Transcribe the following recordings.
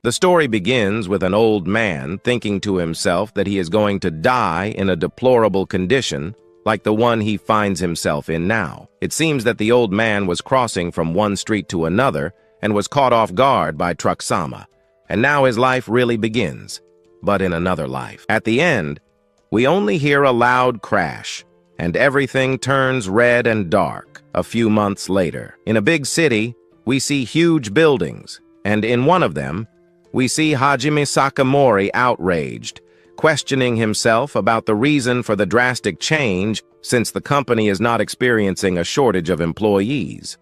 The story begins with an old man thinking to himself that he is going to die in a deplorable condition like the one he finds himself in now. It seems that the old man was crossing from one street to another and was caught off guard by Truck-sama, and now his life really begins, but in another life. At the end, we only hear a loud crash, and everything turns red and dark. A few months later, in a big city, we see huge buildings, and in one of them, we see Hajime Sakamori outraged, questioning himself about the reason for the drastic change since the company is not experiencing a shortage of employees.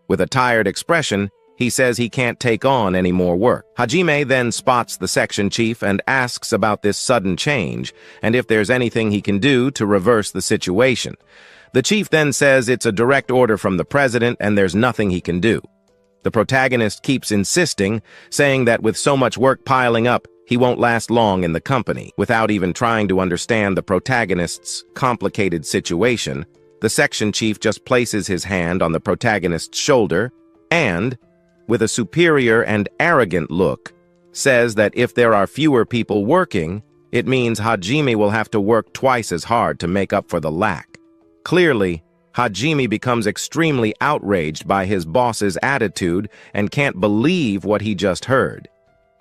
With a tired expression, he says he can't take on any more work. Hajime then spots the section chief and asks about this sudden change and if there's anything he can do to reverse the situation. The chief then says it's a direct order from the president and there's nothing he can do. The protagonist keeps insisting, saying that with so much work piling up, he won't last long in the company. Without even trying to understand the protagonist's complicated situation, the section chief just places his hand on the protagonist's shoulder and, with a superior and arrogant look, says that if there are fewer people working, it means Hajime will have to work twice as hard to make up for the lack. Clearly, Hajime becomes extremely outraged by his boss's attitude and can't believe what he just heard.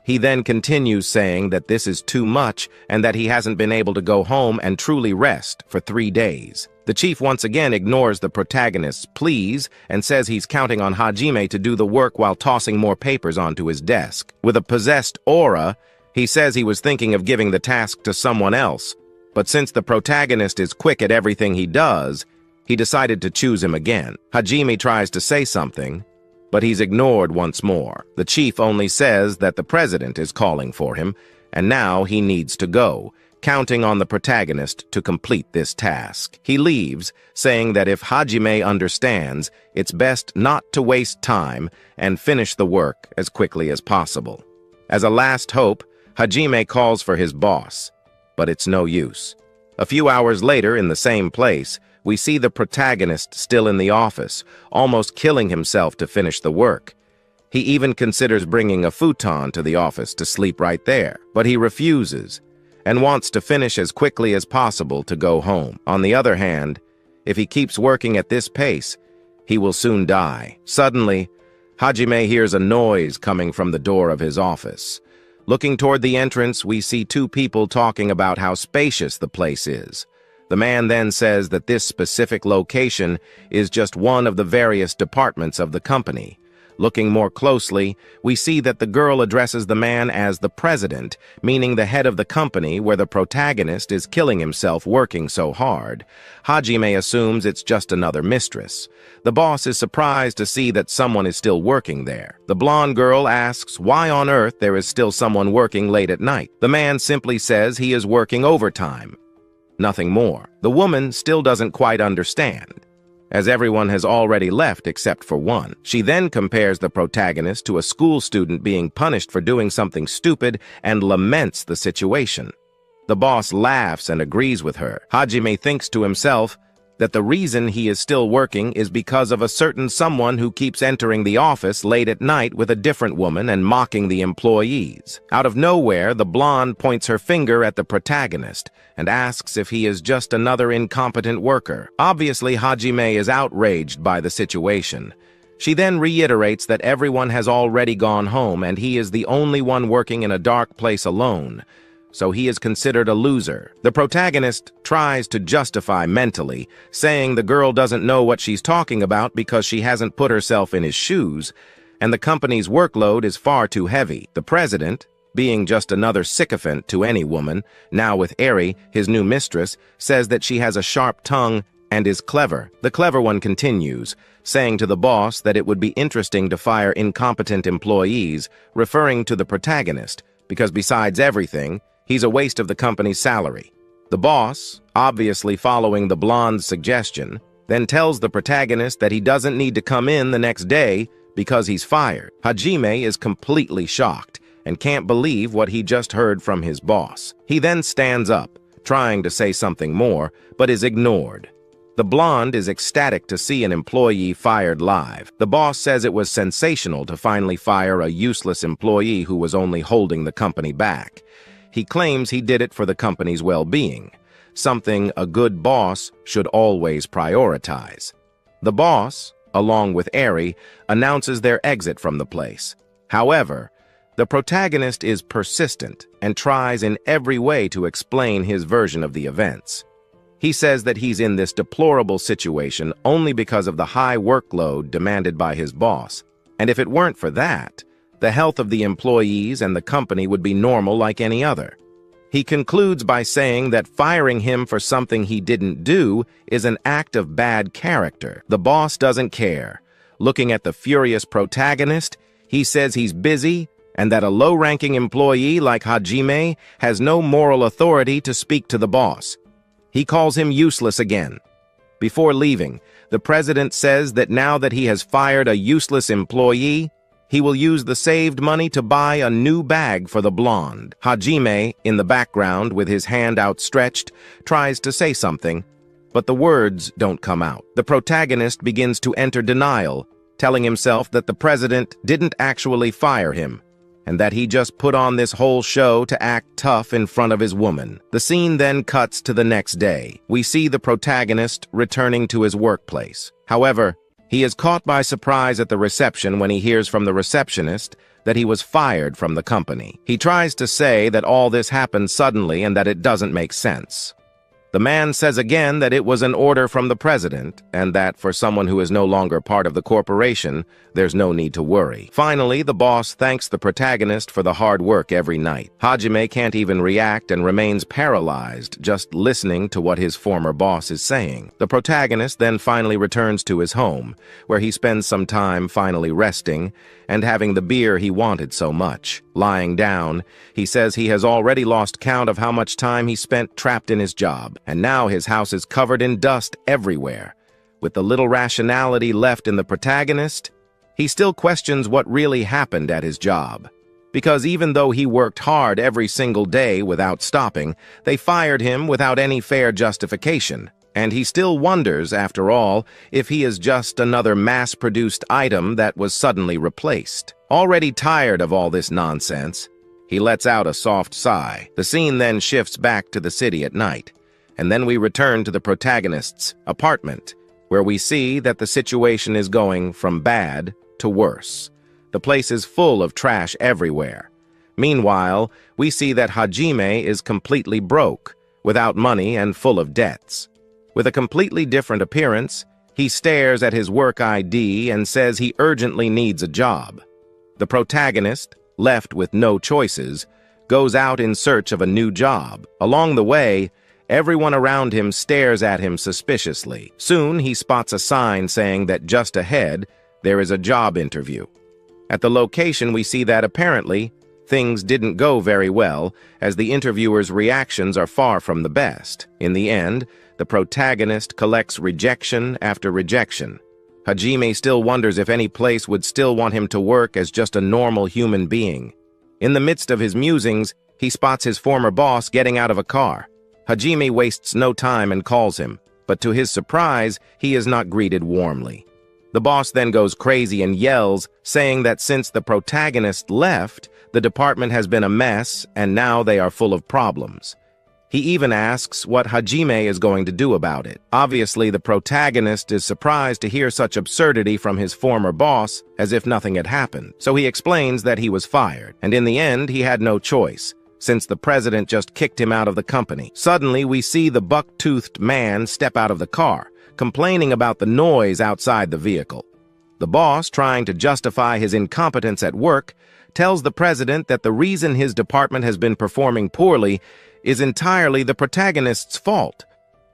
He then continues saying that this is too much and that he hasn't been able to go home and truly rest for 3 days. The chief once again ignores the protagonist's pleas and says he's counting on Hajime to do the work while tossing more papers onto his desk. With a possessed aura, he says he was thinking of giving the task to someone else, but since the protagonist is quick at everything he does, he decided to choose him again. Hajime tries to say something, but he's ignored once more. The chief only says that the president is calling for him, and now he needs to go, counting on the protagonist to complete this task. He leaves, saying that if Hajime understands, it's best not to waste time and finish the work as quickly as possible. As a last hope, Hajime calls for his boss, but it's no use. A few hours later, in the same place, we see the protagonist still in the office, almost killing himself to finish the work. He even considers bringing a futon to the office to sleep right there, but he refuses and wants to finish as quickly as possible to go home. On the other hand, if he keeps working at this pace, he will soon die. Suddenly, Hajime hears a noise coming from the door of his office. Looking toward the entrance, we see 2 people talking about how spacious the place is. The man then says that this specific location is just one of the various departments of the company. Looking more closely, we see that the girl addresses the man as the president, meaning the head of the company where the protagonist is killing himself working so hard. Hajime assumes it's just another mistress. The boss is surprised to see that someone is still working there. The blonde girl asks why on earth there is still someone working late at night. The man simply says he is working overtime. Nothing more. The woman still doesn't quite understand, as everyone has already left except for one. She then compares the protagonist to a school student being punished for doing something stupid and laments the situation. The boss laughs and agrees with her. Hajime thinks to himself that the reason he is still working is because of a certain someone who keeps entering the office late at night with a different woman and mocking the employees. Out of nowhere, the blonde points her finger at the protagonist and asks if he is just another incompetent worker. Obviously, Hajime is outraged by the situation. She then reiterates that everyone has already gone home and he is the only one working in a dark place alone, so he is considered a loser. The protagonist tries to justify mentally, saying the girl doesn't know what she's talking about because she hasn't put herself in his shoes, and the company's workload is far too heavy. The president, being just another sycophant to any woman, now with Eri, his new mistress, says that she has a sharp tongue and is clever. The clever one continues, saying to the boss that it would be interesting to fire incompetent employees, referring to the protagonist, because besides everything, he's a waste of the company's salary. The boss, obviously following the blonde's suggestion, then tells the protagonist that he doesn't need to come in the next day because he's fired. Hajime is completely shocked and can't believe what he just heard from his boss. He then stands up, trying to say something more, but is ignored. The blonde is ecstatic to see an employee fired live. The boss says it was sensational to finally fire a useless employee who was only holding the company back. He claims he did it for the company's well-being, something a good boss should always prioritize. The boss, along with Eri, announces their exit from the place. However, the protagonist is persistent and tries in every way to explain his version of the events. He says that he's in this deplorable situation only because of the high workload demanded by his boss, and if it weren't for that, the health of the employees and the company would be normal like any other. He concludes by saying that firing him for something he didn't do is an act of bad character. The boss doesn't care. Looking at the furious protagonist, he says he's busy and that a low-ranking employee like Hajime has no moral authority to speak to the boss. He calls him useless again. Before leaving, the president says that now that he has fired a useless employee, he will use the saved money to buy a new bag for the blonde. Hajime, in the background with his hand outstretched, tries to say something, but the words don't come out. The protagonist begins to enter denial, telling himself that the president didn't actually fire him, and that he just put on this whole show to act tough in front of his woman. The scene then cuts to the next day. We see the protagonist returning to his workplace. However, he is caught by surprise at the reception when he hears from the receptionist that he was fired from the company. He tries to say that all this happened suddenly and that it doesn't make sense. The man says again that it was an order from the president, and that for someone who is no longer part of the corporation, there's no need to worry. Finally, the boss thanks the protagonist for the hard work every night. Hajime can't even react and remains paralyzed, just listening to what his former boss is saying. The protagonist then finally returns to his home, where he spends some time finally resting and having the beer he wanted so much. Lying down, he says he has already lost count of how much time he spent trapped in his job, and now his house is covered in dust everywhere. With the little rationality left in the protagonist, he still questions what really happened at his job. Because even though he worked hard every single day without stopping, they fired him without any fair justification. And he still wonders, after all, if he is just another mass-produced item that was suddenly replaced. Already tired of all this nonsense, he lets out a soft sigh. The scene then shifts back to the city at night, and then we return to the protagonist's apartment, where we see that the situation is going from bad to worse. The place is full of trash everywhere. Meanwhile, we see that Hajime is completely broke, without money and full of debts. With a completely different appearance, he stares at his work ID and says he urgently needs a job. The protagonist, left with no choices, goes out in search of a new job. Along the way, everyone around him stares at him suspiciously. Soon, he spots a sign saying that just ahead, there is a job interview. At the location, we see that apparently, things didn't go very well, as the interviewer's reactions are far from the best. In the end, the protagonist collects rejection after rejection. Hajime still wonders if any place would still want him to work as just a normal human being. In the midst of his musings, he spots his former boss getting out of a car. Hajime wastes no time and calls him, but to his surprise, he is not greeted warmly. The boss then goes crazy and yells, saying that since the protagonist left, the department has been a mess and now they are full of problems. He even asks what Hajime is going to do about it. Obviously, the protagonist is surprised to hear such absurdity from his former boss, as if nothing had happened. So he explains that he was fired, and in the end, he had no choice, since the president just kicked him out of the company. Suddenly, we see the buck-toothed man step out of the car, complaining about the noise outside the vehicle. The boss, trying to justify his incompetence at work, tells the president that the reason his department has been performing poorly is entirely the protagonist's fault,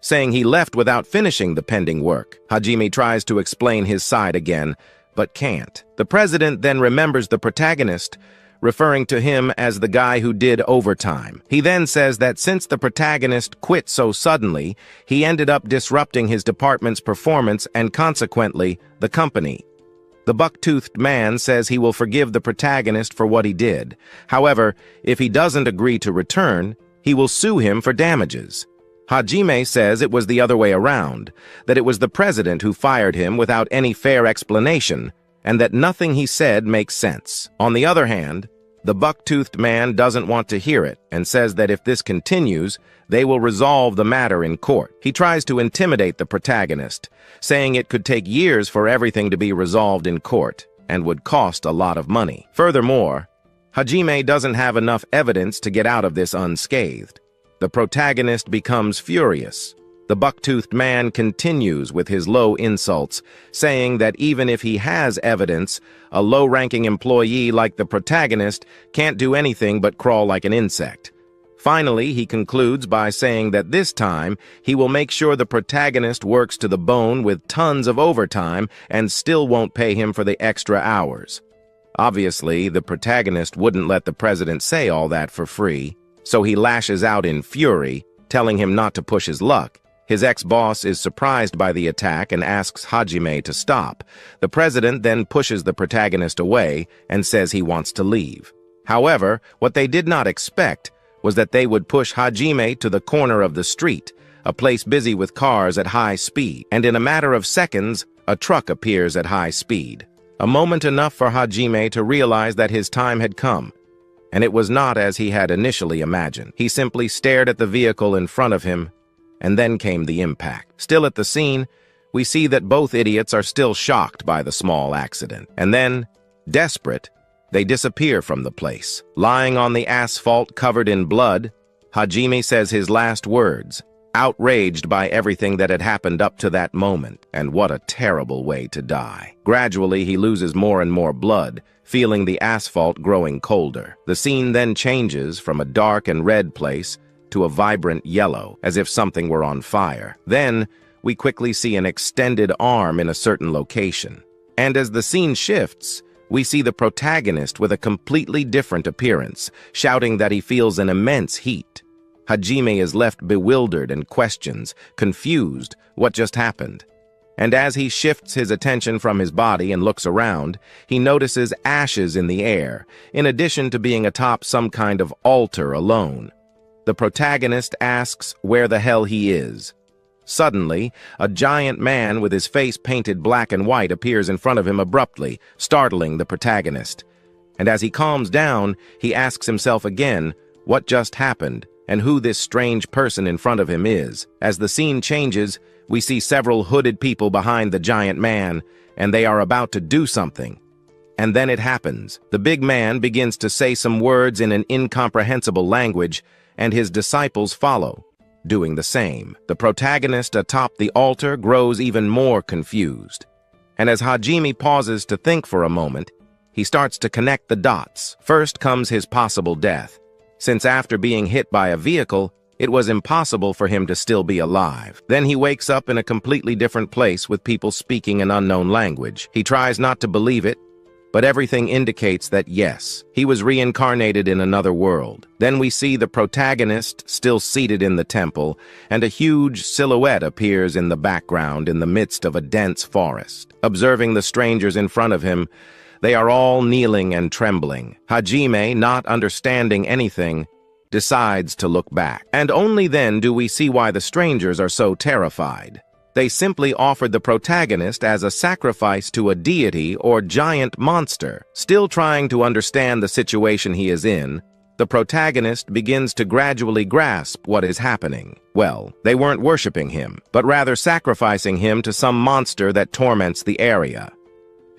saying he left without finishing the pending work. Hajime tries to explain his side again, but can't. The president then remembers the protagonist, referring to him as the guy who did overtime. He then says that since the protagonist quit so suddenly, he ended up disrupting his department's performance and consequently, the company. The buck-toothed man says he will forgive the protagonist for what he did. However, if he doesn't agree to return, he will sue him for damages. Hajime says it was the other way around, that it was the president who fired him without any fair explanation, and that nothing he said makes sense. On the other hand, the buck-toothed man doesn't want to hear it and says that if this continues, they will resolve the matter in court. He tries to intimidate the protagonist, saying it could take years for everything to be resolved in court and would cost a lot of money. Furthermore, Hajime doesn't have enough evidence to get out of this unscathed. The protagonist becomes furious. The buck-toothed man continues with his low insults, saying that even if he has evidence, a low-ranking employee like the protagonist can't do anything but crawl like an insect. Finally, he concludes by saying that this time, he will make sure the protagonist works to the bone with tons of overtime and still won't pay him for the extra hours. Obviously, the protagonist wouldn't let the president say all that for free, so he lashes out in fury, telling him not to push his luck. His ex-boss is surprised by the attack and asks Hajime to stop. The president then pushes the protagonist away and says he wants to leave. However, what they did not expect was that they would push Hajime to the corner of the street, a place busy with cars at high speed, and in a matter of seconds, a truck appears at high speed. A moment enough for Hajime to realize that his time had come, and it was not as he had initially imagined. He simply stared at the vehicle in front of him, and then came the impact. Still at the scene, we see that both idiots are still shocked by the small accident. And then, desperate, they disappear from the place. Lying on the asphalt covered in blood, Hajime says his last words, outraged by everything that had happened up to that moment. And what a terrible way to die. Gradually, he loses more and more blood, feeling the asphalt growing colder. The scene then changes from a dark and red place to a vibrant yellow, as if something were on fire. Then, we quickly see an extended arm in a certain location. And as the scene shifts, we see the protagonist with a completely different appearance, shouting that he feels an immense heat. Hajime is left bewildered and questions, confused, what just happened. And as he shifts his attention from his body and looks around, he notices ashes in the air, in addition to being atop some kind of altar alone. The protagonist asks where the hell he is. Suddenly, a giant man with his face painted black and white appears in front of him abruptly, startling the protagonist. And as he calms down, he asks himself again what just happened and who this strange person in front of him is. As the scene changes, we see several hooded people behind the giant man, and they are about to do something. And then it happens. The big man begins to say some words in an incomprehensible language, and his disciples follow, doing the same. The protagonist atop the altar grows even more confused. And as Hajime pauses to think for a moment, he starts to connect the dots. First comes his possible death, since after being hit by a vehicle, it was impossible for him to still be alive. Then he wakes up in a completely different place with people speaking an unknown language. He tries not to believe it, but everything indicates that yes, he was reincarnated in another world. Then we see the protagonist still seated in the temple, and a huge silhouette appears in the background in the midst of a dense forest. Observing the strangers in front of him, they are all kneeling and trembling. Hajime, not understanding anything, decides to look back. And only then do we see why the strangers are so terrified. They simply offered the protagonist as a sacrifice to a deity or giant monster. Still trying to understand the situation he is in, the protagonist begins to gradually grasp what is happening. Well, they weren't worshipping him, but rather sacrificing him to some monster that torments the area.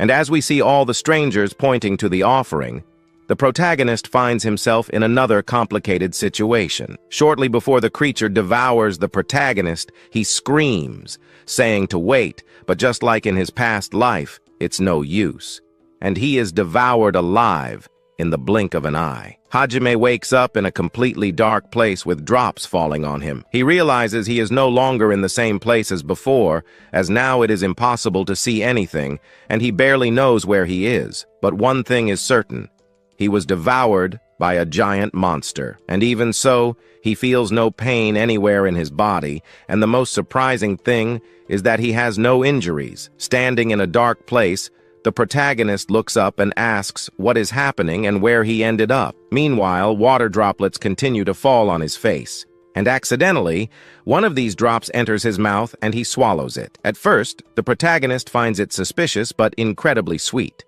And as we see all the strangers pointing to the offering, the protagonist finds himself in another complicated situation. Shortly before the creature devours the protagonist, he screams, saying to wait, but just like in his past life, it's no use. And he is devoured alive in the blink of an eye. Hajime wakes up in a completely dark place with drops falling on him. He realizes he is no longer in the same place as before, as now it is impossible to see anything, and he barely knows where he is. But one thing is certain. He was devoured by a giant monster, and even so, he feels no pain anywhere in his body, and the most surprising thing is that he has no injuries. Standing in a dark place, the protagonist looks up and asks what is happening and where he ended up. Meanwhile, water droplets continue to fall on his face. And accidentally, one of these drops enters his mouth and he swallows it. At first, the protagonist finds it suspicious but incredibly sweet.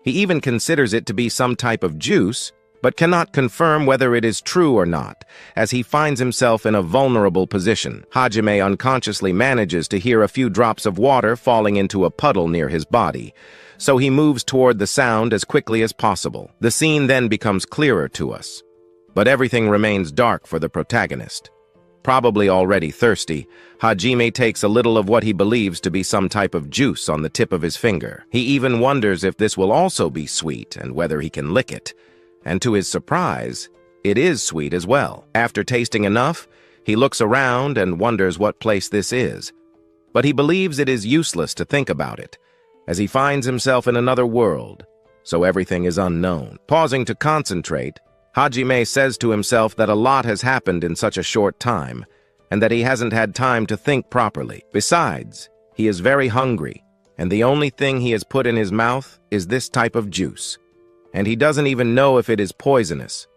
He even considers it to be some type of juice, but cannot confirm whether it is true or not, as he finds himself in a vulnerable position. Hajime unconsciously manages to hear a few drops of water falling into a puddle near his body, so he moves toward the sound as quickly as possible. The scene then becomes clearer to us, but everything remains dark for the protagonist. Probably already thirsty, Hajime takes a little of what he believes to be some type of juice on the tip of his finger. He even wonders if this will also be sweet and whether he can lick it. And to his surprise, it is sweet as well. After tasting enough, he looks around and wonders what place this is. But he believes it is useless to think about it, as he finds himself in another world, so everything is unknown. Pausing to concentrate, Hajime says to himself that a lot has happened in such a short time, and that he hasn't had time to think properly. Besides, he is very hungry, and the only thing he has put in his mouth is this type of juice. And he doesn't even know if it is poisonous.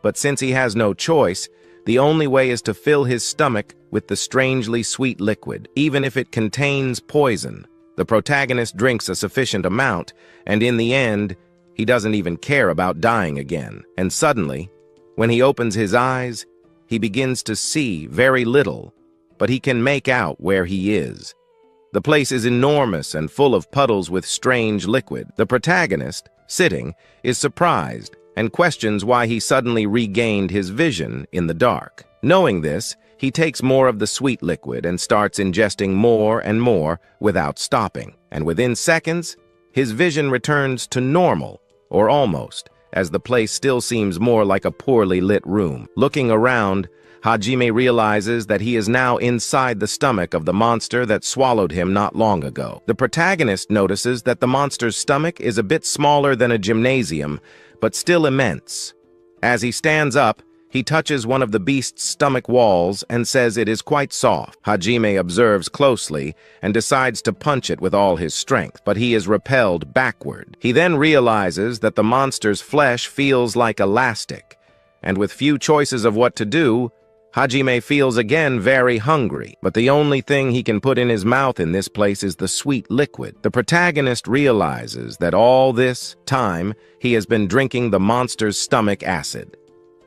But since he has no choice, the only way is to fill his stomach with the strangely sweet liquid. Even if it contains poison, the protagonist drinks a sufficient amount, and in the end, he doesn't even care about dying again. And suddenly, when he opens his eyes, he begins to see very little, but he can make out where he is. The place is enormous and full of puddles with strange liquid. The protagonist, sitting, is surprised and questions why he suddenly regained his vision in the dark. Knowing this, he takes more of the sweet liquid and starts ingesting more and more without stopping. And within seconds, his vision returns to normal, or almost, as the place still seems more like a poorly lit room. Looking around, Hajime realizes that he is now inside the stomach of the monster that swallowed him not long ago. The protagonist notices that the monster's stomach is a bit smaller than a gymnasium, but still immense. As he stands up, he touches one of the beast's stomach walls and says it is quite soft. Hajime observes closely and decides to punch it with all his strength, but he is repelled backward. He then realizes that the monster's flesh feels like elastic, and with few choices of what to do, Hajime feels again very hungry, but the only thing he can put in his mouth in this place is the sweet liquid. The protagonist realizes that all this time he has been drinking the monster's stomach acid.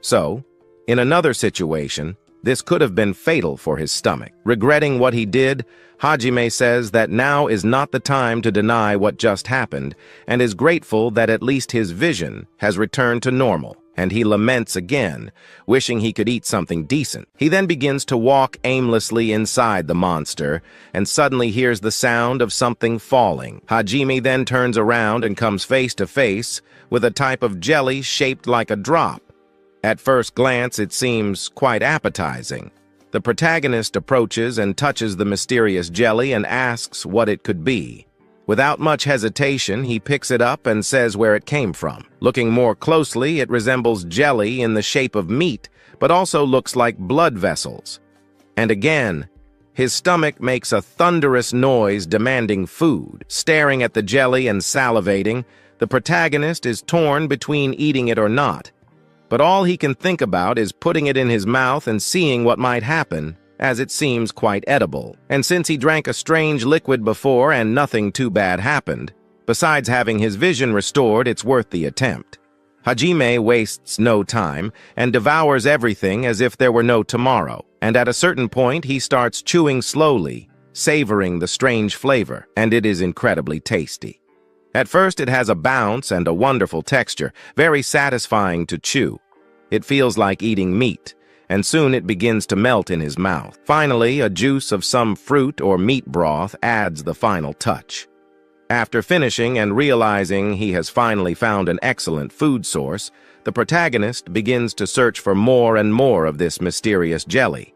So, in another situation, this could have been fatal for his stomach. Regretting what he did, Hajime says that now is not the time to deny what just happened, and is grateful that at least his vision has returned to normal. And he laments again, wishing he could eat something decent. He then begins to walk aimlessly inside the monster, and suddenly hears the sound of something falling. Hajime then turns around and comes face to face with a type of jelly shaped like a drop. At first glance, it seems quite appetizing. The protagonist approaches and touches the mysterious jelly and asks what it could be. Without much hesitation, he picks it up and says where it came from. Looking more closely, it resembles jelly in the shape of meat, but also looks like blood vessels. And again, his stomach makes a thunderous noise demanding food. Staring at the jelly and salivating, the protagonist is torn between eating it or not. But all he can think about is putting it in his mouth and seeing what might happen, as it seems quite edible. And since he drank a strange liquid before and nothing too bad happened, besides having his vision restored, it's worth the attempt. Hajime wastes no time and devours everything as if there were no tomorrow. And at a certain point, he starts chewing slowly, savoring the strange flavor, and it is incredibly tasty. At first, it has a bounce and a wonderful texture, very satisfying to chew. It feels like eating meat, and soon it begins to melt in his mouth. Finally, a juice of some fruit or meat broth adds the final touch. After finishing and realizing he has finally found an excellent food source, the protagonist begins to search for more and more of this mysterious jelly.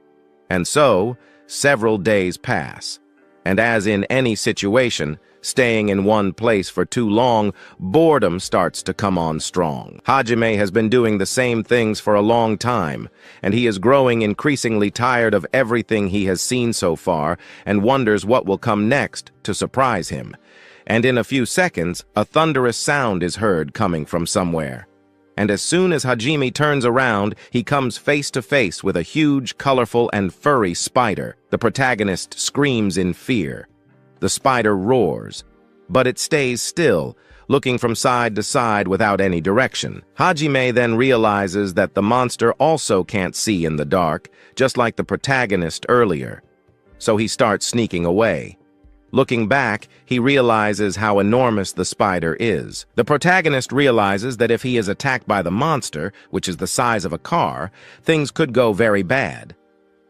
And so, several days pass. And as in any situation, staying in one place for too long, boredom starts to come on strong. Hajime has been doing the same things for a long time, and he is growing increasingly tired of everything he has seen so far and wonders what will come next to surprise him. And in a few seconds, a thunderous sound is heard coming from somewhere. and as soon as Hajime turns around, he comes face to face with a huge, colorful, and furry spider. The protagonist screams in fear. The spider roars, but it stays still, looking from side to side without any direction. Hajime then realizes that the monster also can't see in the dark, just like the protagonist earlier. So he starts sneaking away. Looking back, he realizes how enormous the spider is. The protagonist realizes that if he is attacked by the monster, which is the size of a car, things could go very bad.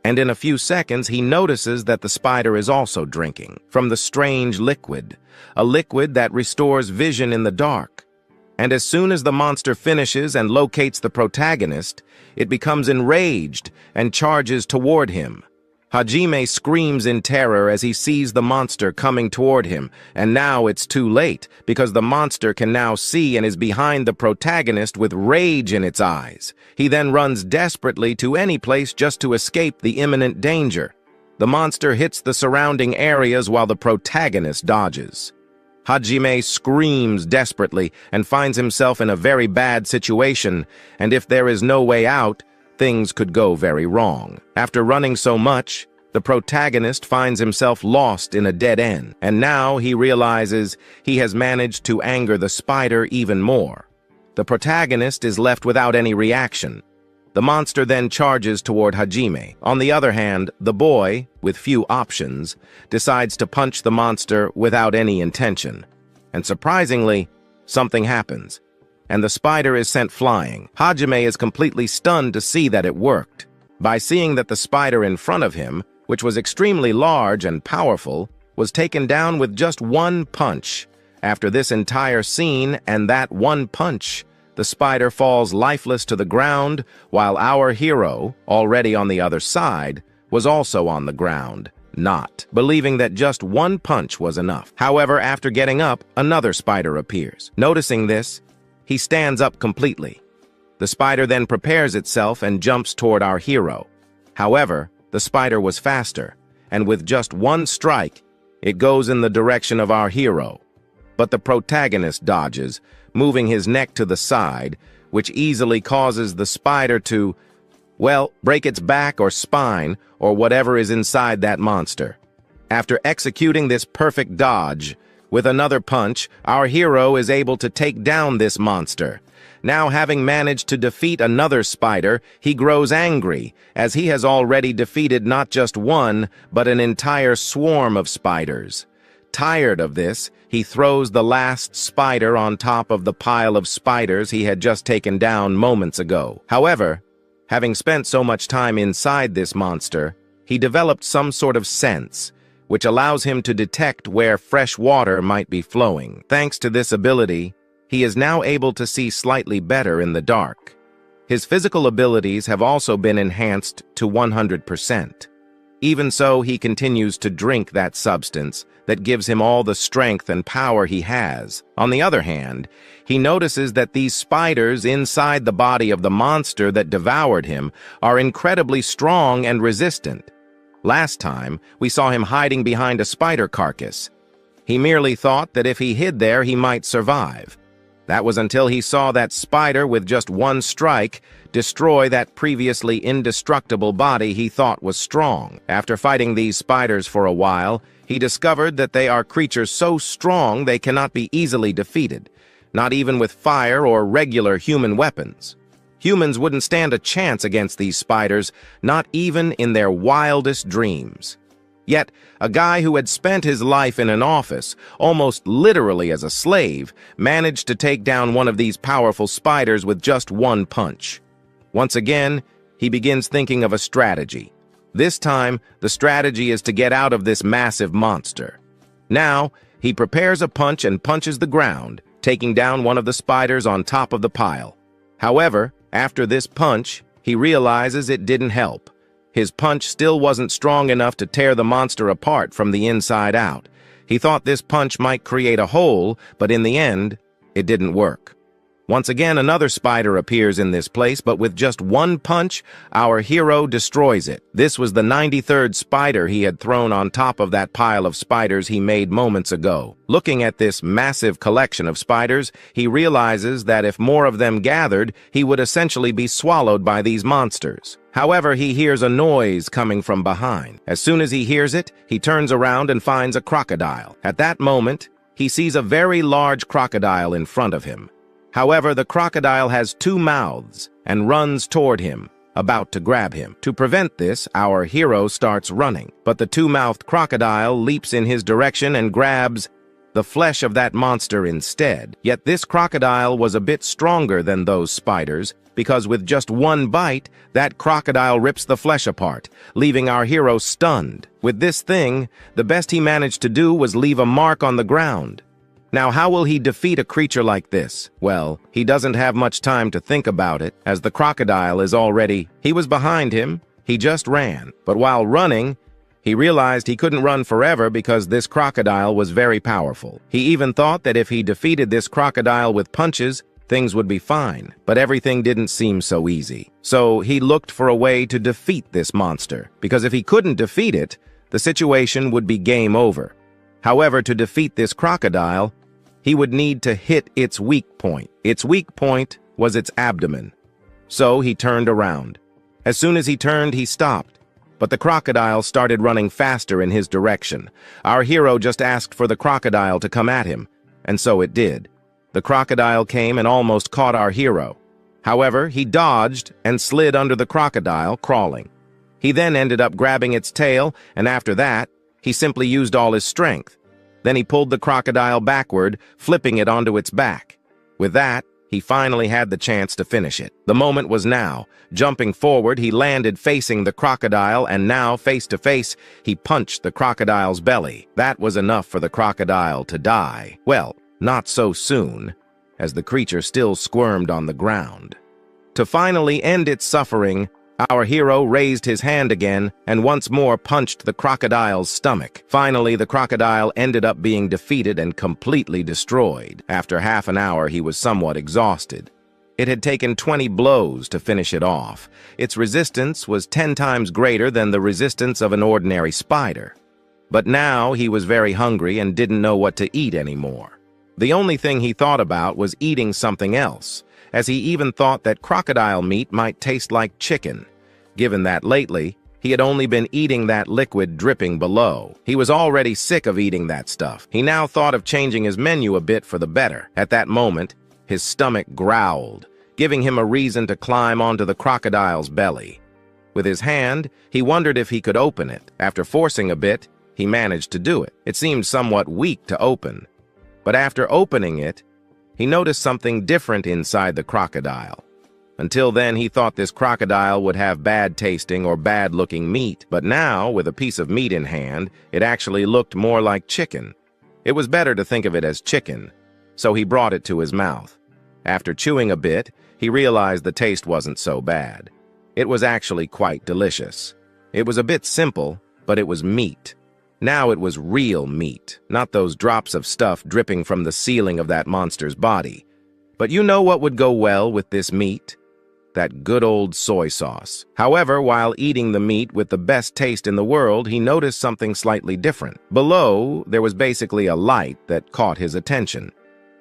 And in a few seconds, he notices that the spider is also drinking from the strange liquid, a liquid that restores vision in the dark. And as soon as the monster finishes and locates the protagonist, it becomes enraged and charges toward him. Hajime screams in terror as he sees the monster coming toward him, and now it's too late, because the monster can now see and is behind the protagonist with rage in its eyes. He then runs desperately to any place just to escape the imminent danger. The monster hits the surrounding areas while the protagonist dodges. Hajime screams desperately and finds himself in a very bad situation, and if there is no way out, things could go very wrong. After running so much, the protagonist finds himself lost in a dead end, and now he realizes he has managed to anger the spider even more. The protagonist is left without any reaction. The monster then charges toward Hajime. On the other hand, the boy, with few options, decides to punch the monster without any intention. And surprisingly, something happens, and the spider is sent flying. Hajime is completely stunned to see that it worked. By seeing that the spider in front of him, which was extremely large and powerful, was taken down with just one punch. After this entire scene and that one punch, the spider falls lifeless to the ground, while our hero, already on the other side, was also on the ground, not believing that just one punch was enough. However, after getting up, another spider appears. Noticing this, he stands up completely. The spider then prepares itself and jumps toward our hero. However, the spider was faster, and with just one strike, it goes in the direction of our hero. But the protagonist dodges, moving his neck to the side, which easily causes the spider to, well, break its back or spine or whatever is inside that monster. After executing this perfect dodge, with another punch, our hero is able to take down this monster. Now, having managed to defeat another spider, he grows angry, as he has already defeated not just one, but an entire swarm of spiders. Tired of this, he throws the last spider on top of the pile of spiders he had just taken down moments ago. However, having spent so much time inside this monster, he developed some sort of sense, which allows him to detect where fresh water might be flowing. Thanks to this ability, he is now able to see slightly better in the dark. His physical abilities have also been enhanced to 100%. Even so, he continues to drink that substance that gives him all the strength and power he has. On the other hand, he notices that these spiders inside the body of the monster that devoured him are incredibly strong and resistant. Last time, we saw him hiding behind a spider carcass. He merely thought that if he hid there, he might survive. That was until he saw that spider with just one strike destroy that previously indestructible body he thought was strong. After fighting these spiders for a while, he discovered that they are creatures so strong they cannot be easily defeated, not even with fire or regular human weapons. Humans wouldn't stand a chance against these spiders, not even in their wildest dreams. Yet, a guy who had spent his life in an office, almost literally as a slave, managed to take down one of these powerful spiders with just one punch. Once again, he begins thinking of a strategy. This time, the strategy is to get out of this massive monster. Now, he prepares a punch and punches the ground, taking down one of the spiders on top of the pile. However, after this punch, he realizes it didn't help. His punch still wasn't strong enough to tear the monster apart from the inside out. He thought this punch might create a hole, but in the end, it didn't work. Once again, another spider appears in this place, but with just one punch, our hero destroys it. This was the 93rd spider he had thrown on top of that pile of spiders he made moments ago. Looking at this massive collection of spiders, he realizes that if more of them gathered, he would essentially be swallowed by these monsters. However, he hears a noise coming from behind. As soon as he hears it, he turns around and finds a crocodile. At that moment, he sees a very large crocodile in front of him. However, the crocodile has 2 mouths and runs toward him, about to grab him. To prevent this, our hero starts running, but the 2-mouthed crocodile leaps in his direction and grabs the flesh of that monster instead. Yet this crocodile was a bit stronger than those spiders, because with just one bite, that crocodile rips the flesh apart, leaving our hero stunned. With this thing, the best he managed to do was leave a mark on the ground. Now, how will he defeat a creature like this? Well, he doesn't have much time to think about it, as the crocodile is already... He was behind him, he just ran. But while running, he realized he couldn't run forever because this crocodile was very powerful. He even thought that if he defeated this crocodile with punches, things would be fine. But everything didn't seem so easy. So he looked for a way to defeat this monster, because if he couldn't defeat it, the situation would be game over. However, to defeat this crocodile, he would need to hit its weak point. Its weak point was its abdomen. So he turned around. As soon as he turned, he stopped. But the crocodile started running faster in his direction. Our hero just asked for the crocodile to come at him, and so it did. The crocodile came and almost caught our hero. However, he dodged and slid under the crocodile, crawling. He then ended up grabbing its tail, and after that, he simply used all his strength. Then he pulled the crocodile backward, flipping it onto its back. With that, he finally had the chance to finish it. The moment was now. Jumping forward, he landed facing the crocodile, and now, face to face, he punched the crocodile's belly. That was enough for the crocodile to die. Well, not so soon, as the creature still squirmed on the ground. To finally end its suffering, our hero raised his hand again and once more punched the crocodile's stomach. Finally, the crocodile ended up being defeated and completely destroyed. After half an hour, he was somewhat exhausted. It had taken 20 blows to finish it off. Its resistance was 10 times greater than the resistance of an ordinary spider. But now he was very hungry and didn't know what to eat anymore. The only thing he thought about was eating something else, as he even thought that crocodile meat might taste like chicken, given that lately he had only been eating that liquid dripping below. He was already sick of eating that stuff. He now thought of changing his menu a bit for the better. At that moment, his stomach growled, giving him a reason to climb onto the crocodile's belly. With his hand, he wondered if he could open it. After forcing a bit, he managed to do it. It seemed somewhat weak to open, but after opening it, he noticed something different inside the crocodile. Until then, he thought this crocodile would have bad-tasting or bad-looking meat, but now, with a piece of meat in hand, it actually looked more like chicken. It was better to think of it as chicken, so he brought it to his mouth. After chewing a bit, he realized the taste wasn't so bad. It was actually quite delicious. It was a bit simple, but it was meat. Now it was real meat, not those drops of stuff dripping from the ceiling of that monster's body. But you know what would go well with this meat? That good old soy sauce. However, while eating the meat with the best taste in the world, he noticed something slightly different. Below, there was basically a light that caught his attention.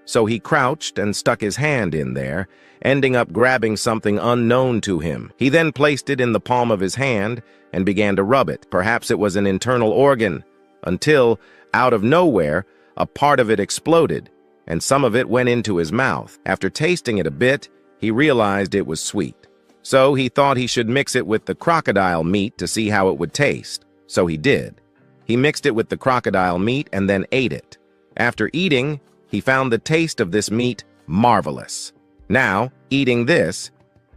So he crouched and stuck his hand in there, ending up grabbing something unknown to him. He then placed it in the palm of his hand and began to rub it. Perhaps it was an internal organ, until, out of nowhere, a part of it exploded, and some of it went into his mouth. After tasting it a bit, he realized it was sweet. So he thought he should mix it with the crocodile meat to see how it would taste. So he did. He mixed it with the crocodile meat and then ate it. After eating, he found the taste of this meat marvelous. Now, eating this,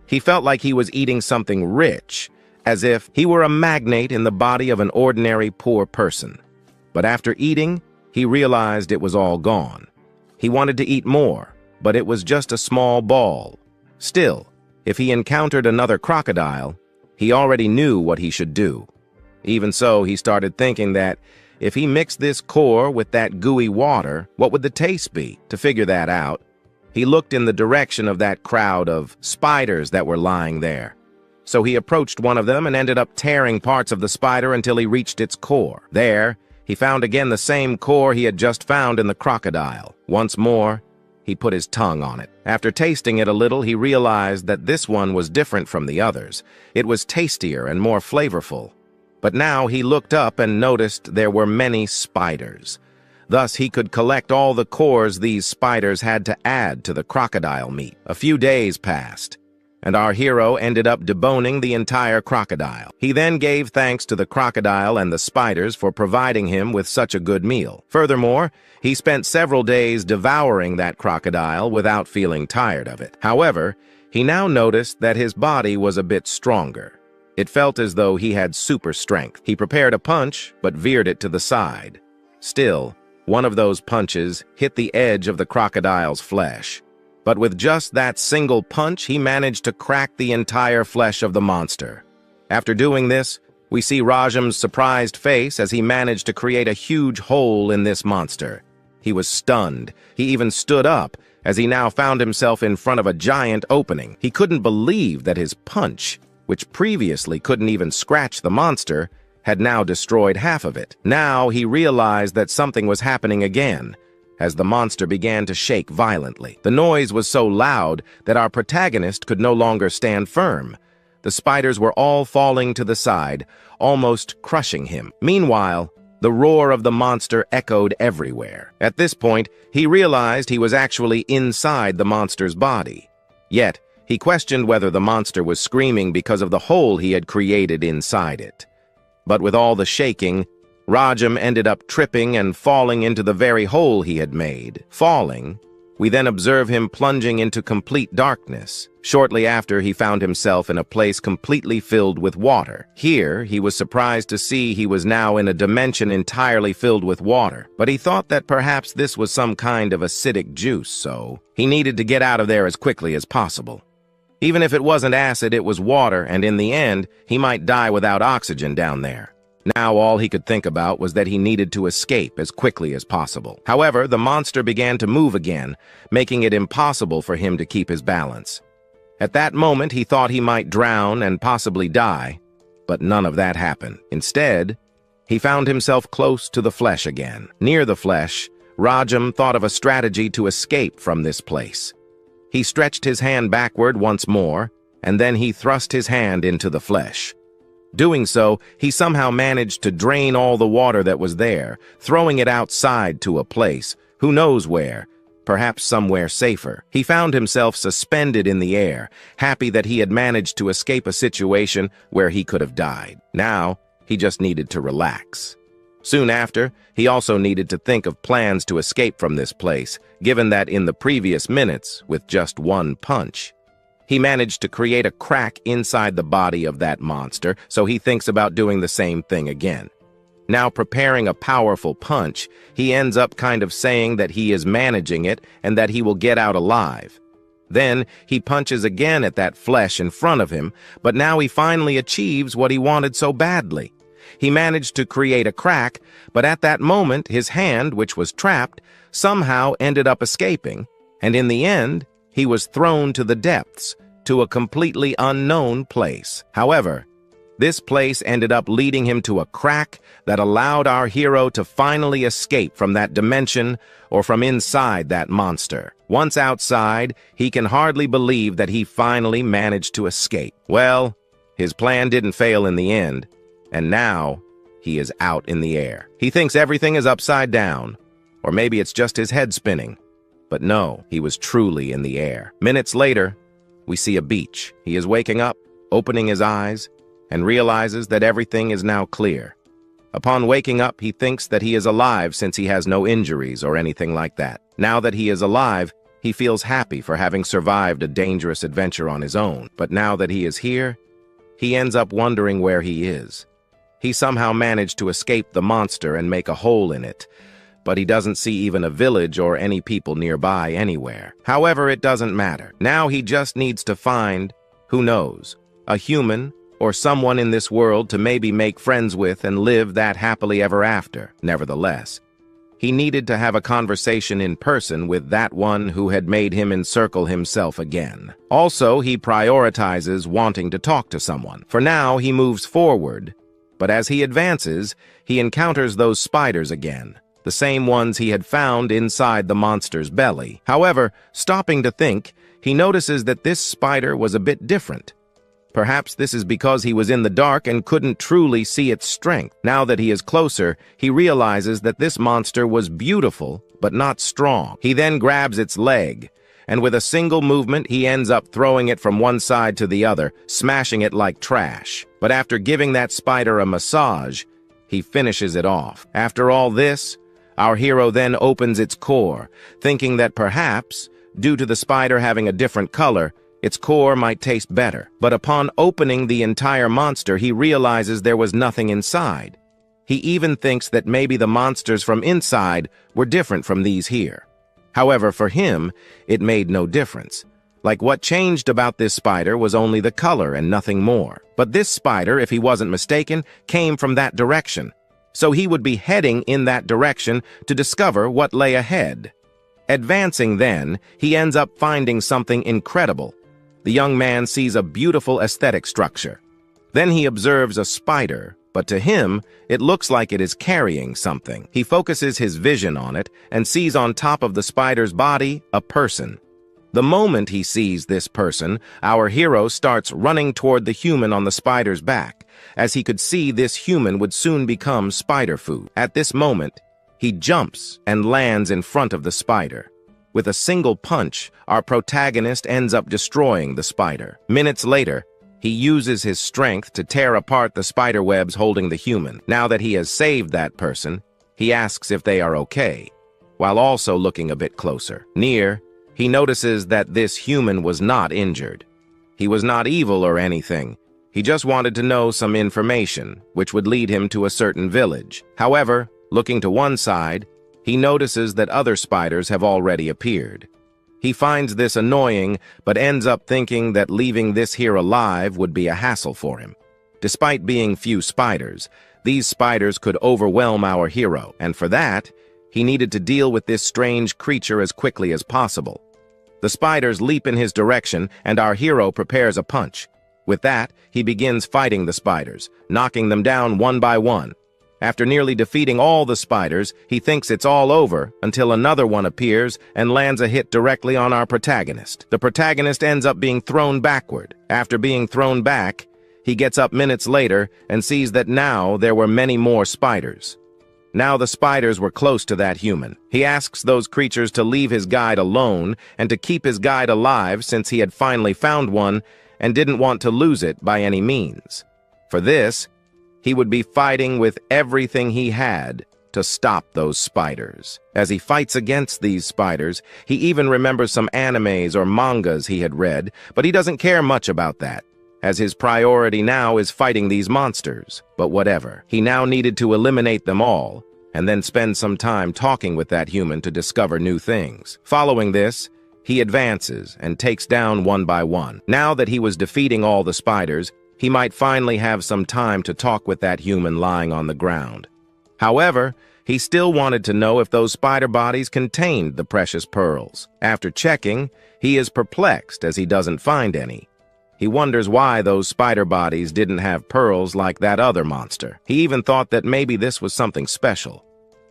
he felt like he was eating something rich, as if he were a magnate in the body of an ordinary poor person. But after eating, he realized it was all gone. He wanted to eat more, but it was just a small ball. Still, if he encountered another crocodile, he already knew what he should do. Even so, he started thinking that if he mixed this core with that gooey water, what would the taste be? To figure that out, He looked in the direction of that crowd of spiders that were lying there. So he approached one of them and ended up tearing parts of the spider until he reached its core. There, he found again the same core he had just found in the crocodile. Once more, he put his tongue on it. After tasting it a little, he realized that this one was different from the others. It was tastier and more flavorful. But now he looked up and noticed there were many spiders. Thus, he could collect all the cores these spiders had to add to the crocodile meat. A few days passed, and our hero ended up deboning the entire crocodile. He then gave thanks to the crocodile and the spiders for providing him with such a good meal. Furthermore, he spent several days devouring that crocodile without feeling tired of it. However, he now noticed that his body was a bit stronger. It felt as though he had super strength. He prepared a punch, but veered it to the side. Still, one of those punches hit the edge of the crocodile's flesh. But with just that single punch, he managed to crack the entire flesh of the monster. After doing this, we see Rajam's surprised face as he managed to create a huge hole in this monster. He was stunned. He even stood up, as he now found himself in front of a giant opening. He couldn't believe that his punch, which previously couldn't even scratch the monster, had now destroyed half of it. Now he realized that something was happening again, as the monster began to shake violently. The noise was so loud that our protagonist could no longer stand firm. The spiders were all falling to the side, almost crushing him. Meanwhile, the roar of the monster echoed everywhere. At this point, he realized he was actually inside the monster's body. Yet, he questioned whether the monster was screaming because of the hole he had created inside it. But with all the shaking, Rajam ended up tripping and falling into the very hole he had made. Falling, we then observe him plunging into complete darkness. Shortly after, he found himself in a place completely filled with water. Here, he was surprised to see he was now in a dimension entirely filled with water. But he thought that perhaps this was some kind of acidic juice, so he needed to get out of there as quickly as possible. Even if it wasn't acid, it was water, and in the end, he might die without oxygen down there. Now all he could think about was that he needed to escape as quickly as possible. However, the monster began to move again, making it impossible for him to keep his balance. At that moment, he thought he might drown and possibly die, but none of that happened. Instead, he found himself close to the flesh again. Near the flesh, Rajam thought of a strategy to escape from this place. He stretched his hand backward once more, and then he thrust his hand into the flesh. Doing so, he somehow managed to drain all the water that was there, throwing it outside to a place, who knows where, perhaps somewhere safer. He found himself suspended in the air, happy that he had managed to escape a situation where he could have died. Now, he just needed to relax. Soon after, he also needed to think of plans to escape from this place, given that in the previous minutes, with just one punch, he managed to create a crack inside the body of that monster, so he thinks about doing the same thing again. Now preparing a powerful punch, he ends up kind of saying that he is managing it and that he will get out alive. Then he punches again at that flesh in front of him, but now he finally achieves what he wanted so badly. He managed to create a crack, but at that moment, his hand, which was trapped, somehow ended up escaping, and in the end, he was thrown to the depths, to a completely unknown place. However, this place ended up leading him to a crack that allowed our hero to finally escape from that dimension or from inside that monster. Once outside, he can hardly believe that he finally managed to escape. Well, his plan didn't fail in the end. And now, he is out in the air. He thinks everything is upside down, or maybe it's just his head spinning. But no, he was truly in the air. Minutes later, we see a beach. He is waking up, opening his eyes, and realizes that everything is now clear. Upon waking up, he thinks that he is alive since he has no injuries or anything like that. Now that he is alive, he feels happy for having survived a dangerous adventure on his own. But now that he is here, he ends up wondering where he is. He somehow managed to escape the monster and make a hole in it, but he doesn't see even a village or any people nearby anywhere. However, it doesn't matter. Now he just needs to find, who knows, a human or someone in this world to maybe make friends with and live that happily ever after. Nevertheless, he needed to have a conversation in person with that one who had made him encircle himself again. Also, he prioritizes wanting to talk to someone. For now, he moves forward, but as he advances, he encounters those spiders again, the same ones he had found inside the monster's belly. However, stopping to think, he notices that this spider was a bit different. Perhaps this is because he was in the dark and couldn't truly see its strength. Now that he is closer, he realizes that this monster was beautiful, but not strong. He then grabs its leg, and with a single movement, he ends up throwing it from one side to the other, smashing it like trash. But after giving that spider a massage, he finishes it off. After all this, our hero then opens its core, thinking that perhaps, due to the spider having a different color, its core might taste better. But upon opening the entire monster, he realizes there was nothing inside. He even thinks that maybe the monsters from inside were different from these here. However, for him, it made no difference. Like what changed about this spider was only the color and nothing more. But this spider, if he wasn't mistaken, came from that direction. So he would be heading in that direction to discover what lay ahead. Advancing then, he ends up finding something incredible. The young man sees a beautiful aesthetic structure. Then he observes a spider, but to him, it looks like it is carrying something. He focuses his vision on it and sees on top of the spider's body a person. The moment he sees this person, our hero starts running toward the human on the spider's back, as he could see this human would soon become spider food. At this moment, he jumps and lands in front of the spider. With a single punch, our protagonist ends up destroying the spider. Minutes later, he uses his strength to tear apart the spider webs holding the human. Now that he has saved that person, he asks if they are okay, while also looking a bit closer. Near, he notices that this human was not injured. He was not evil or anything. He just wanted to know some information, which would lead him to a certain village. However, looking to one side, he notices that other spiders have already appeared. He finds this annoying, but ends up thinking that leaving this here alive would be a hassle for him. Despite being few spiders, these spiders could overwhelm our hero, and for that, he needed to deal with this strange creature as quickly as possible. The spiders leap in his direction, and our hero prepares a punch. With that, he begins fighting the spiders, knocking them down one by one. After nearly defeating all the spiders, he thinks it's all over until another one appears and lands a hit directly on our protagonist. The protagonist ends up being thrown backward. After being thrown back, he gets up minutes later and sees that now there were many more spiders. Now the spiders were close to that human. He asks those creatures to leave his guide alone and to keep his guide alive since he had finally found one and didn't want to lose it by any means. For this, he would be fighting with everything he had to stop those spiders. As he fights against these spiders, he even remembers some animes or mangas he had read, but he doesn't care much about that, as his priority now is fighting these monsters. But whatever, he now needed to eliminate them all, and then spend some time talking with that human to discover new things. Following this, he advances and takes down one by one. Now that he was defeating all the spiders, he might finally have some time to talk with that human lying on the ground. However, he still wanted to know if those spider bodies contained the precious pearls. After checking, he is perplexed as he doesn't find any. He wonders why those spider bodies didn't have pearls like that other monster. He even thought that maybe this was something special,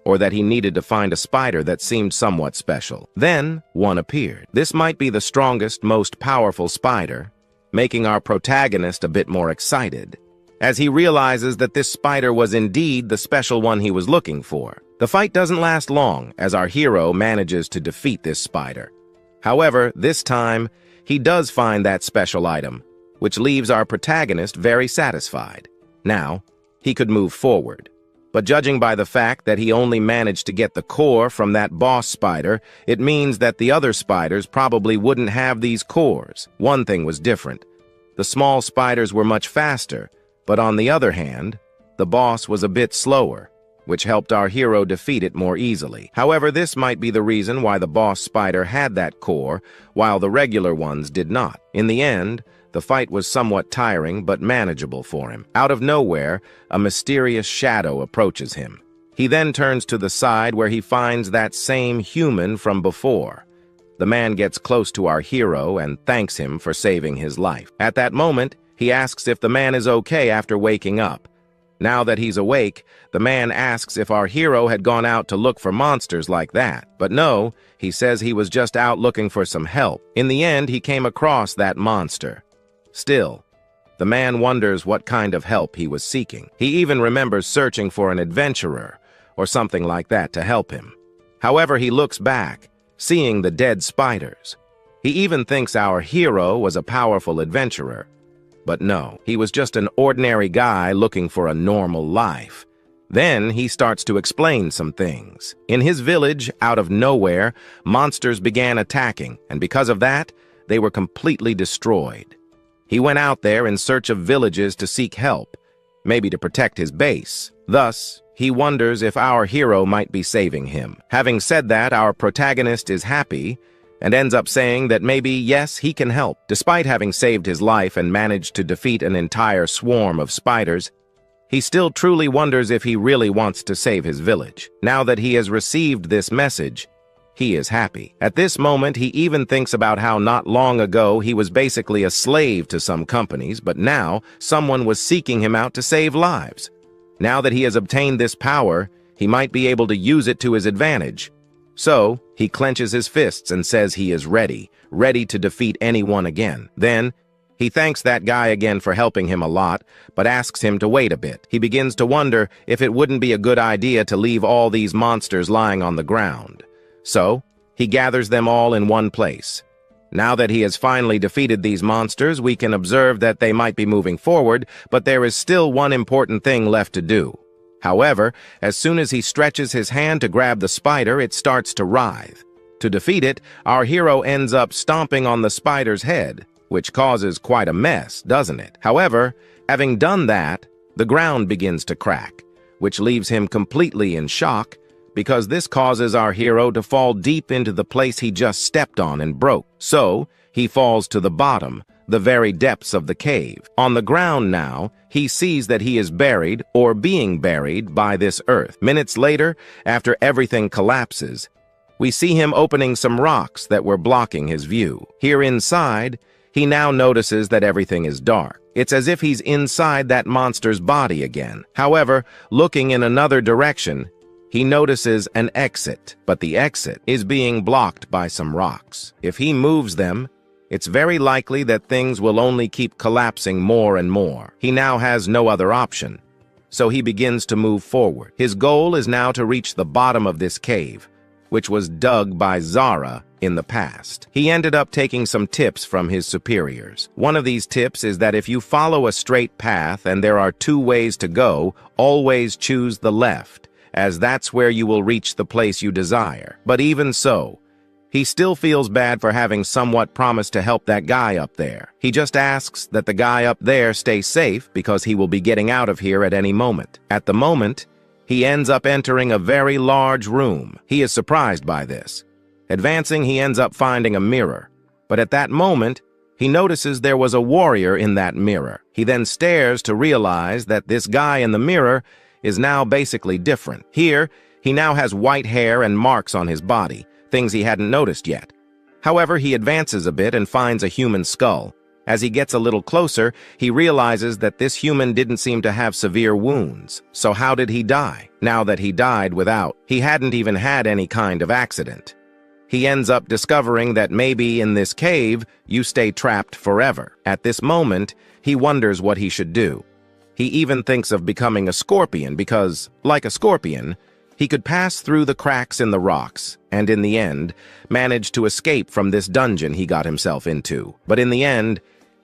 or that he needed to find a spider that seemed somewhat special. Then, one appeared. This might be the strongest, most powerful spider, making our protagonist a bit more excited, as he realizes that this spider was indeed the special one he was looking for. The fight doesn't last long, as our hero manages to defeat this spider. However, this time, he does find that special item, which leaves our protagonist very satisfied. Now, he could move forward. But judging by the fact that he only managed to get the core from that boss spider, it means that the other spiders probably wouldn't have these cores. One thing was different. The small spiders were much faster, but on the other hand, the boss was a bit slower, which helped our hero defeat it more easily. However, this might be the reason why the boss spider had that core, while the regular ones did not. In the end, the fight was somewhat tiring but manageable for him. Out of nowhere, a mysterious shadow approaches him. He then turns to the side where he finds that same human from before. The man gets close to our hero and thanks him for saving his life. At that moment, he asks if the man is okay after waking up. Now that he's awake, the man asks if our hero had gone out to look for monsters like that. But no, he says he was just out looking for some help. In the end, he came across that monster. Still, the man wonders what kind of help he was seeking. He even remembers searching for an adventurer or something like that to help him. However, he looks back, seeing the dead spiders. He even thinks our hero was a powerful adventurer. But no, he was just an ordinary guy looking for a normal life. Then he starts to explain some things. In his village, out of nowhere, monsters began attacking, and because of that, they were completely destroyed. He went out there in search of villages to seek help, maybe to protect his base. Thus, he wonders if our hero might be saving him. Having said that, our protagonist is happy and ends up saying that maybe, yes, he can help. Despite having saved his life and managed to defeat an entire swarm of spiders, he still truly wonders if he really wants to save his village. Now that he has received this message, he is happy. At this moment, he even thinks about how not long ago he was basically a slave to some companies, but now someone was seeking him out to save lives. Now that he has obtained this power, he might be able to use it to his advantage. So, he clenches his fists and says he is ready to defeat anyone again. Then, he thanks that guy again for helping him a lot, but asks him to wait a bit. He begins to wonder if it wouldn't be a good idea to leave all these monsters lying on the ground. So, he gathers them all in one place. Now that he has finally defeated these monsters, we can observe that they might be moving forward, but there is still one important thing left to do. However, as soon as he stretches his hand to grab the spider, it starts to writhe. To defeat it, our hero ends up stomping on the spider's head, which causes quite a mess, doesn't it? However, having done that, the ground begins to crack, which leaves him completely in shock, because this causes our hero to fall deep into the place he just stepped on and broke. So, he falls to the bottom, the very depths of the cave. On the ground now, he sees that he is buried or being buried by this earth. Minutes later, after everything collapses, we see him opening some rocks that were blocking his view. Here inside, he now notices that everything is dark. It's as if he's inside that monster's body again. However, looking in another direction, he notices an exit, but the exit is being blocked by some rocks. If he moves them, it's very likely that things will only keep collapsing more and more. He now has no other option, so he begins to move forward. His goal is now to reach the bottom of this cave, which was dug by Zara in the past. He ended up taking some tips from his superiors. One of these tips is that if you follow a straight path and there are two ways to go, always choose the left, as that's where you will reach the place you desire. But even so, he still feels bad for having somewhat promised to help that guy up there. He just asks that the guy up there stay safe because he will be getting out of here at any moment. At the moment, he ends up entering a very large room. He is surprised by this. Advancing, he ends up finding a mirror. But at that moment, he notices there was a warrior in that mirror. He then stares to realize that this guy in the mirror is now basically different. Here, he now has white hair and marks on his body, things he hadn't noticed yet. However, he advances a bit and finds a human skull. As he gets a little closer, he realizes that this human didn't seem to have severe wounds. So how did he die? Now that he died he hadn't even had any kind of accident. He ends up discovering that maybe in this cave, you stay trapped forever. At this moment, he wonders what he should do. He even thinks of becoming a scorpion because, like a scorpion, he could pass through the cracks in the rocks, and in the end, manage to escape from this dungeon he got himself into. But in the end,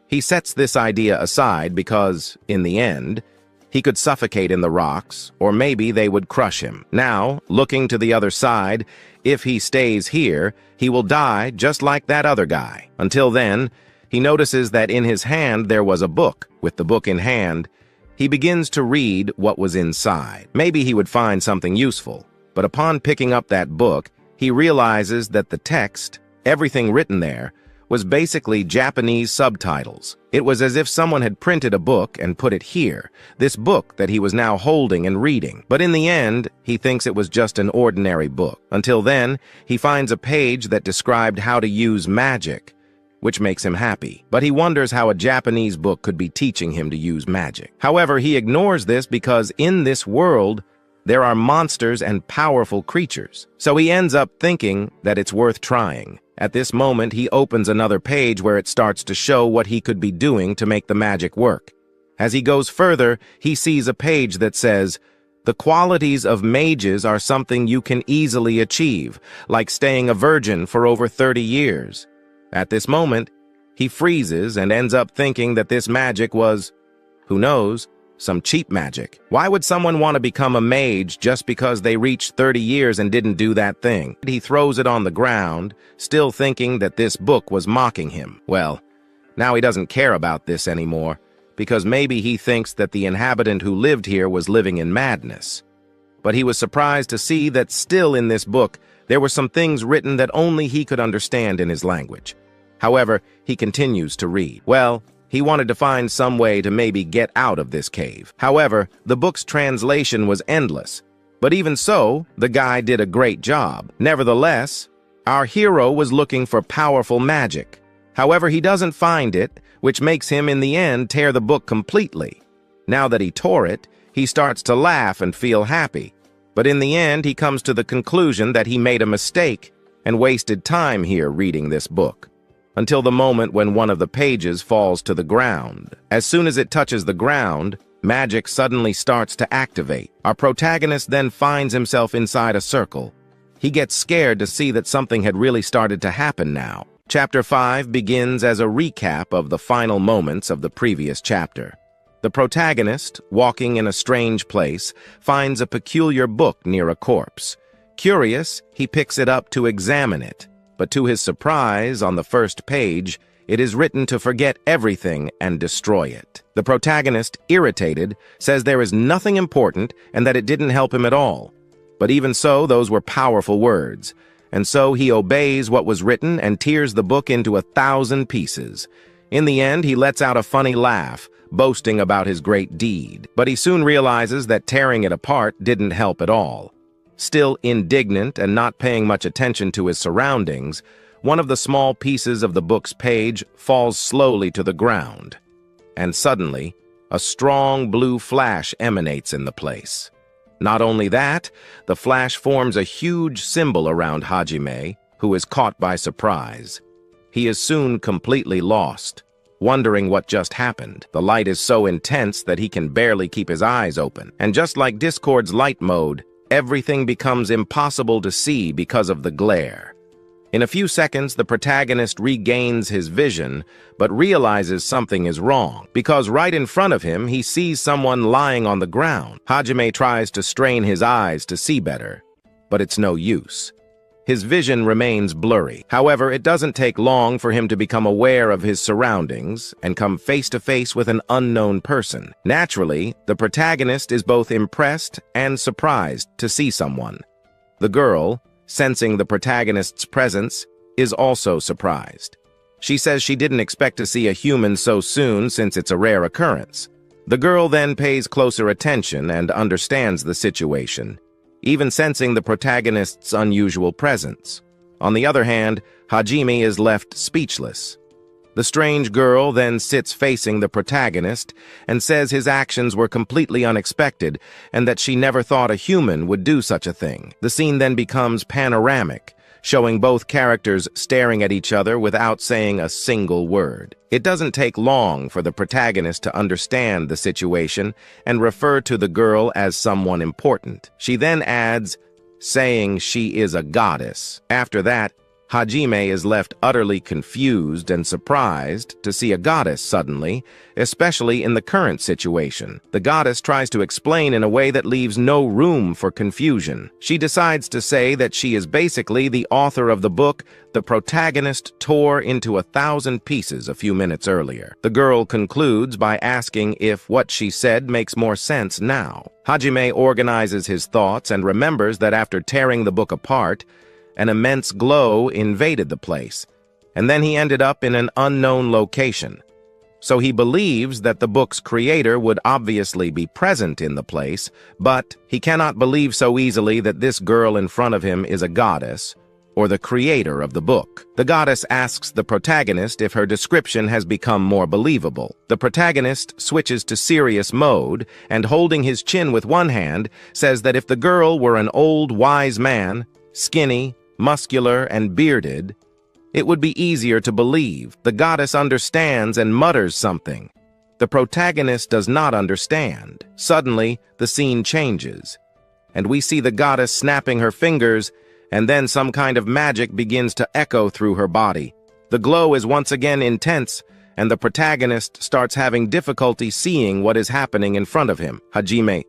he sets this idea aside because, in the end, he could suffocate in the rocks, or maybe they would crush him. Now, looking to the other side, if he stays here, he will die just like that other guy. Until then, he notices that in his hand there was a book. With the book in hand, he begins to read what was inside. Maybe he would find something useful, but upon picking up that book, he realizes that the text, everything written there, was basically Japanese subtitles. It was as if someone had printed a book and put it here, this book that he was now holding and reading. But in the end, he thinks it was just an ordinary book. Until then, he finds a page that described how to use magic, which makes him happy. But he wonders how a Japanese book could be teaching him to use magic. However, he ignores this because in this world, there are monsters and powerful creatures. So he ends up thinking that it's worth trying. At this moment, he opens another page where it starts to show what he could be doing to make the magic work. As he goes further, he sees a page that says, "The qualities of mages are something you can easily achieve, like staying a virgin for over 30 years. At this moment, he freezes and ends up thinking that this magic was, who knows, some cheap magic. Why would someone want to become a mage just because they reached 30 years and didn't do that thing? He throws it on the ground, still thinking that this book was mocking him. Well, now he doesn't care about this anymore, because maybe he thinks that the inhabitant who lived here was living in madness. But he was surprised to see that still in this book, there were some things written that only he could understand in his language. However, he continues to read. Well, he wanted to find some way to maybe get out of this cave. However, the book's translation was endless. But even so, the guy did a great job. Nevertheless, our hero was looking for powerful magic. However, he doesn't find it, which makes him in the end tear the book completely. Now that he tore it, he starts to laugh and feel happy. But in the end, he comes to the conclusion that he made a mistake and wasted time here reading this book, until the moment when one of the pages falls to the ground. As soon as it touches the ground, magic suddenly starts to activate. Our protagonist then finds himself inside a circle. He gets scared to see that something had really started to happen now. Chapter 5 begins as a recap of the final moments of the previous chapter. The protagonist, walking in a strange place, finds a peculiar book near a corpse. Curious, he picks it up to examine it. But to his surprise, on the first page, it is written to forget everything and destroy it. The protagonist, irritated, says there is nothing important and that it didn't help him at all. But even so, those were powerful words. And so he obeys what was written and tears the book into 1,000 pieces. In the end, he lets out a funny laugh, boasting about his great deed. But he soon realizes that tearing it apart didn't help at all. Still indignant and not paying much attention to his surroundings, one of the small pieces of the book's page falls slowly to the ground. And suddenly, a strong blue flash emanates in the place. Not only that, the flash forms a huge symbol around Hajime, who is caught by surprise. He is soon completely lost, wondering what just happened. The light is so intense that he can barely keep his eyes open. And just like Discord's light mode, everything becomes impossible to see because of the glare. In a few seconds, the protagonist regains his vision, but realizes something is wrong, because right in front of him, he sees someone lying on the ground. Hajime tries to strain his eyes to see better, but it's no use. His vision remains blurry. However, it doesn't take long for him to become aware of his surroundings and come face to face with an unknown person. Naturally, the protagonist is both impressed and surprised to see someone. The girl, sensing the protagonist's presence, is also surprised. She says she didn't expect to see a human so soon since it's a rare occurrence. The girl then pays closer attention and understands the situation, even sensing the protagonist's unusual presence. On the other hand, Hajime is left speechless. The strange girl then sits facing the protagonist and says his actions were completely unexpected and that she never thought a human would do such a thing. The scene then becomes panoramic, showing both characters staring at each other without saying a single word. It doesn't take long for the protagonist to understand the situation and refer to the girl as someone important. She then adds, saying she is a goddess. After that, Hajime is left utterly confused and surprised to see a goddess suddenly, especially in the current situation. The goddess tries to explain in a way that leaves no room for confusion. She decides to say that she is basically the author of the book the protagonist tore into 1,000 pieces a few minutes earlier. The girl concludes by asking if what she said makes more sense now. Hajime organizes his thoughts and remembers that after tearing the book apart, an immense glow invaded the place, and then he ended up in an unknown location. So he believes that the book's creator would obviously be present in the place, but he cannot believe so easily that this girl in front of him is a goddess, or the creator of the book. The goddess asks the protagonist if her description has become more believable. The protagonist switches to serious mode and, holding his chin with one hand, says that if the girl were an old, wise man, skinny, muscular, and bearded, it would be easier to believe. The goddess understands and mutters something. The protagonist does not understand. Suddenly, the scene changes, and we see the goddess snapping her fingers, and then some kind of magic begins to echo through her body. The glow is once again intense, and the protagonist starts having difficulty seeing what is happening in front of him. Hajime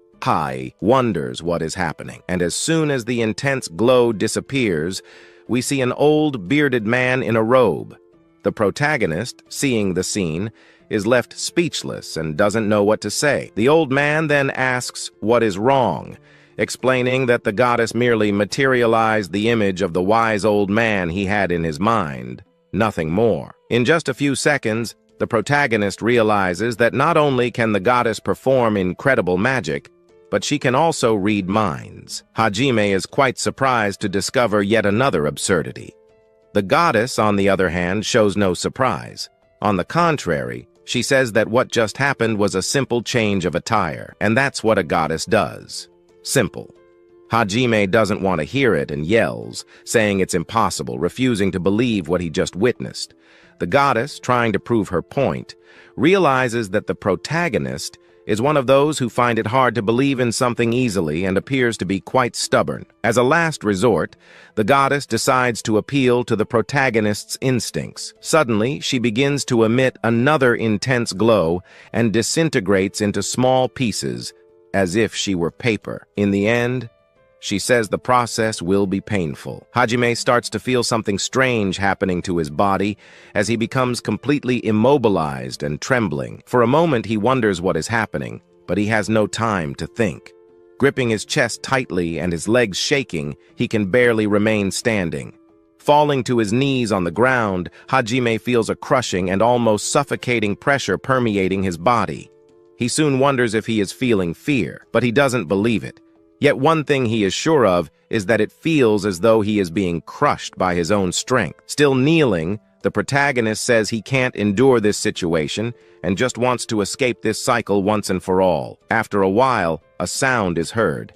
wonders what is happening, and as soon as the intense glow disappears, we see an old, bearded man in a robe. The protagonist, seeing the scene, is left speechless and doesn't know what to say. The old man then asks what is wrong, explaining that the goddess merely materialized the image of the wise old man he had in his mind, nothing more. In just a few seconds, the protagonist realizes that not only can the goddess perform incredible magic, but she can also read minds. Hajime is quite surprised to discover yet another absurdity. The goddess, on the other hand, shows no surprise. On the contrary, she says that what just happened was a simple change of attire, and that's what a goddess does. Simple. Hajime doesn't want to hear it and yells, saying it's impossible, refusing to believe what he just witnessed. The goddess, trying to prove her point, realizes that the protagonist is one of those who find it hard to believe in something easily and appears to be quite stubborn. As a last resort, the goddess decides to appeal to the protagonist's instincts. Suddenly, she begins to emit another intense glow and disintegrates into small pieces, as if she were paper. In the end, she says the process will be painful. Hajime starts to feel something strange happening to his body as he becomes completely immobilized and trembling. For a moment, he wonders what is happening, but he has no time to think. Gripping his chest tightly and his legs shaking, he can barely remain standing. Falling to his knees on the ground, Hajime feels a crushing and almost suffocating pressure permeating his body. He soon wonders if he is feeling fear, but he doesn't believe it. Yet one thing he is sure of is that it feels as though he is being crushed by his own strength. Still kneeling, the protagonist says he can't endure this situation and just wants to escape this cycle once and for all. After a while, a sound is heard,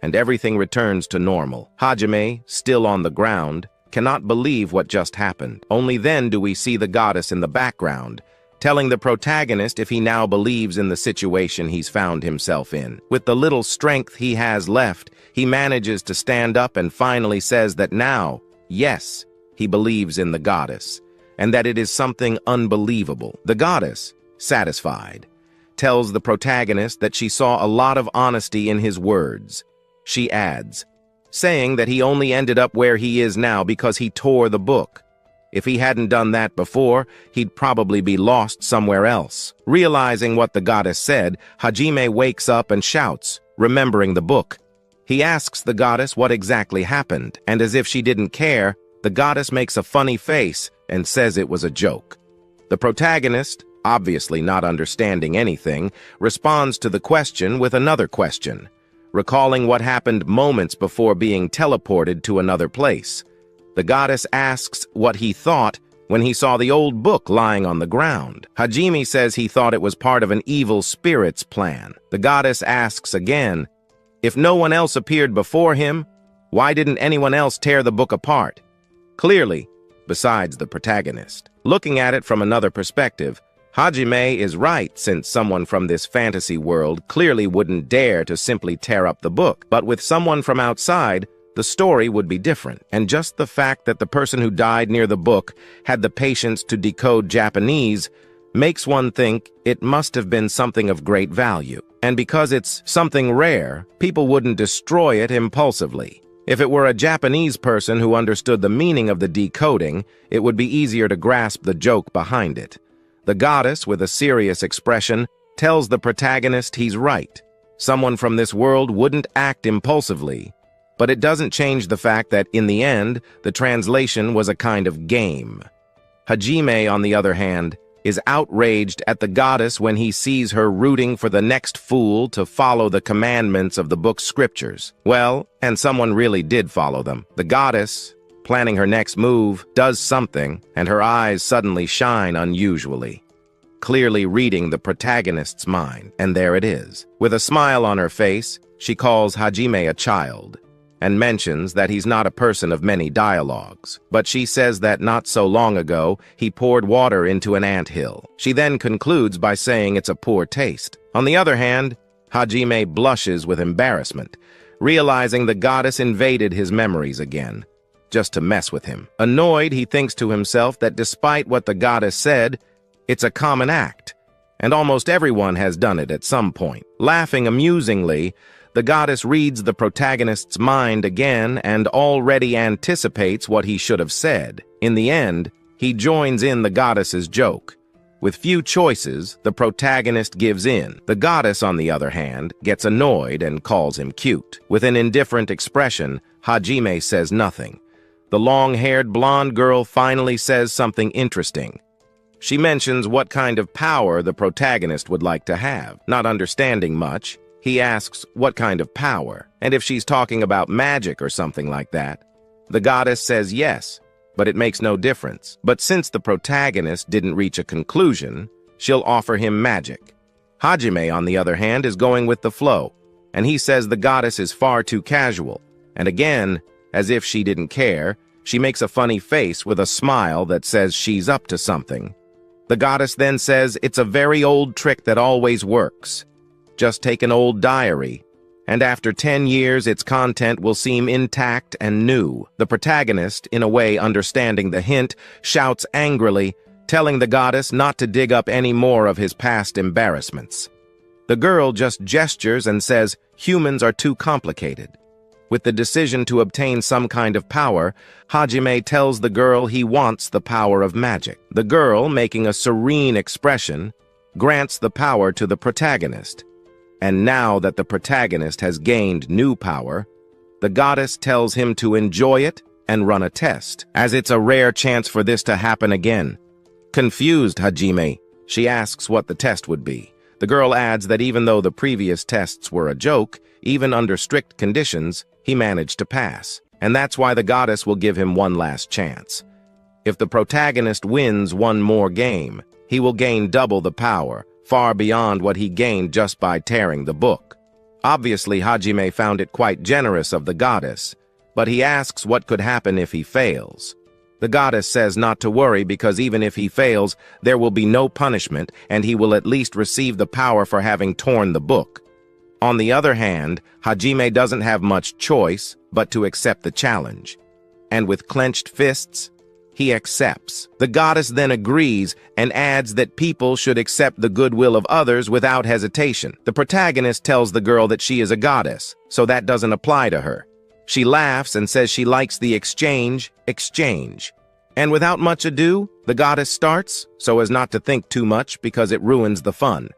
and everything returns to normal. Hajime, still on the ground, cannot believe what just happened. Only then do we see the goddess in the background, telling the protagonist if he now believes in the situation he's found himself in. With the little strength he has left, he manages to stand up and finally says that now, yes, he believes in the goddess, and that it is something unbelievable. The goddess, satisfied, tells the protagonist that she saw a lot of honesty in his words. She adds, saying that he only ended up where he is now because he tore the book. If he hadn't done that before, he'd probably be lost somewhere else. Realizing what the goddess said, Hajime wakes up and shouts, remembering the book. He asks the goddess what exactly happened, and as if she didn't care, the goddess makes a funny face and says it was a joke. The protagonist, obviously not understanding anything, responds to the question with another question, recalling what happened moments before being teleported to another place. The goddess asks what he thought when he saw the old book lying on the ground. Hajime says he thought it was part of an evil spirit's plan. The goddess asks again, if no one else appeared before him, why didn't anyone else tear the book apart? Clearly, besides the protagonist. Looking at it from another perspective, Hajime is right, since someone from this fantasy world clearly wouldn't dare to simply tear up the book. But with someone from outside, the story would be different, and just the fact that the person who died near the book had the patience to decode Japanese makes one think it must have been something of great value. And because it's something rare, people wouldn't destroy it impulsively. If it were a Japanese person who understood the meaning of the decoding, it would be easier to grasp the joke behind it. The goddess, with a serious expression, tells the protagonist he's right. Someone from this world wouldn't act impulsively. But it doesn't change the fact that, in the end, the translation was a kind of game. Hajime, on the other hand, is outraged at the goddess when he sees her rooting for the next fool to follow the commandments of the book's scriptures. Well, and someone really did follow them. The goddess, planning her next move, does something, and her eyes suddenly shine unusually, clearly reading the protagonist's mind. And there it is. With a smile on her face, she calls Hajime a child, and mentions that he's not a person of many dialogues. But she says that not so long ago, he poured water into an anthill. She then concludes by saying it's a poor taste. On the other hand, Hajime blushes with embarrassment, realizing the goddess invaded his memories again, just to mess with him. Annoyed, he thinks to himself that despite what the goddess said, it's a common act, and almost everyone has done it at some point. Laughing amusingly, the goddess reads the protagonist's mind again and already anticipates what he should have said. In the end, he joins in the goddess's joke. With few choices, the protagonist gives in. The goddess, on the other hand, gets annoyed and calls him cute. With an indifferent expression, Hajime says nothing. The long-haired blonde girl finally says something interesting. She mentions what kind of power the protagonist would like to have. Not understanding much, he asks what kind of power, and if she's talking about magic or something like that. The goddess says yes, but it makes no difference. But since the protagonist didn't reach a conclusion, she'll offer him magic. Hajime, on the other hand, is going with the flow, and he says the goddess is far too casual. And again, as if she didn't care, she makes a funny face with a smile that says she's up to something. The goddess then says it's a very old trick that always works. Just take an old diary, and after 10 years its content will seem intact and new. The protagonist, in a way understanding the hint, shouts angrily, telling the goddess not to dig up any more of his past embarrassments. The girl just gestures and says humans are too complicated. With the decision to obtain some kind of power, Hajime tells the girl he wants the power of magic. The girl, making a serene expression, grants the power to the protagonist. And now that the protagonist has gained new power, the goddess tells him to enjoy it and run a test, as it's a rare chance for this to happen again. Confused Hajime, she asks what the test would be. The girl adds that even though the previous tests were a joke, even under strict conditions, he managed to pass. And that's why the goddess will give him one last chance. If the protagonist wins one more game, he will gain double the power, far beyond what he gained just by tearing the book. Obviously, Hajime found it quite generous of the goddess, but he asks what could happen if he fails. The goddess says not to worry because even if he fails, there will be no punishment and he will at least receive the power for having torn the book. On the other hand, Hajime doesn't have much choice but to accept the challenge. And with clenched fists, he accepts. The goddess then agrees and adds that people should accept the goodwill of others without hesitation. The protagonist tells the girl that she is a goddess, so that doesn't apply to her. She laughs and says she likes the exchange. And without much ado, the goddess starts, so as not to think too much because it ruins the fun.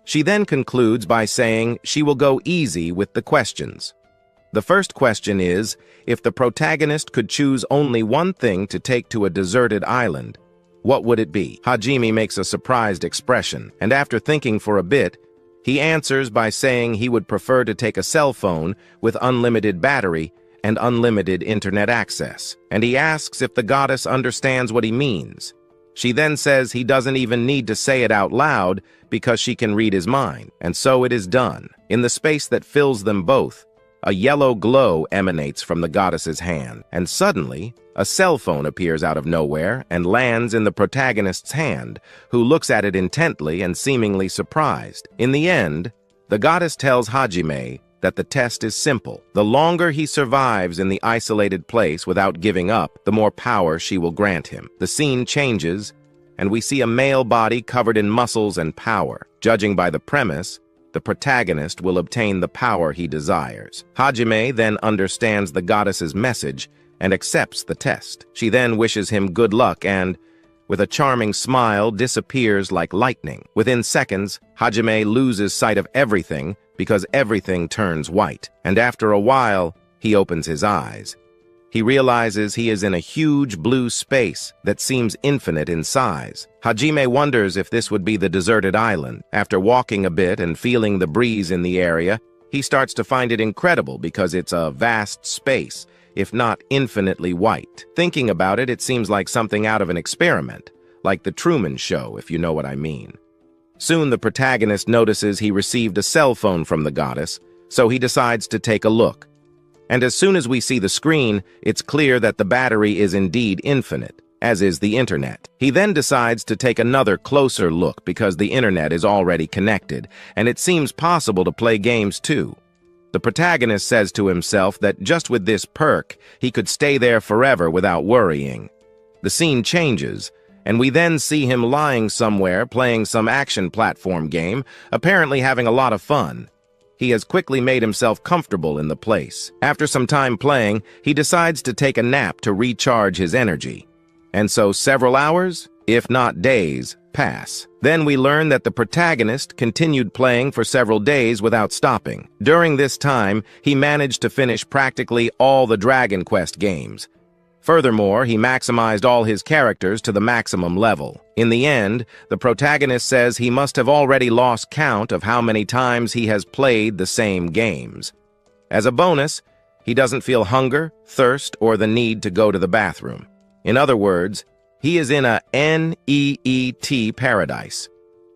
She then concludes by saying she will go easy with the questions. The first question is, if the protagonist could choose only one thing to take to a deserted island, what would it be? Hajime makes a surprised expression, and after thinking for a bit, he answers by saying he would prefer to take a cell phone with unlimited battery and unlimited internet access. And he asks if the goddess understands what he means. She then says he doesn't even need to say it out loud because she can read his mind, and so it is done. In the space that fills them both, a yellow glow emanates from the goddess's hand, and suddenly, a cell phone appears out of nowhere and lands in the protagonist's hand, who looks at it intently and seemingly surprised. In the end, the goddess tells Hajime that the test is simple. The longer he survives in the isolated place without giving up, the more power she will grant him. The scene changes, and we see a male body covered in muscles and power. Judging by the premise, the protagonist will obtain the power he desires. Hajime then understands the goddess's message and accepts the test. She then wishes him good luck and, with a charming smile, disappears like lightning. Within seconds, Hajime loses sight of everything because everything turns white, and after a while, he opens his eyes. he realizes he is in a huge blue space that seems infinite in size. Hajime wonders if this would be the deserted island. After walking a bit and feeling the breeze in the area, he starts to find it incredible because it's a vast space, if not infinitely white. Thinking about it, it seems like something out of an experiment, like the Truman Show, if you know what I mean. Soon the protagonist notices he received a cell phone from the goddess, so he decides to take a look. And as soon as we see the screen, it's clear that the battery is indeed infinite, as is the internet. He then decides to take another closer look because the internet is already connected, and it seems possible to play games too. The protagonist says to himself that just with this perk, he could stay there forever without worrying. The scene changes, and we then see him lying somewhere playing some action platform game, apparently having a lot of fun. He has quickly made himself comfortable in the place. After some time playing, he decides to take a nap to recharge his energy. And so several hours, if not days, pass. Then we learn that the protagonist continued playing for several days without stopping. During this time, he managed to finish practically all the Dragon Quest games. Furthermore, he maximized all his characters to the maximum level. In the end, the protagonist says he must have already lost count of how many times he has played the same games. As a bonus, he doesn't feel hunger, thirst, or the need to go to the bathroom. In other words, he is in a NEET paradise.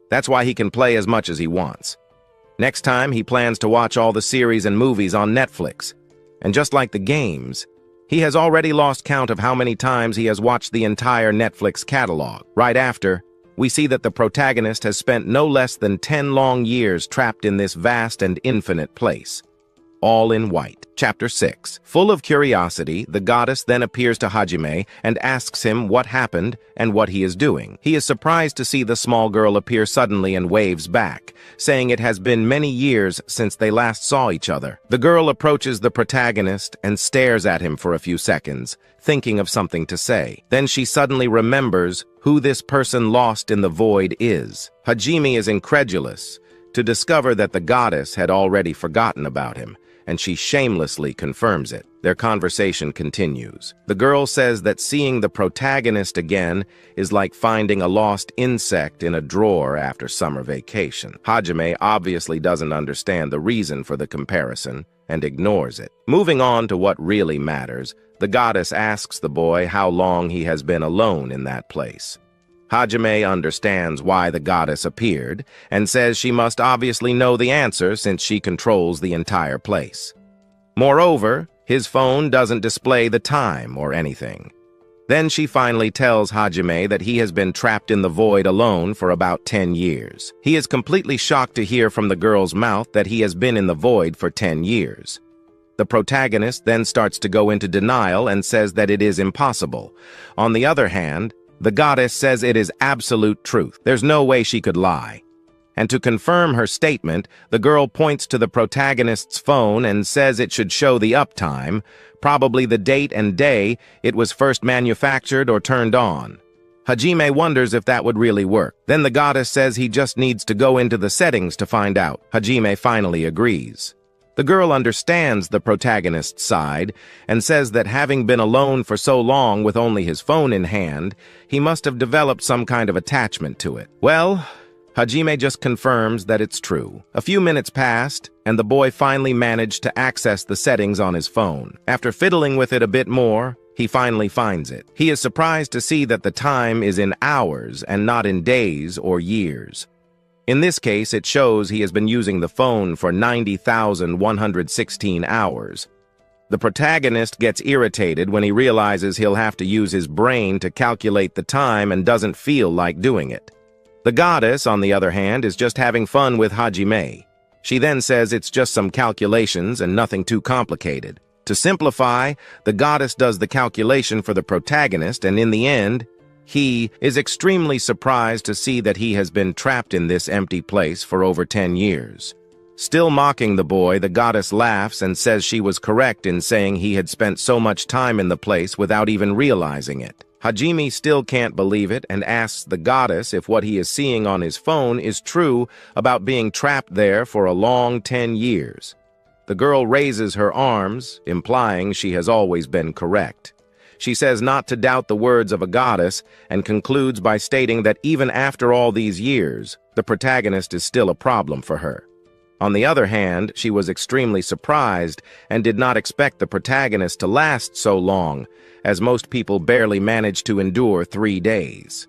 That's why he can play as much as he wants. Next time, he plans to watch all the series and movies on Netflix. And just like the games, he has already lost count of how many times he has watched the entire Netflix catalog. Right after, we see that the protagonist has spent no less than 10 long years trapped in this vast and infinite place. All in white. Chapter 6. Full of curiosity, the goddess then appears to Hajime and asks him what happened and what he is doing. He is surprised to see the small girl appear suddenly and waves back, saying it has been many years since they last saw each other. The girl approaches the protagonist and stares at him for a few seconds, thinking of something to say. Then she suddenly remembers who this person lost in the void is. Hajime is incredulous to discover that the goddess had already forgotten about him, and she shamelessly confirms it. Their conversation continues. The girl says that seeing the protagonist again is like finding a lost insect in a drawer after summer vacation. Hajime obviously doesn't understand the reason for the comparison and ignores it. Moving on to what really matters, the goddess asks the boy how long he has been alone in that place. Hajime understands why the goddess appeared and says she must obviously know the answer since she controls the entire place. Moreover, his phone doesn't display the time or anything. Then she finally tells Hajime that he has been trapped in the void alone for about 10 years. He is completely shocked to hear from the girl's mouth that he has been in the void for 10 years. The protagonist then starts to go into denial and says that it is impossible. On the other hand, the goddess says it is absolute truth. There's no way she could lie. And to confirm her statement, the girl points to the protagonist's phone and says it should show the uptime, probably the date and day it was first manufactured or turned on. Hajime wonders if that would really work. Then the goddess says he just needs to go into the settings to find out. Hajime finally agrees. The girl understands the protagonist's side and says that having been alone for so long with only his phone in hand, he must have developed some kind of attachment to it. Well, Hajime just confirms that it's true. A few minutes passed, and the boy finally managed to access the settings on his phone. After fiddling with it a bit more, he finally finds it. He is surprised to see that the time is in hours and not in days or years. In this case, it shows he has been using the phone for 90,116 hours. The protagonist gets irritated when he realizes he'll have to use his brain to calculate the time and doesn't feel like doing it. The goddess, on the other hand, is just having fun with Hajime. She then says it's just some calculations and nothing too complicated. To simplify, the goddess does the calculation for the protagonist, and in the end, he is extremely surprised to see that he has been trapped in this empty place for over 10 years. Still mocking the boy, the goddess laughs and says she was correct in saying he had spent so much time in the place without even realizing it. Hajime still can't believe it and asks the goddess if what he is seeing on his phone is true about being trapped there for a long 10 years. The girl raises her arms, implying she has always been correct. She says not to doubt the words of a goddess and concludes by stating that even after all these years, the protagonist is still a problem for her. On the other hand, she was extremely surprised and did not expect the protagonist to last so long, as most people barely manage to endure 3 days.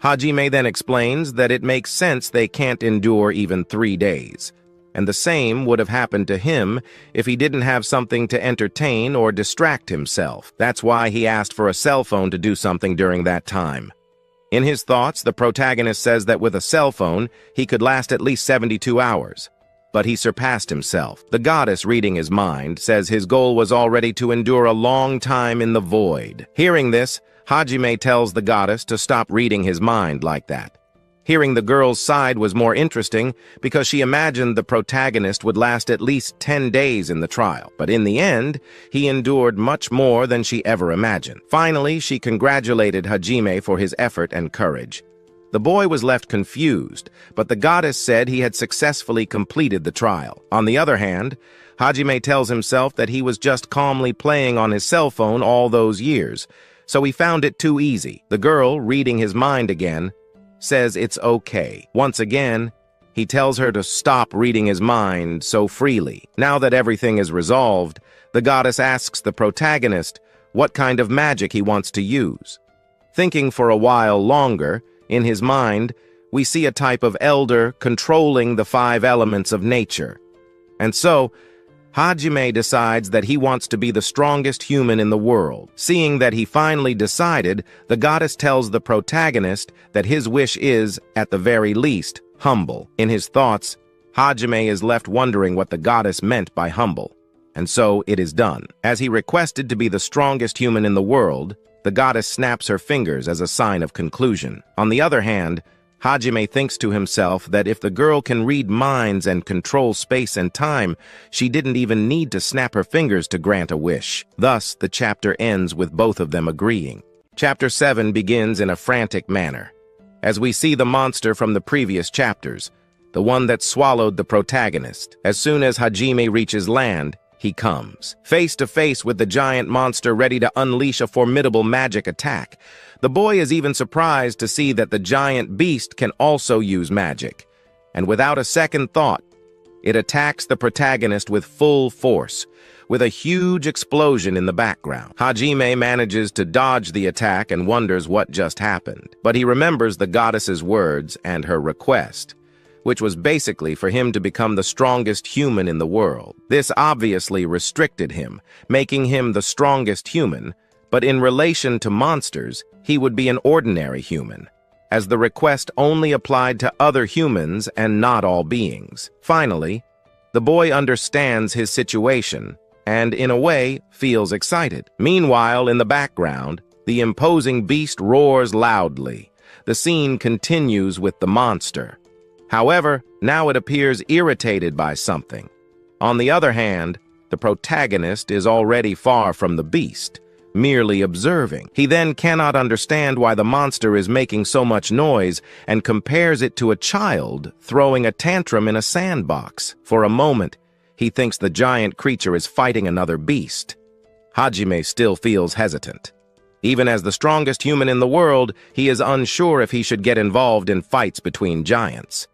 Hajime then explains that it makes sense they can't endure even 3 days, and the same would have happened to him if he didn't have something to entertain or distract himself. That's why he asked for a cell phone to do something during that time. In his thoughts, the protagonist says that with a cell phone, he could last at least 72 hours. But he surpassed himself. The goddess, reading his mind, says his goal was already to endure a long time in the void. Hearing this, Hajime tells the goddess to stop reading his mind like that. Hearing the girl's side was more interesting because she imagined the protagonist would last at least 10 days in the trial. But in the end, he endured much more than she ever imagined. Finally, she congratulated Hajime for his effort and courage. The boy was left confused, but the goddess said he had successfully completed the trial. On the other hand, Hajime tells himself that he was just calmly playing on his cell phone all those years, so he found it too easy. The girl, reading his mind again, says it's okay. Once again, he tells her to stop reading his mind so freely. Now that everything is resolved, the goddess asks the protagonist what kind of magic he wants to use. Thinking for a while longer, in his mind, we see a type of elder controlling the 5 elements of nature. And so, Hajime decides that he wants to be the strongest human in the world. Seeing that he finally decided, the goddess tells the protagonist that his wish is, at the very least, humble. In his thoughts, Hajime is left wondering what the goddess meant by humble. And so it is done. As he requested to be the strongest human in the world, the goddess snaps her fingers as a sign of conclusion. On the other hand, Hajime thinks to himself that if the girl can read minds and control space and time, she didn't even need to snap her fingers to grant a wish. Thus, the chapter ends with both of them agreeing. Chapter 7 begins in a frantic manner. As we see the monster from the previous chapters, the one that swallowed the protagonist. As soon as Hajime reaches land, he comes, face to face with the giant monster ready to unleash a formidable magic attack. The boy is even surprised to see that the giant beast can also use magic. And without a second thought, it attacks the protagonist with full force, with a huge explosion in the background. Hajime manages to dodge the attack and wonders what just happened. But he remembers the goddess's words and her request, which was basically for him to become the strongest human in the world. This obviously restricted him, making him the strongest human, but in relation to monsters, he would be an ordinary human, as the request only applied to other humans and not all beings. Finally, the boy understands his situation and, in a way, feels excited. Meanwhile, in the background, the imposing beast roars loudly. The scene continues with the monster. However, now it appears irritated by something. On the other hand, the protagonist is already far from the beast, merely observing. He then cannot understand why the monster is making so much noise and compares it to a child throwing a tantrum in a sandbox. For a moment, he thinks the giant creature is fighting another beast. Hajime still feels hesitant. Even as the strongest human in the world, he is unsure if he should get involved in fights between giants.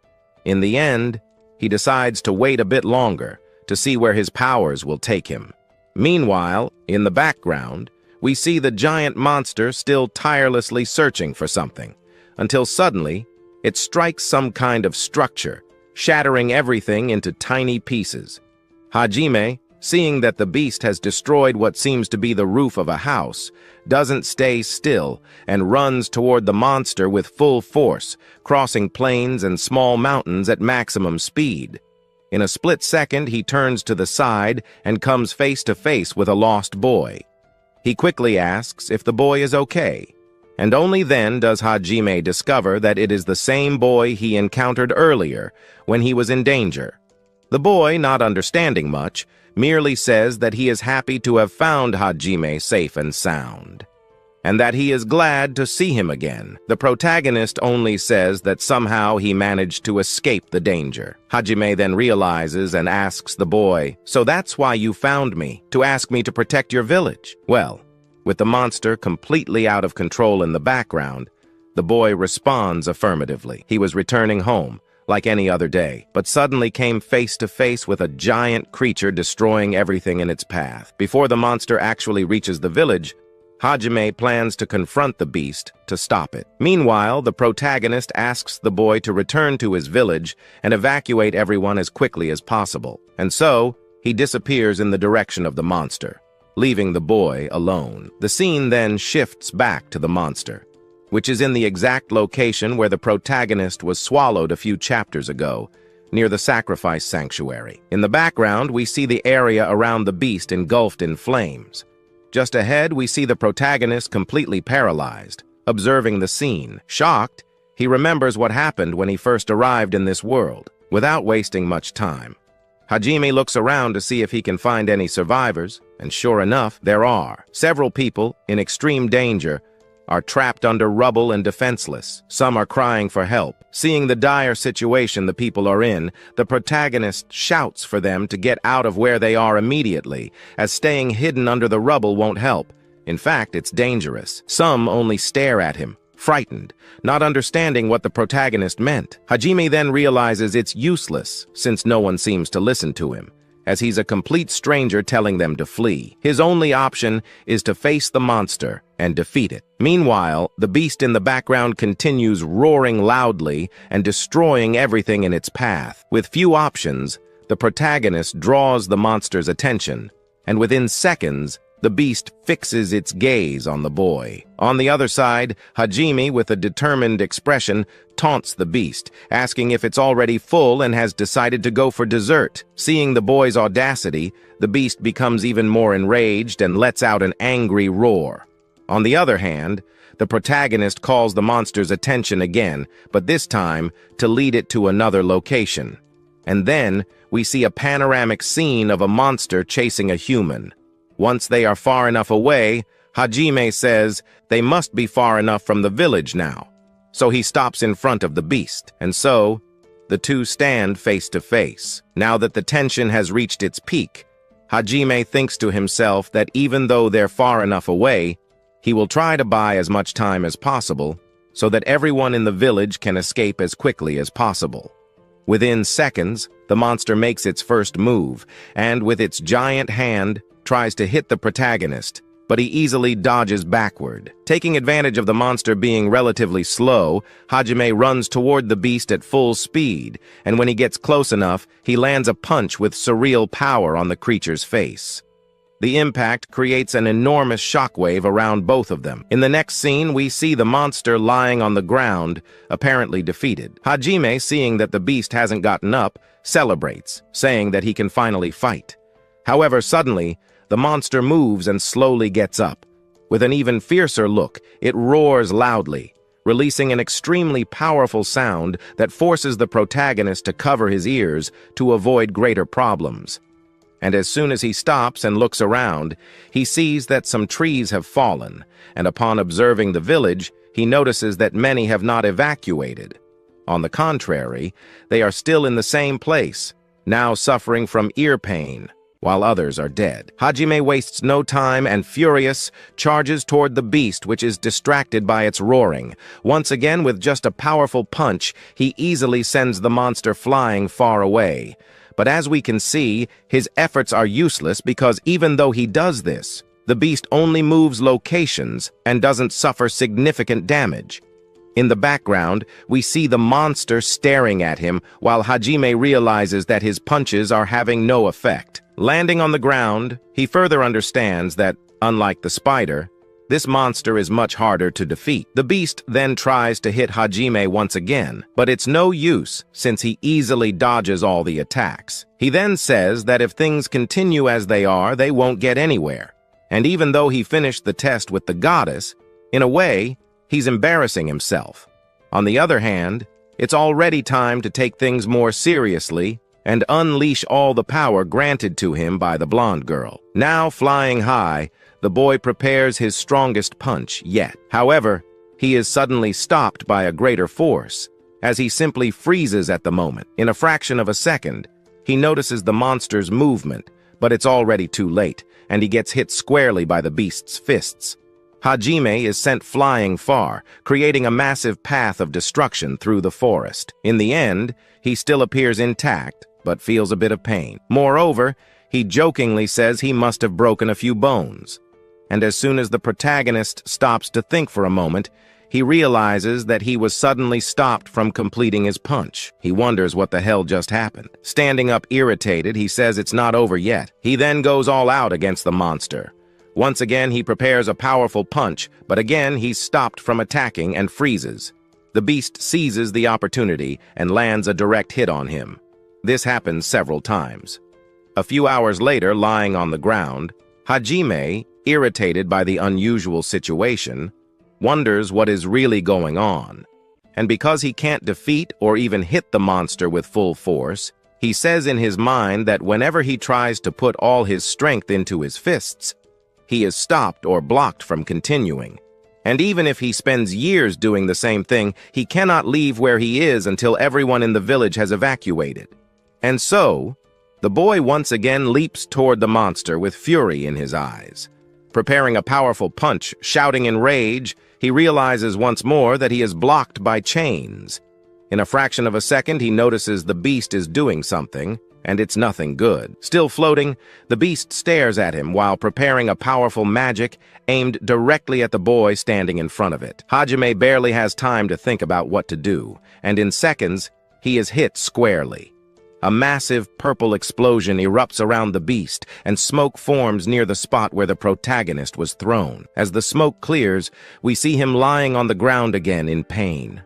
In the end, he decides to wait a bit longer to see where his powers will take him. Meanwhile, in the background, we see the giant monster still tirelessly searching for something, until suddenly, it strikes some kind of structure, shattering everything into tiny pieces. Hajime, seeing that the beast has destroyed what seems to be the roof of a house, doesn't stay still and runs toward the monster with full force, crossing plains and small mountains at maximum speed. In a split second, he turns to the side and comes face to face with a lost boy. He quickly asks if the boy is okay, and only then does Hajime discover that it is the same boy he encountered earlier when he was in danger. The boy, not understanding much, merely says that he is happy to have found Hajime safe and sound. and that he is glad to see him again. The protagonist only says that somehow he managed to escape the danger. Hajime then realizes and asks the boy, "So that's why you found me, to ask me to protect your village?" Well, with the monster completely out of control in the background, the boy responds affirmatively. He was returning home, like any other day, but suddenly came face to face with a giant creature destroying everything in its path. Before the monster actually reaches the village, Hajime plans to confront the beast to stop it. Meanwhile, the protagonist asks the boy to return to his village and evacuate everyone as quickly as possible. And so, he disappears in the direction of the monster, leaving the boy alone. The scene then shifts back to the monster, which is in the exact location where the protagonist was swallowed a few chapters ago, near the sacrifice sanctuary. In the background, we see the area around the beast engulfed in flames. Just ahead, we see the protagonist completely paralyzed, observing the scene. Shocked, he remembers what happened when he first arrived in this world. Without wasting much time, Hajime looks around to see if he can find any survivors, and sure enough, there are. Several people, in extreme danger, are trapped under rubble and defenseless. Some are crying for help. Seeing the dire situation the people are in, the protagonist shouts for them to get out of where they are immediately, as staying hidden under the rubble won't help. In fact, it's dangerous. Some only stare at him, frightened, not understanding what the protagonist meant. Hajime then realizes it's useless, since no one seems to listen to him, as he's a complete stranger telling them to flee. His only option is to face the monster and defeat it. Meanwhile, the beast in the background continues roaring loudly and destroying everything in its path. With few options, the protagonist draws the monster's attention, and within seconds, the beast fixes its gaze on the boy. On the other side, Hajime, with a determined expression, taunts the beast, asking if it's already full and has decided to go for dessert. Seeing the boy's audacity, the beast becomes even more enraged and lets out an angry roar. On the other hand, the protagonist calls the monster's attention again, but this time to lead it to another location. And then we see a panoramic scene of a monster chasing a human. Once they are far enough away, Hajime says they must be far enough from the village now. So he stops in front of the beast, and so the two stand face to face. Now that the tension has reached its peak, Hajime thinks to himself that even though they're far enough away, he will try to buy as much time as possible so that everyone in the village can escape as quickly as possible. Within seconds, the monster makes its first move, and with its giant hand, tries to hit the protagonist, but he easily dodges backward. Taking advantage of the monster being relatively slow, Hajime runs toward the beast at full speed, and when he gets close enough, he lands a punch with surreal power on the creature's face. The impact creates an enormous shockwave around both of them. In the next scene, we see the monster lying on the ground, apparently defeated. Hajime, seeing that the beast hasn't gotten up, celebrates, saying that he can finally fight. However, suddenly, the monster moves and slowly gets up. With an even fiercer look, it roars loudly, releasing an extremely powerful sound that forces the protagonist to cover his ears to avoid greater problems. And as soon as he stops and looks around, he sees that some trees have fallen, and upon observing the village, he notices that many have not evacuated. On the contrary, they are still in the same place, now suffering from ear pain, while others are dead. Hajime wastes no time and, furious, charges toward the beast, which is distracted by its roaring. Once again, with just a powerful punch, he easily sends the monster flying far away. But as we can see, his efforts are useless because even though he does this, the beast only moves locations and doesn't suffer significant damage. In the background, we see the monster staring at him while Hajime realizes that his punches are having no effect. Landing on the ground, he further understands that, unlike the spider, this monster is much harder to defeat. The beast then tries to hit Hajime once again, but it's no use since he easily dodges all the attacks. He then says that if things continue as they are, they won't get anywhere. And even though he finished the test with the goddess, in a way, he's embarrassing himself. On the other hand, it's already time to take things more seriously and unleash all the power granted to him by the blonde girl. Now flying high, the boy prepares his strongest punch yet. However, he is suddenly stopped by a greater force, as he simply freezes at the moment. In a fraction of a second, he notices the monster's movement, but it's already too late, and he gets hit squarely by the beast's fists. Hajime is sent flying far, creating a massive path of destruction through the forest. In the end, he still appears intact, but feels a bit of pain. Moreover, he jokingly says he must have broken a few bones. And as soon as the protagonist stops to think for a moment, he realizes that he was suddenly stopped from completing his punch. He wonders what the hell just happened. Standing up irritated, he says it's not over yet. He then goes all out against the monster. Once again, he prepares a powerful punch, but again he's stopped from attacking and freezes. The beast seizes the opportunity and lands a direct hit on him. This happens several times. A few hours later, lying on the ground, Hajime, irritated by the unusual situation, wonders what is really going on. And because he can't defeat or even hit the monster with full force, he says in his mind that whenever he tries to put all his strength into his fists, he is stopped or blocked from continuing. And even if he spends years doing the same thing, he cannot leave where he is until everyone in the village has evacuated. And so, the boy once again leaps toward the monster with fury in his eyes. Preparing a powerful punch, shouting in rage, he realizes once more that he is blocked by chains. In a fraction of a second, he notices the beast is doing something, and it's nothing good. Still floating, the beast stares at him while preparing a powerful magic aimed directly at the boy standing in front of it. Hajime barely has time to think about what to do, and in seconds, he is hit squarely. A massive purple explosion erupts around the beast, and smoke forms near the spot where the protagonist was thrown. As the smoke clears, we see him lying on the ground again in pain.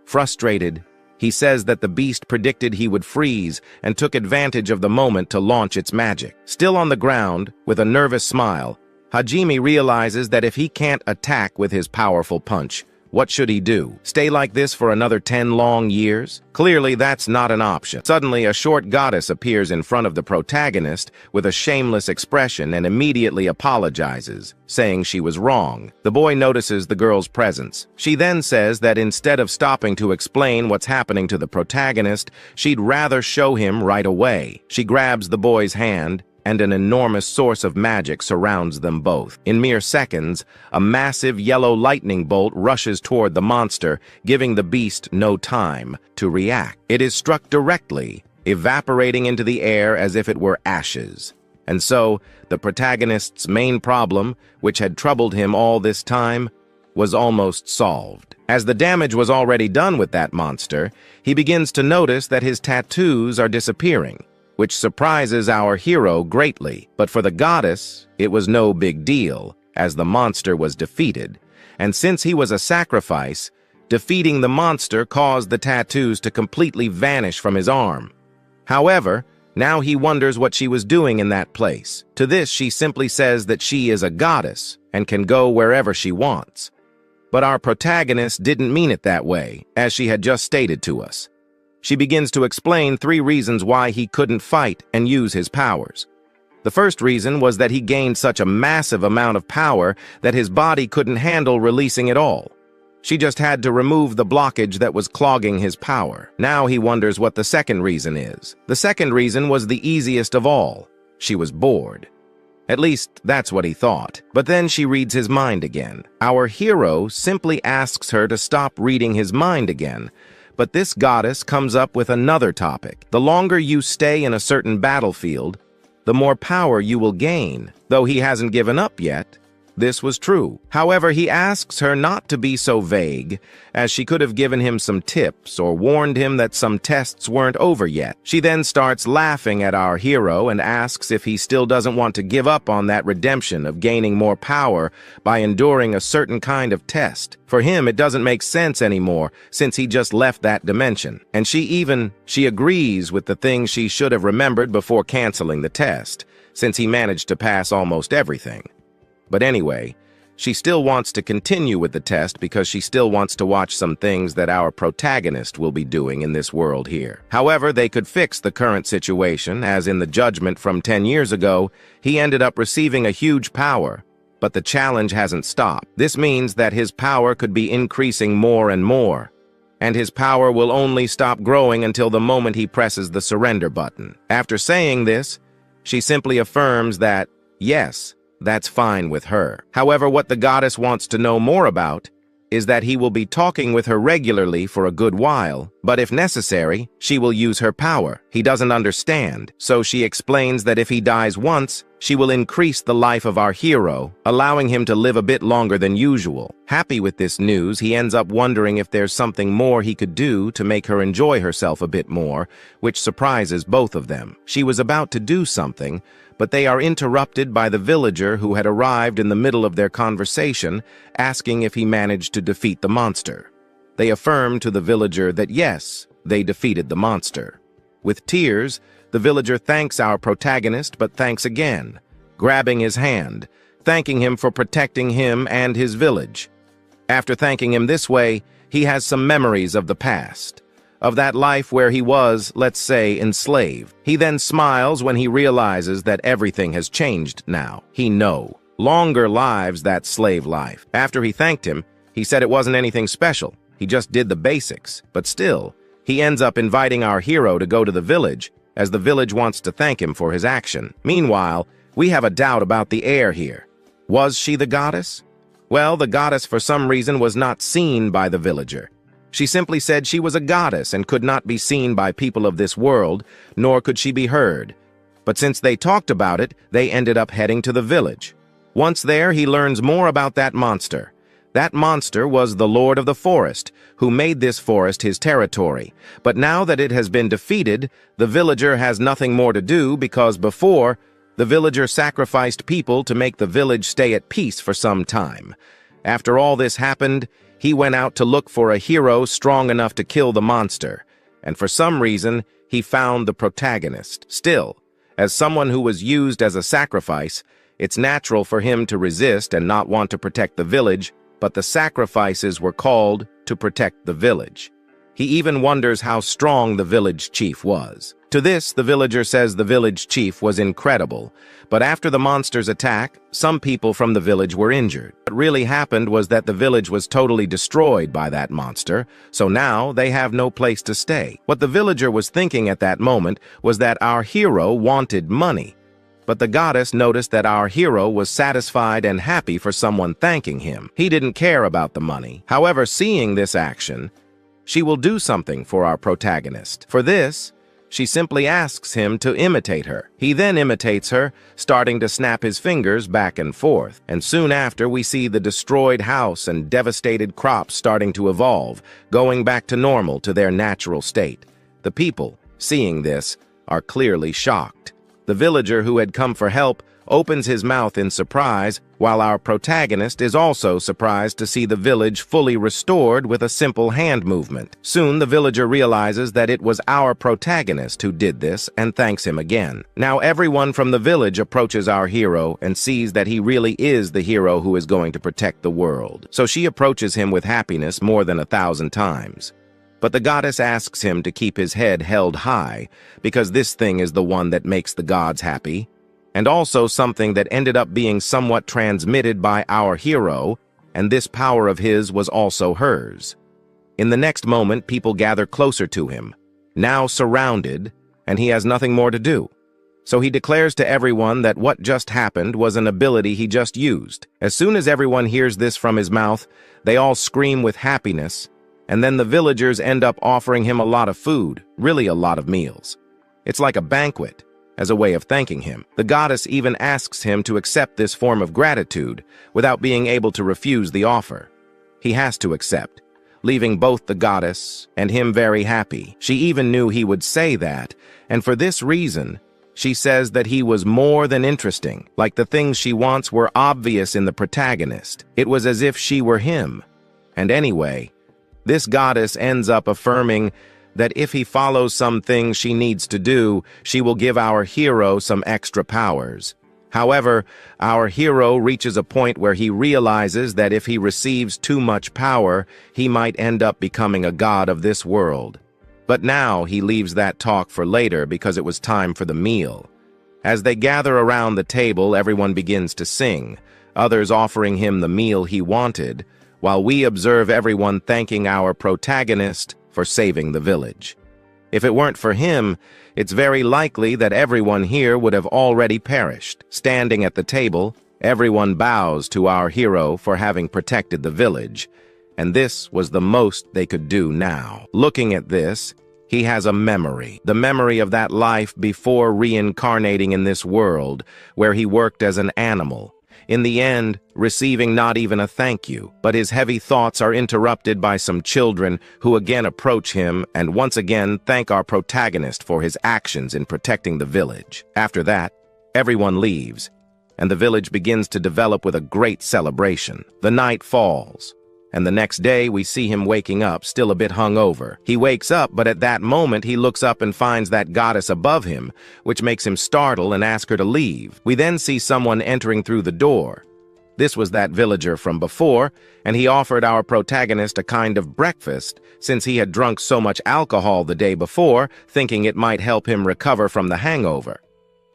Frustrated, he says that the beast predicted he would freeze and took advantage of the moment to launch its magic. Still on the ground, with a nervous smile, Hajime realizes that if he can't attack with his powerful punch, what should he do? Stay like this for another 10 long years? Clearly, that's not an option. Suddenly, a short goddess appears in front of the protagonist with a shameless expression and immediately apologizes, saying she was wrong. The boy notices the girl's presence. She then says that instead of stopping to explain what's happening to the protagonist, she'd rather show him right away. She grabs the boy's hand, and an enormous source of magic surrounds them both. In mere seconds, a massive yellow lightning bolt rushes toward the monster, giving the beast no time to react. It is struck directly, evaporating into the air as if it were ashes. And so, the protagonist's main problem, which had troubled him all this time, was almost solved. As the damage was already done with that monster, he begins to notice that his tattoos are disappearing, which surprises our hero greatly. But for the goddess, it was no big deal, as the monster was defeated. And since he was a sacrifice, defeating the monster caused the tattoos to completely vanish from his arm. However, now he wonders what she was doing in that place. To this, she simply says that she is a goddess and can go wherever she wants. But our protagonist didn't mean it that way, as she had just stated to us. She begins to explain 3 reasons why he couldn't fight and use his powers. The first reason was that he gained such a massive amount of power that his body couldn't handle releasing it all. She just had to remove the blockage that was clogging his power. Now he wonders what the second reason is. The second reason was the easiest of all. She was bored. At least, that's what he thought. But then she reads his mind again. Our hero simply asks her to stop reading his mind again. But this goddess comes up with another topic. The longer you stay in a certain battlefield, the more power you will gain. Though he hasn't given up yet, this was true. However, he asks her not to be so vague, as she could have given him some tips or warned him that some tests weren't over yet. She then starts laughing at our hero and asks if he still doesn't want to give up on that redemption of gaining more power by enduring a certain kind of test. For him, it doesn't make sense anymore, since he just left that dimension. And she agrees with the things she should have remembered before canceling the test, since he managed to pass almost everything. But anyway, She still wants to continue with the test because she still wants to watch some things that our protagonist will be doing in this world here. However, they could fix the current situation, as in the judgment from 10 years ago, he ended up receiving a huge power. But the challenge hasn't stopped. This means that his power could be increasing more and more. And his power will only stop growing until the moment he presses the surrender button. After saying this, she simply affirms that, yes, that's fine with her. However, what the goddess wants to know more about is that he will be talking with her regularly for a good while, but if necessary, she will use her power. He doesn't understand, so she explains that if he dies once, she will increase the life of our hero, allowing him to live a bit longer than usual. Happy with this news, he ends up wondering if there's something more he could do to make her enjoy herself a bit more, which surprises both of them. She was about to do something, but they are interrupted by the villager who had arrived in the middle of their conversation, asking if he managed to defeat the monster. They affirm to the villager that yes, they defeated the monster. With tears, the villager thanks our protagonist, but thanks again, grabbing his hand, thanking him for protecting him and his village. After thanking him this way, he has some memories of the past, of that life where he was, let's say, enslaved. He then smiles when he realizes that everything has changed now. He no longer lives that slave life. After he thanked him, he said it wasn't anything special. He just did the basics. But still, he ends up inviting our hero to go to the village, as the village wants to thank him for his action. Meanwhile, we have a doubt about the heir here. Was she the goddess? Well, the goddess for some reason was not seen by the villager. She simply said she was a goddess and could not be seen by people of this world, nor could she be heard. But since they talked about it, they ended up heading to the village. Once there, he learns more about that monster. That monster was the Lord of the Forest, who made this forest his territory. But now that it has been defeated, the villager has nothing more to do because before, the villager sacrificed people to make the village stay at peace for some time. After all this happened, he went out to look for a hero strong enough to kill the monster, and for some reason, he found the protagonist. Still, as someone who was used as a sacrifice, it's natural for him to resist and not want to protect the village, but the sacrifices were called to protect the village. He even wonders how strong the village chief was. To this, the villager says the village chief was incredible, but after the monster's attack, some people from the village were injured. What really happened was that the village was totally destroyed by that monster, so now they have no place to stay. What the villager was thinking at that moment was that our hero wanted money, but the goddess noticed that our hero was satisfied and happy for someone thanking him. He didn't care about the money. However, seeing this action, she will do something for our protagonist. For this, she simply asks him to imitate her. He then imitates her, starting to snap his fingers back and forth. And soon after, we see the destroyed house and devastated crops starting to evolve, going back to normal to their natural state. The people, seeing this, are clearly shocked. The villager who had come for help opens his mouth in surprise, while our protagonist is also surprised to see the village fully restored with a simple hand movement. Soon, the villager realizes that it was our protagonist who did this and thanks him again. Now, everyone from the village approaches our hero and sees that he really is the hero who is going to protect the world. So she approaches him with happiness more than 1,000 times. But the goddess asks him to keep his head held high, because this thing is the one that makes the gods happy, and also something that ended up being somewhat transmitted by our hero, and this power of his was also hers. In the next moment, people gather closer to him, now surrounded, and he has nothing more to do. So he declares to everyone that what just happened was an ability he just used. As soon as everyone hears this from his mouth, they all scream with happiness, and then the villagers end up offering him a lot of food, really a lot of meals. It's like a banquet, as a way of thanking him. The goddess even asks him to accept this form of gratitude without being able to refuse the offer. He has to accept, leaving both the goddess and him very happy. She even knew he would say that, and for this reason, she says that he was more than interesting, like the things she wants were obvious in the protagonist. It was as if she were him. And anyway, this goddess ends up affirming that if he follows some things she needs to do, she will give our hero some extra powers. However, our hero reaches a point where he realizes that if he receives too much power, he might end up becoming a god of this world. But now he leaves that talk for later because it was time for the meal. As they gather around the table, everyone begins to sing, others offering him the meal he wanted, while we observe everyone thanking our protagonist for saving the village. If it weren't for him, it's very likely that everyone here would have already perished. Standing at the table, everyone bows to our hero for having protected the village, and this was the most they could do now. Looking at this, he has a memory, the memory of that life before reincarnating in this world, where he worked as an animal, in the end, receiving not even a thank you. But his heavy thoughts are interrupted by some children who again approach him and once again thank our protagonist for his actions in protecting the village. After that, everyone leaves, and the village begins to develop with a great celebration. The night falls, and the next day we see him waking up, still a bit hungover. He wakes up, but at that moment he looks up and finds that goddess above him, which makes him startle and ask her to leave. We then see someone entering through the door. This was that villager from before, and he offered our protagonist a kind of breakfast, since he had drunk so much alcohol the day before, thinking it might help him recover from the hangover.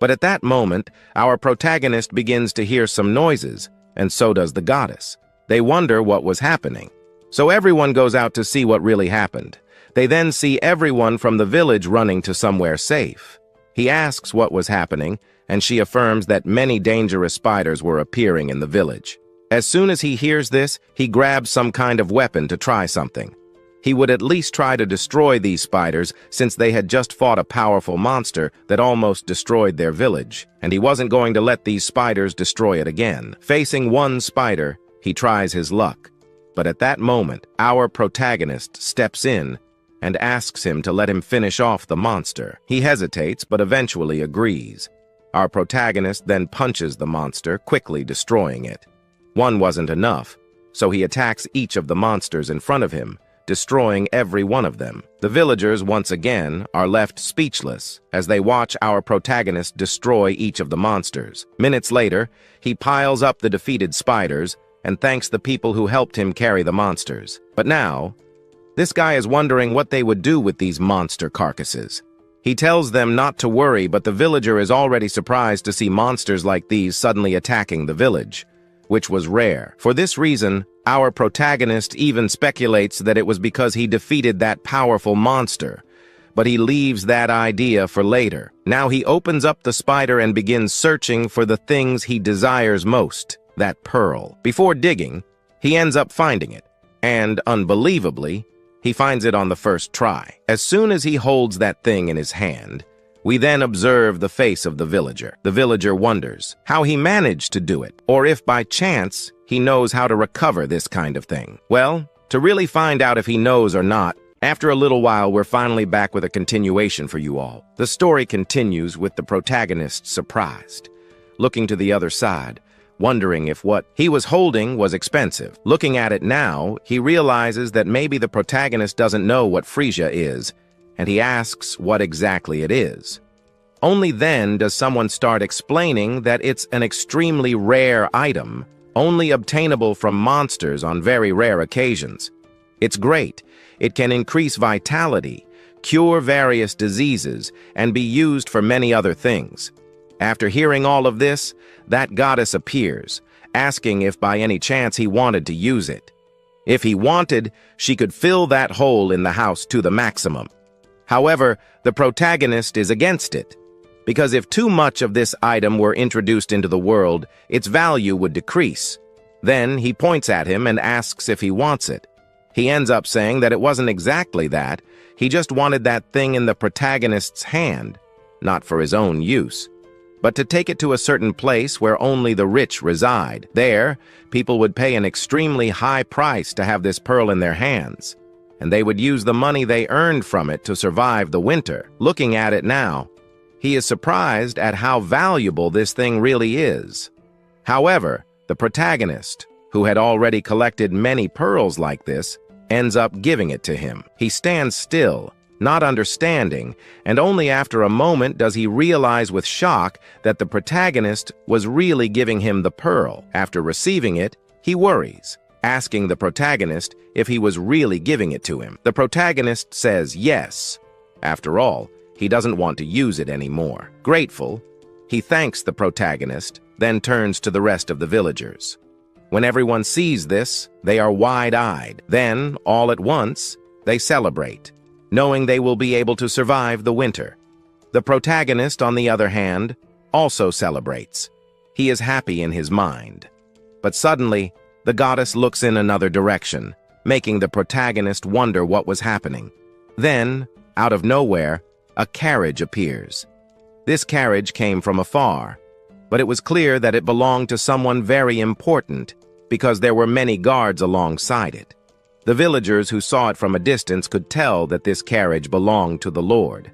But at that moment, our protagonist begins to hear some noises, and so does the goddess. They wonder what was happening. So everyone goes out to see what really happened. They then see everyone from the village running to somewhere safe. He asks what was happening, and she affirms that many dangerous spiders were appearing in the village. As soon as he hears this, he grabs some kind of weapon to try something. He would at least try to destroy these spiders, since they had just fought a powerful monster that almost destroyed their village, and he wasn't going to let these spiders destroy it again. Facing one spider, he tries his luck, but at that moment, our protagonist steps in and asks him to let him finish off the monster. He hesitates, but eventually agrees. Our protagonist then punches the monster, quickly destroying it. One wasn't enough, so he attacks each of the monsters in front of him, destroying every one of them. The villagers, once again, are left speechless as they watch our protagonist destroy each of the monsters. Minutes later, he piles up the defeated spiders and thanks the people who helped him carry the monsters. But now, this guy is wondering what they would do with these monster carcasses. He tells them not to worry, but the villager is already surprised to see monsters like these suddenly attacking the village, which was rare. For this reason, our protagonist even speculates that it was because he defeated that powerful monster, but he leaves that idea for later. Now he opens up the spider and begins searching for the things he desires most. That pearl. Before digging, he ends up finding it, and, unbelievably, he finds it on the first try. As soon as he holds that thing in his hand, we then observe the face of the villager. The villager wonders how he managed to do it, or if by chance he knows how to recover this kind of thing. Well, to really find out if he knows or not, after a little while we're finally back with a continuation for you all. The story continues with the protagonist surprised, looking to the other side, wondering if what he was holding was expensive. Looking at it now, he realizes that maybe the protagonist doesn't know what freesia is, and he asks what exactly it is. Only then does someone start explaining that it's an extremely rare item, only obtainable from monsters on very rare occasions. It's great. It can increase vitality, cure various diseases, and be used for many other things. After hearing all of this, that goddess appears, asking if by any chance he wanted to use it. If he wanted, she could fill that hole in the house to the maximum. However, the protagonist is against it, because if too much of this item were introduced into the world, its value would decrease. Then he points at him and asks if he wants it. He ends up saying that it wasn't exactly that, he just wanted that thing in the protagonist's hand, not for his own use, but to take it to a certain place where only the rich reside. There, people would pay an extremely high price to have this pearl in their hands, and they would use the money they earned from it to survive the winter. Looking at it now, he is surprised at how valuable this thing really is. However, the protagonist, who had already collected many pearls like this, ends up giving it to him. He stands still, not understanding, and only after a moment does he realize with shock that the protagonist was really giving him the pearl. After receiving it, he worries, asking the protagonist if he was really giving it to him. The protagonist says yes. After all, he doesn't want to use it anymore. Grateful, he thanks the protagonist, then turns to the rest of the villagers. When everyone sees this, they are wide-eyed. Then, all at once, they celebrate, knowing they will be able to survive the winter. The protagonist, on the other hand, also celebrates. He is happy in his mind. But suddenly, the goddess looks in another direction, making the protagonist wonder what was happening. Then, out of nowhere, a carriage appears. This carriage came from afar, but it was clear that it belonged to someone very important because there were many guards alongside it. The villagers who saw it from a distance could tell that this carriage belonged to the Lord.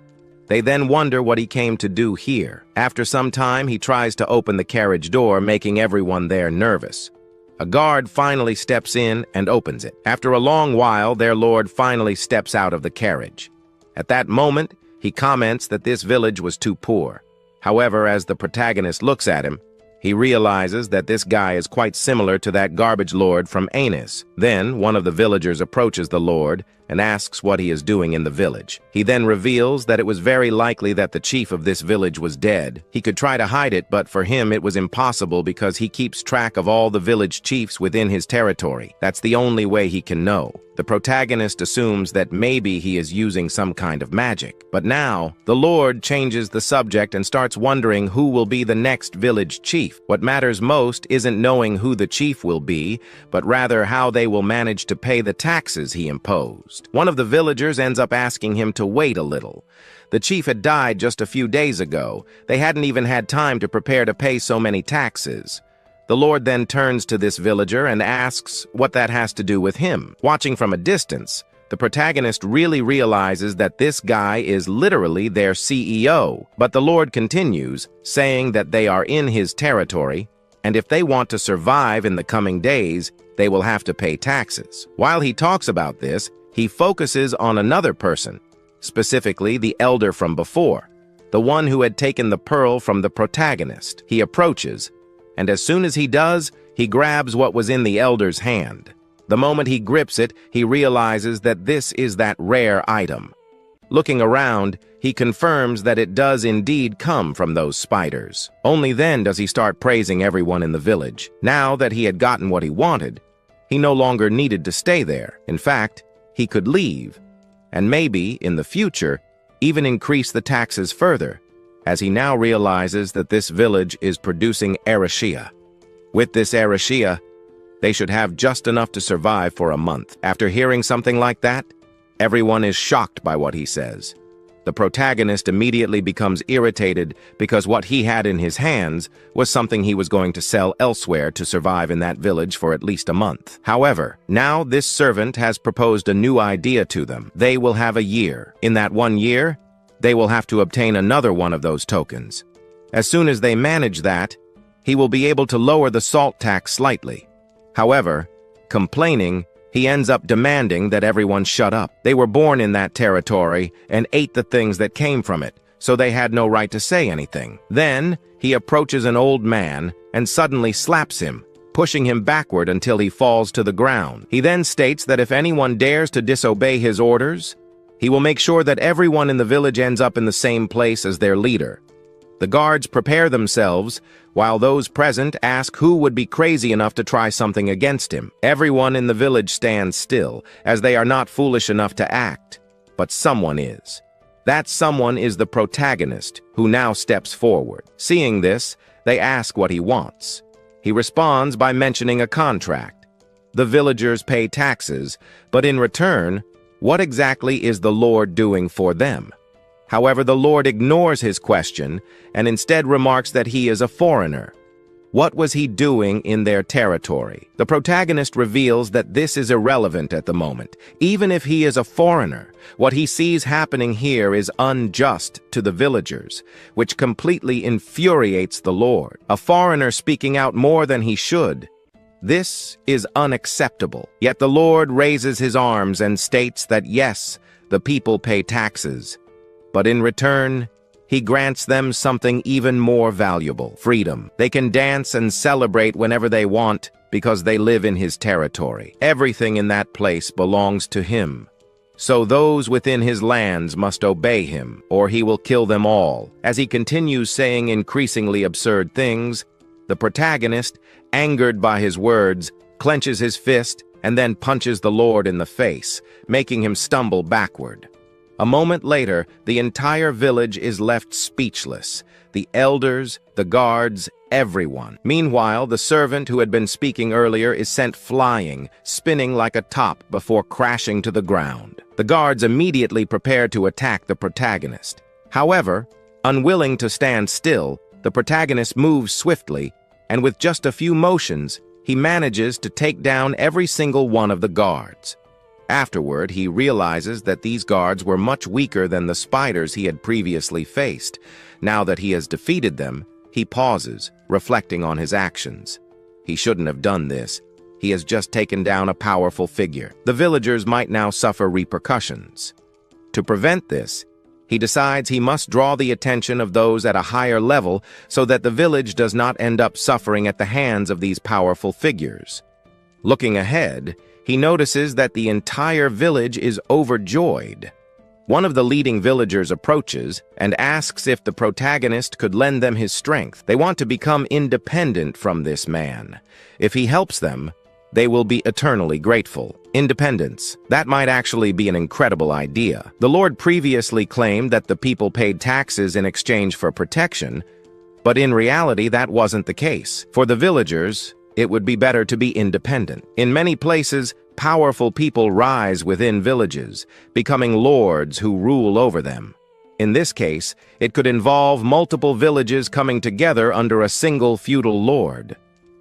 They then wonder what he came to do here. After some time, he tries to open the carriage door, making everyone there nervous. A guard finally steps in and opens it. After a long while, their lord finally steps out of the carriage. At that moment, he comments that this village was too poor. However, as the protagonist looks at him, he realizes that this guy is quite similar to that garbage lord from Anis. Then, one of the villagers approaches the lord and asks what he is doing in the village. He then reveals that it was very likely that the chief of this village was dead. He could try to hide it, but for him it was impossible because he keeps track of all the village chiefs within his territory. That's the only way he can know. The protagonist assumes that maybe he is using some kind of magic. But now, the Lord changes the subject and starts wondering who will be the next village chief. What matters most isn't knowing who the chief will be, but rather how they will manage to pay the taxes he imposed. One of the villagers ends up asking him to wait a little. The chief had died just a few days ago. They hadn't even had time to prepare to pay so many taxes. The Lord then turns to this villager and asks what that has to do with him. Watching from a distance, the protagonist really realizes that this guy is literally their CEO. But the Lord continues, saying that they are in his territory, and if they want to survive in the coming days, they will have to pay taxes. While he talks about this, he focuses on another person, specifically the elder from before, the one who had taken the pearl from the protagonist. He approaches, and as soon as he does, he grabs what was in the elder's hand. The moment he grips it, he realizes that this is that rare item. Looking around, he confirms that it does indeed come from those spiders. Only then does he start praising everyone in the village. Now that he had gotten what he wanted, he no longer needed to stay there. In fact, he could leave, and maybe, in the future, even increase the taxes further, as he now realizes that this village is producing arashia. With this arashia, they should have just enough to survive for a month. After hearing something like that, everyone is shocked by what he says. The protagonist immediately becomes irritated because what he had in his hands was something he was going to sell elsewhere to survive in that village for at least a month. However, now this servant has proposed a new idea to them. They will have a year. In that 1 year, they will have to obtain another one of those tokens. As soon as they manage that, he will be able to lower the salt tax slightly. However, complaining, he ends up demanding that everyone shut up. They were born in that territory and ate the things that came from it, so they had no right to say anything. Then, he approaches an old man and suddenly slaps him, pushing him backward until he falls to the ground. He then states that if anyone dares to disobey his orders, he will make sure that everyone in the village ends up in the same place as their leader. The guards prepare themselves, while those present ask who would be crazy enough to try something against him. Everyone in the village stands still, as they are not foolish enough to act. But someone is. That someone is the protagonist, who now steps forward. Seeing this, they ask what he wants. He responds by mentioning a contract. The villagers pay taxes, but in return, what exactly is the Lord doing for them? However, the Lord ignores his question and instead remarks that he is a foreigner. What was he doing in their territory? The protagonist reveals that this is irrelevant at the moment. Even if he is a foreigner, what he sees happening here is unjust to the villagers, which completely infuriates the Lord. A foreigner speaking out more than he should. This is unacceptable. Yet the Lord raises his arms and states that yes, the people pay taxes. But in return, he grants them something even more valuable: freedom. They can dance and celebrate whenever they want because they live in his territory. Everything in that place belongs to him. So those within his lands must obey him, or he will kill them all. As he continues saying increasingly absurd things, the protagonist, angered by his words, clenches his fist and then punches the Lord in the face, making him stumble backward. A moment later, the entire village is left speechless. The elders, the guards, everyone. Meanwhile, the servant who had been speaking earlier is sent flying, spinning like a top before crashing to the ground. The guards immediately prepare to attack the protagonist. However, unwilling to stand still, the protagonist moves swiftly, and with just a few motions, he manages to take down every single one of the guards. Afterward, he realizes that these guards were much weaker than the spiders he had previously faced. Now that he has defeated them, he pauses, reflecting on his actions. He shouldn't have done this. He has just taken down a powerful figure. The villagers might now suffer repercussions. To prevent this, he decides he must draw the attention of those at a higher level so that the village does not end up suffering at the hands of these powerful figures. Looking ahead, he notices that the entire village is overjoyed. One of the leading villagers approaches and asks if the protagonist could lend them his strength. They want to become independent from this man. If he helps them, they will be eternally grateful. Independence. That might actually be an incredible idea. The Lord previously claimed that the people paid taxes in exchange for protection, but in reality that wasn't the case. For the villagers, it would be better to be independent. In many places, powerful people rise within villages, becoming lords who rule over them. In this case, it could involve multiple villages coming together under a single feudal lord.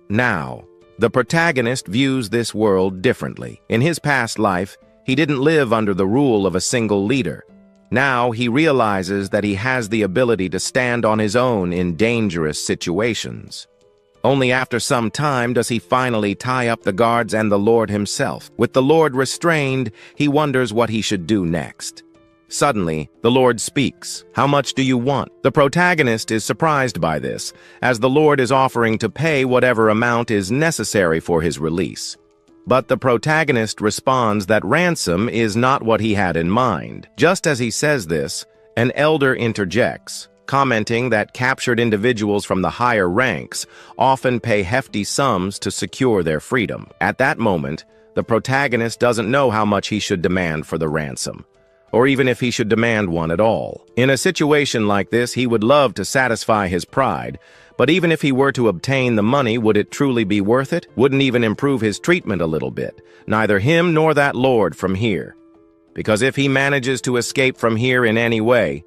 Now, the protagonist views this world differently. In his past life, he didn't live under the rule of a single leader. Now he realizes that he has the ability to stand on his own in dangerous situations. Only after some time does he finally tie up the guards and the Lord himself. With the Lord restrained, he wonders what he should do next. Suddenly, the Lord speaks. "How much do you want?" The protagonist is surprised by this, as the Lord is offering to pay whatever amount is necessary for his release. But the protagonist responds that ransom is not what he had in mind. Just as he says this, an elder interjects, commenting that captured individuals from the higher ranks often pay hefty sums to secure their freedom. At that moment, the protagonist doesn't know how much he should demand for the ransom, or even if he should demand one at all. In a situation like this, he would love to satisfy his pride, but even if he were to obtain the money, would it truly be worth it? Wouldn't even improve his treatment a little bit, neither him nor that lord from here. Because if he manages to escape from here in any way,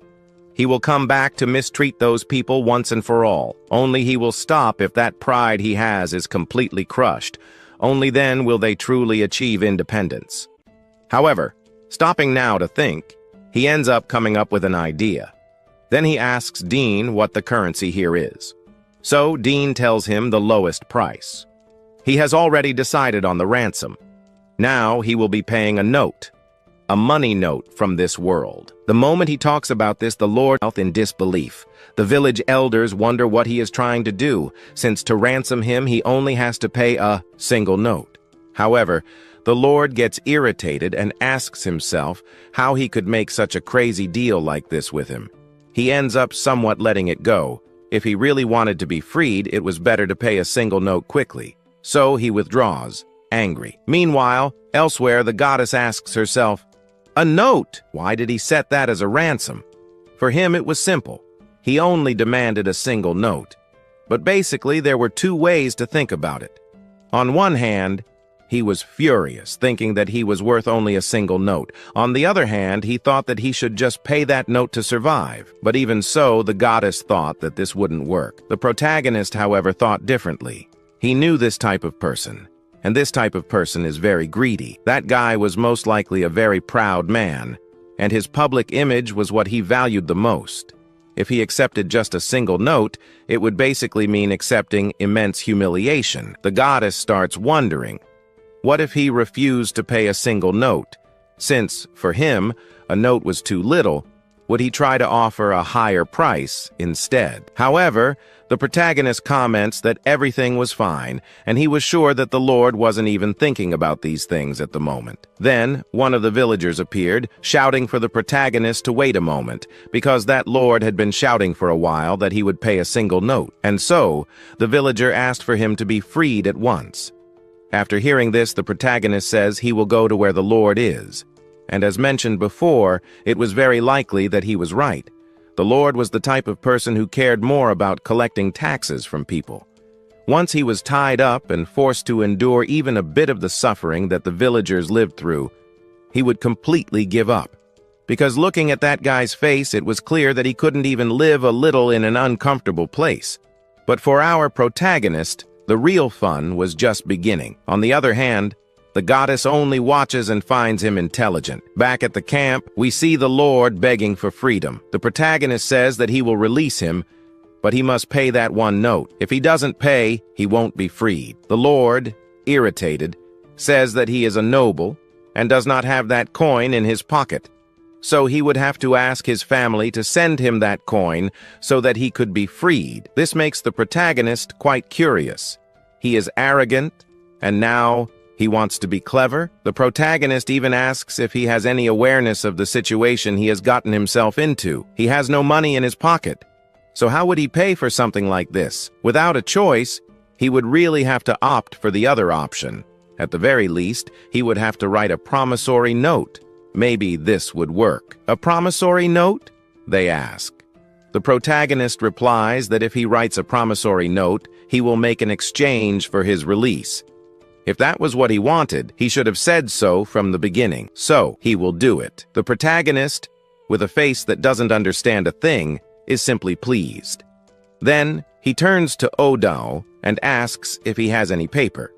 he will come back to mistreat those people once and for all. Only he will stop if that pride he has is completely crushed. Only then will they truly achieve independence. However, stopping now to think, he ends up coming up with an idea. Then he asks Dean what the currency here is. So Dean tells him the lowest price. He has already decided on the ransom. Now he will be paying a note. A money note from this world. The moment he talks about this, the Lord is in disbelief. The village elders wonder what he is trying to do, since to ransom him he only has to pay a single note. However, the Lord gets irritated and asks himself how he could make such a crazy deal like this with him. He ends up somewhat letting it go. If he really wanted to be freed, it was better to pay a single note quickly. So he withdraws, angry. Meanwhile, elsewhere, the goddess asks herself, "A note! Why did he set that as a ransom?" For him, it was simple. He only demanded a single note. But basically, there were two ways to think about it. On one hand, he was furious, thinking that he was worth only a single note. On the other hand, he thought that he should just pay that note to survive. But even so, the goddess thought that this wouldn't work. The protagonist, however, thought differently. He knew this type of person. And this type of person is very greedy. That guy was most likely a very proud man, and his public image was what he valued the most. If he accepted just a single note, it would basically mean accepting immense humiliation. The goddess starts wondering, what if he refused to pay a single note, Since, for him, a note was too little, would he try to offer a higher price instead? However, the protagonist comments that everything was fine, and he was sure that the Lord wasn't even thinking about these things at the moment. Then, one of the villagers appeared, shouting for the protagonist to wait a moment, because that Lord had been shouting for a while that he would pay a single note. And so, the villager asked for him to be freed at once. After hearing this, the protagonist says he will go to where the Lord is. And as mentioned before, it was very likely that he was right. The Lord was the type of person who cared more about collecting taxes from people. Once he was tied up and forced to endure even a bit of the suffering that the villagers lived through, he would completely give up. Because looking at that guy's face, it was clear that he couldn't even live a little in an uncomfortable place. But for our protagonist, the real fun was just beginning. On the other hand, the goddess only watches and finds him intelligent. Back at the camp, we see the Lord begging for freedom. The protagonist says that he will release him, but he must pay that one note. If he doesn't pay, he won't be freed. The Lord, irritated, says that he is a noble and does not have that coin in his pocket. So he would have to ask his family to send him that coin so that he could be freed. This makes the protagonist quite curious. He is arrogant, and now he wants to be clever. The protagonist even asks if he has any awareness of the situation he has gotten himself into. He has no money in his pocket. So how would he pay for something like this? Without a choice, he would really have to opt for the other option. At the very least, he would have to write a promissory note. Maybe this would work. A promissory note? They ask. The protagonist replies that if he writes a promissory note, he will make an exchange for his release. If that was what he wanted, he should have said so from the beginning. So, he will do it. The protagonist, with a face that doesn't understand a thing, is simply pleased. Then, he turns to Odon and asks if he has any paper.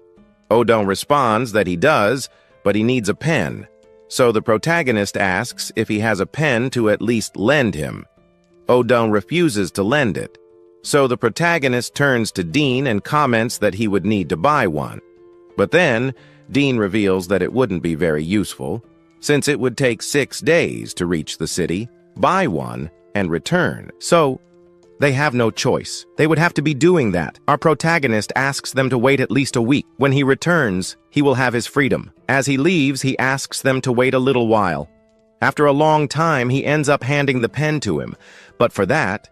Odon responds that he does, but he needs a pen. So the protagonist asks if he has a pen to at least lend him. Odon refuses to lend it. So the protagonist turns to Dean and comments that he would need to buy one. But then, Dean reveals that it wouldn't be very useful, since it would take 6 days to reach the city, buy one, and return. So, they have no choice. They would have to be doing that. Our protagonist asks them to wait at least a week. When he returns, he will have his freedom. As he leaves, he asks them to wait a little while. After a long time, he ends up handing the pen to him, but for that,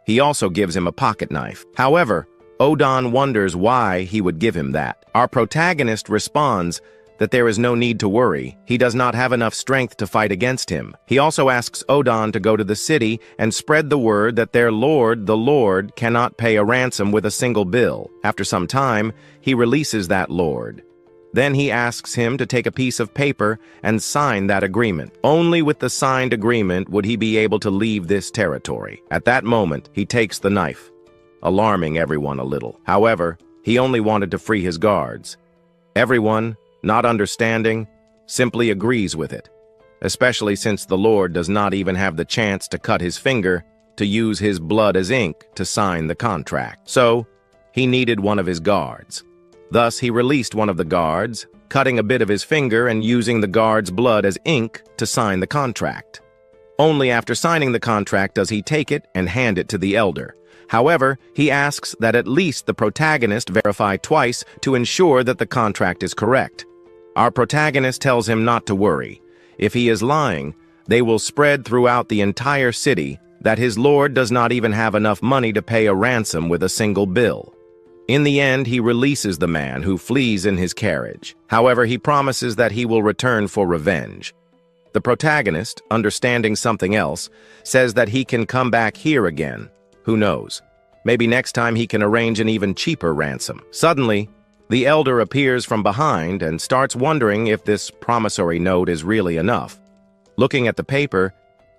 he also gives him a pocket knife. However, Odon wonders why he would give him that. Our protagonist responds that there is no need to worry. He does not have enough strength to fight against him. He also asks Odon to go to the city and spread the word that their lord, the Lord, cannot pay a ransom with a single bill. After some time, he releases that lord. Then he asks him to take a piece of paper and sign that agreement. Only with the signed agreement would he be able to leave this territory. At that moment, he takes the knife, alarming everyone a little. However, he only wanted to free his guards. Everyone, not understanding, simply agrees with it, especially since the Lord does not even have the chance to cut his finger to use his blood as ink to sign the contract. So, he needed one of his guards. Thus, he released one of the guards, cutting a bit of his finger and using the guard's blood as ink to sign the contract. Only after signing the contract does he take it and hand it to the elder. However, he asks that at least the protagonist verify twice to ensure that the contract is correct. Our protagonist tells him not to worry. If he is lying, they will spread throughout the entire city that his lord does not even have enough money to pay a ransom with a single bill. In the end, he releases the man who flees in his carriage. However, he promises that he will return for revenge. The protagonist, understanding something else, says that he can come back here again. Who knows? Maybe next time he can arrange an even cheaper ransom. Suddenly, the elder appears from behind and starts wondering if this promissory note is really enough. Looking at the paper,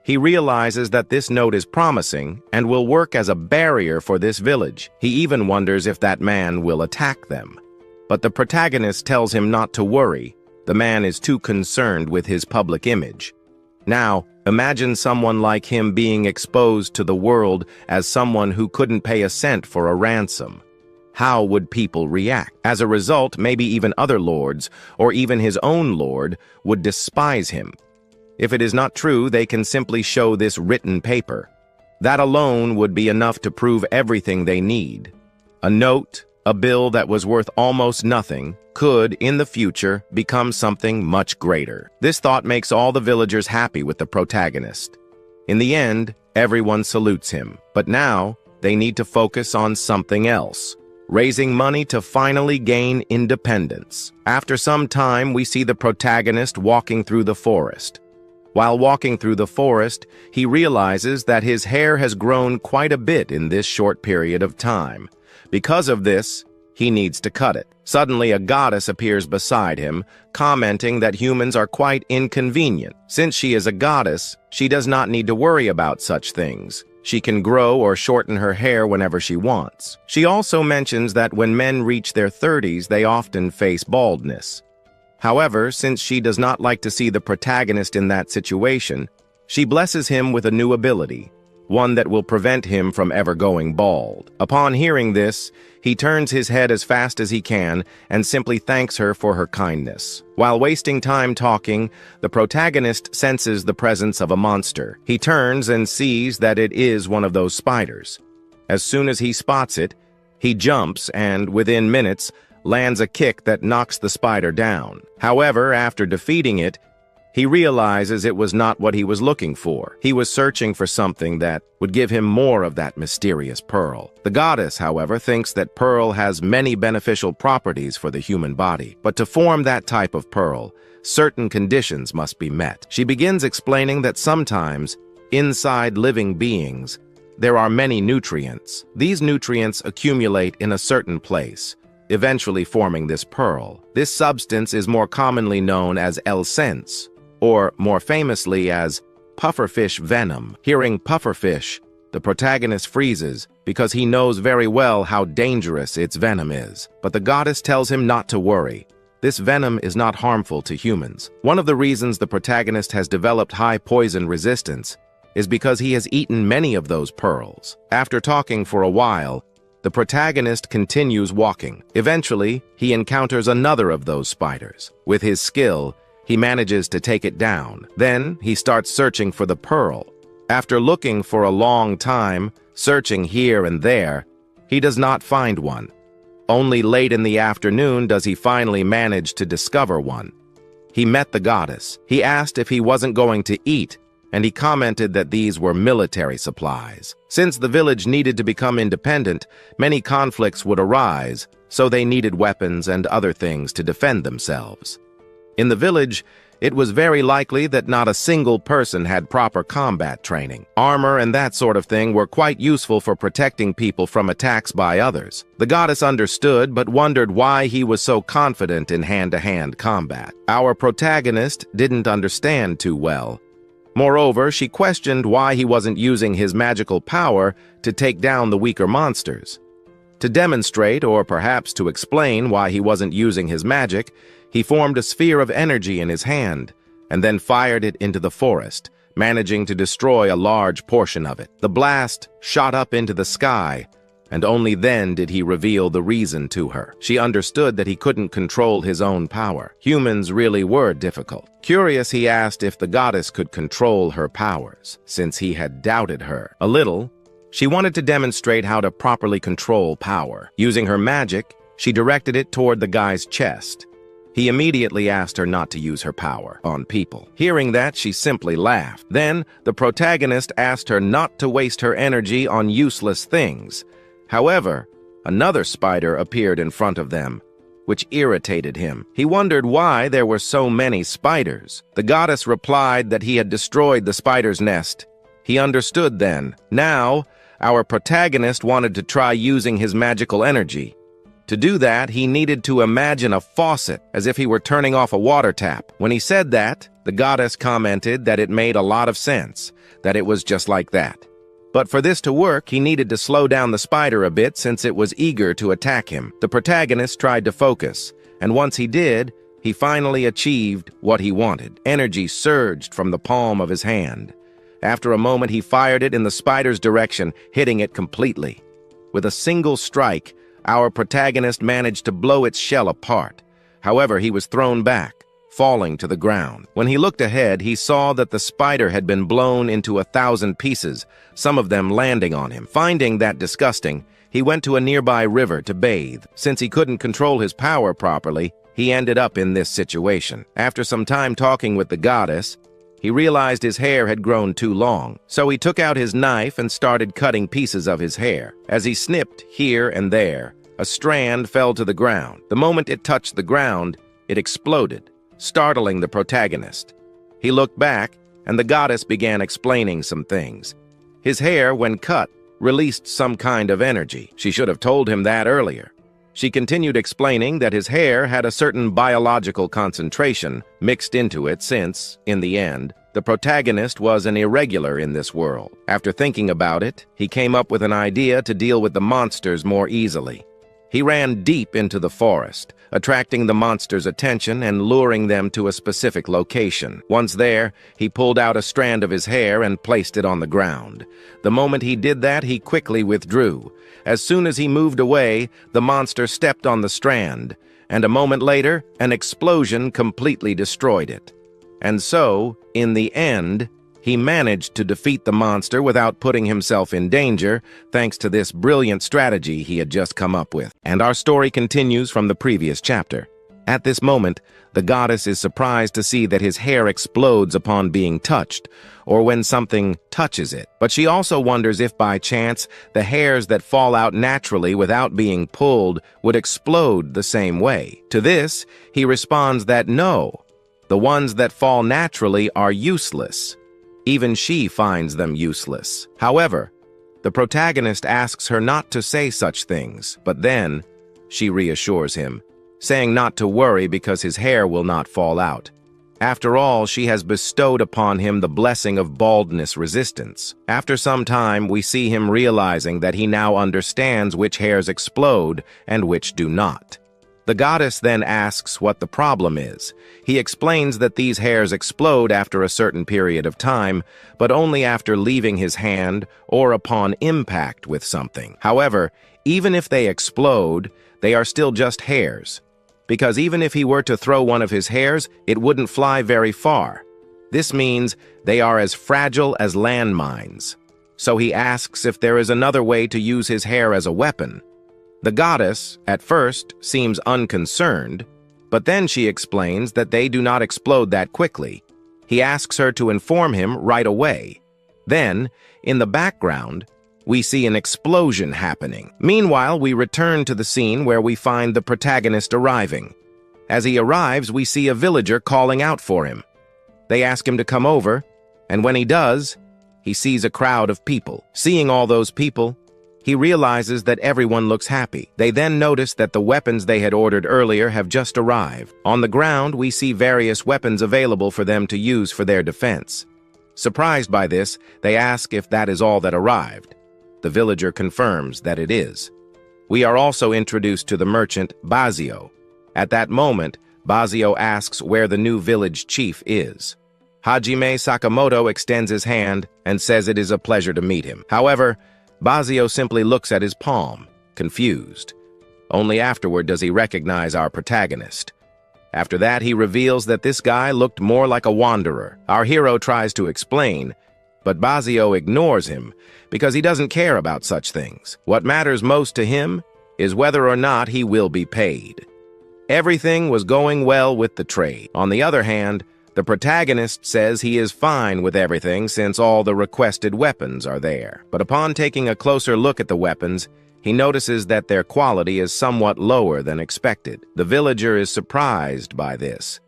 he realizes that this note is promising and will work as a barrier for this village. He even wonders if that man will attack them. But the protagonist tells him not to worry. The man is too concerned with his public image. Now, imagine someone like him being exposed to the world as someone who couldn't pay a cent for a ransom. how would people react? As a result, maybe even other lords, or even his own lord, would despise him. If it is not true, they can simply show this written paper. That alone would be enough to prove everything they need. A note, a bill that was worth almost nothing, could, in the future, become something much greater. This thought makes all the villagers happy with the protagonist. In the end, everyone salutes him. But now, they need to focus on something else. Raising money to finally gain independence. After some time, we see the protagonist walking through the forest. While walking through the forest, he realizes that his hair has grown quite a bit in this short period of time. Because of this, he needs to cut it. Suddenly, a goddess appears beside him, commenting that humans are quite inconvenient. Since she is a goddess, she does not need to worry about such things. She can grow or shorten her hair whenever she wants. She also mentions that when men reach their 30s, they often face baldness. However, since she does not like to see the protagonist in that situation, she blesses him with a new ability, one that will prevent him from ever going bald. Upon hearing this, he turns his head as fast as he can and simply thanks her for her kindness. While wasting time talking, the protagonist senses the presence of a monster. He turns and sees that it is one of those spiders. As soon as he spots it, he jumps and, within minutes, lands a kick that knocks the spider down. However, after defeating it, he realizes it was not what he was looking for. He was searching for something that would give him more of that mysterious pearl. The goddess, however, thinks that pearl has many beneficial properties for the human body. But to form that type of pearl, certain conditions must be met. She begins explaining that sometimes, inside living beings, there are many nutrients. These nutrients accumulate in a certain place, eventually forming this pearl. This substance is more commonly known as essence, or more famously as pufferfish venom. Hearing pufferfish, the protagonist freezes because he knows very well how dangerous its venom is. But the goddess tells him not to worry. This venom is not harmful to humans. One of the reasons the protagonist has developed high poison resistance is because he has eaten many of those pearls. After talking for a while, the protagonist continues walking. Eventually, he encounters another of those spiders. With his skill, he manages to take it down. Then, he starts searching for the pearl. After looking for a long time, searching here and there, he does not find one. Only late in the afternoon does he finally manage to discover one. He met the goddess. He asked if he wasn't going to eat, and he commented that these were military supplies. Since the village needed to become independent, many conflicts would arise, so they needed weapons and other things to defend themselves. In the village, it was very likely that not a single person had proper combat training. Armor and that sort of thing were quite useful for protecting people from attacks by others. The goddess understood, but wondered why he was so confident in hand-to-hand combat. Our protagonist didn't understand too well. Moreover, she questioned why he wasn't using his magical power to take down the weaker monsters. To demonstrate, or perhaps to explain why he wasn't using his magic, he formed a sphere of energy in his hand, and then fired it into the forest, managing to destroy a large portion of it. The blast shot up into the sky, and only then did he reveal the reason to her. She understood that he couldn't control his own power. Humans really were difficult. Curious, he asked if the goddess could control her powers, since he had doubted her. A little, she wanted to demonstrate how to properly control power. Using her magic, she directed it toward the guy's chest. He immediately asked her not to use her power on people. Hearing that, she simply laughed. Then, the protagonist asked her not to waste her energy on useless things. However, another spider appeared in front of them, which irritated him. He wondered why there were so many spiders. The goddess replied that he had destroyed the spider's nest. He understood then. Now, our protagonist wanted to try using his magical energy. To do that, he needed to imagine a faucet, as if he were turning off a water tap. When he said that, the goddess commented that it made a lot of sense, that it was just like that. But for this to work, he needed to slow down the spider a bit since it was eager to attack him. The protagonist tried to focus, and once he did, he finally achieved what he wanted. Energy surged from the palm of his hand. After a moment, he fired it in the spider's direction, hitting it completely. With a single strike, Our protagonist managed to blow its shell apart. However, he was thrown back, falling to the ground. When he looked ahead, he saw that the spider had been blown into 1,000 pieces, some of them landing on him. Finding that disgusting, he went to a nearby river to bathe. Since he couldn't control his power properly, he ended up in this situation. After some time talking with the goddess, he realized his hair had grown too long, so he took out his knife and started cutting pieces of his hair. As he snipped here and there, a strand fell to the ground. The moment it touched the ground, it exploded, startling the protagonist. He looked back, and the goddess began explaining some things. His hair, when cut, released some kind of energy. She should have told him that earlier. She continued explaining that his hair had a certain biological concentration mixed into it since, in the end, the protagonist was an irregular in this world. After thinking about it, he came up with an idea to deal with the monsters more easily. He ran deep into the forest, attracting the monsters' attention and luring them to a specific location. Once there, he pulled out a strand of his hair and placed it on the ground. The moment he did that, he quickly withdrew. As soon as he moved away, the monster stepped on the strand, and a moment later, an explosion completely destroyed it. And so, in the end, he managed to defeat the monster without putting himself in danger, thanks to this brilliant strategy he had just come up with. And our story continues from the previous chapter. At this moment, the goddess is surprised to see that his hair explodes upon being touched, or when something touches it. But she also wonders if by chance the hairs that fall out naturally without being pulled would explode the same way. To this, he responds that no, the ones that fall naturally are useless. Even she finds them useless. However, the protagonist asks her not to say such things, but then she reassures him, saying not to worry because his hair will not fall out. After all, she has bestowed upon him the blessing of baldness resistance. After some time, we see him realizing that he now understands which hairs explode and which do not. The goddess then asks what the problem is. He explains that these hairs explode after a certain period of time, but only after leaving his hand or upon impact with something. However, even if they explode, they are still just hairs, because even if he were to throw one of his hairs, it wouldn't fly very far. This means they are as fragile as landmines. So he asks if there is another way to use his hair as a weapon. The goddess, at first, seems unconcerned, but then she explains that they do not explode that quickly. He asks her to inform him right away. Then, in the background, we see an explosion happening. Meanwhile, we return to the scene where we find the protagonist arriving. As he arrives, we see a villager calling out for him. They ask him to come over, and when he does, he sees a crowd of people. Seeing all those people, he realizes that everyone looks happy. They then notice that the weapons they had ordered earlier have just arrived. On the ground, we see various weapons available for them to use for their defense. Surprised by this, they ask if that is all that arrived. The villager confirms that it is. We are also introduced to the merchant, Bazio. At that moment, Bazio asks where the new village chief is. Hajime Sakamoto extends his hand and says it is a pleasure to meet him. However, Bazio simply looks at his palm, confused. Only afterward does he recognize our protagonist. After that, he reveals that this guy looked more like a wanderer. Our hero tries to explain, but Bazio ignores him because he doesn't care about such things. What matters most to him is whether or not he will be paid. Everything was going well with the trade. On the other hand, the protagonist says he is fine with everything since all the requested weapons are there. But upon taking a closer look at the weapons, he notices that their quality is somewhat lower than expected. The villager is surprised by this.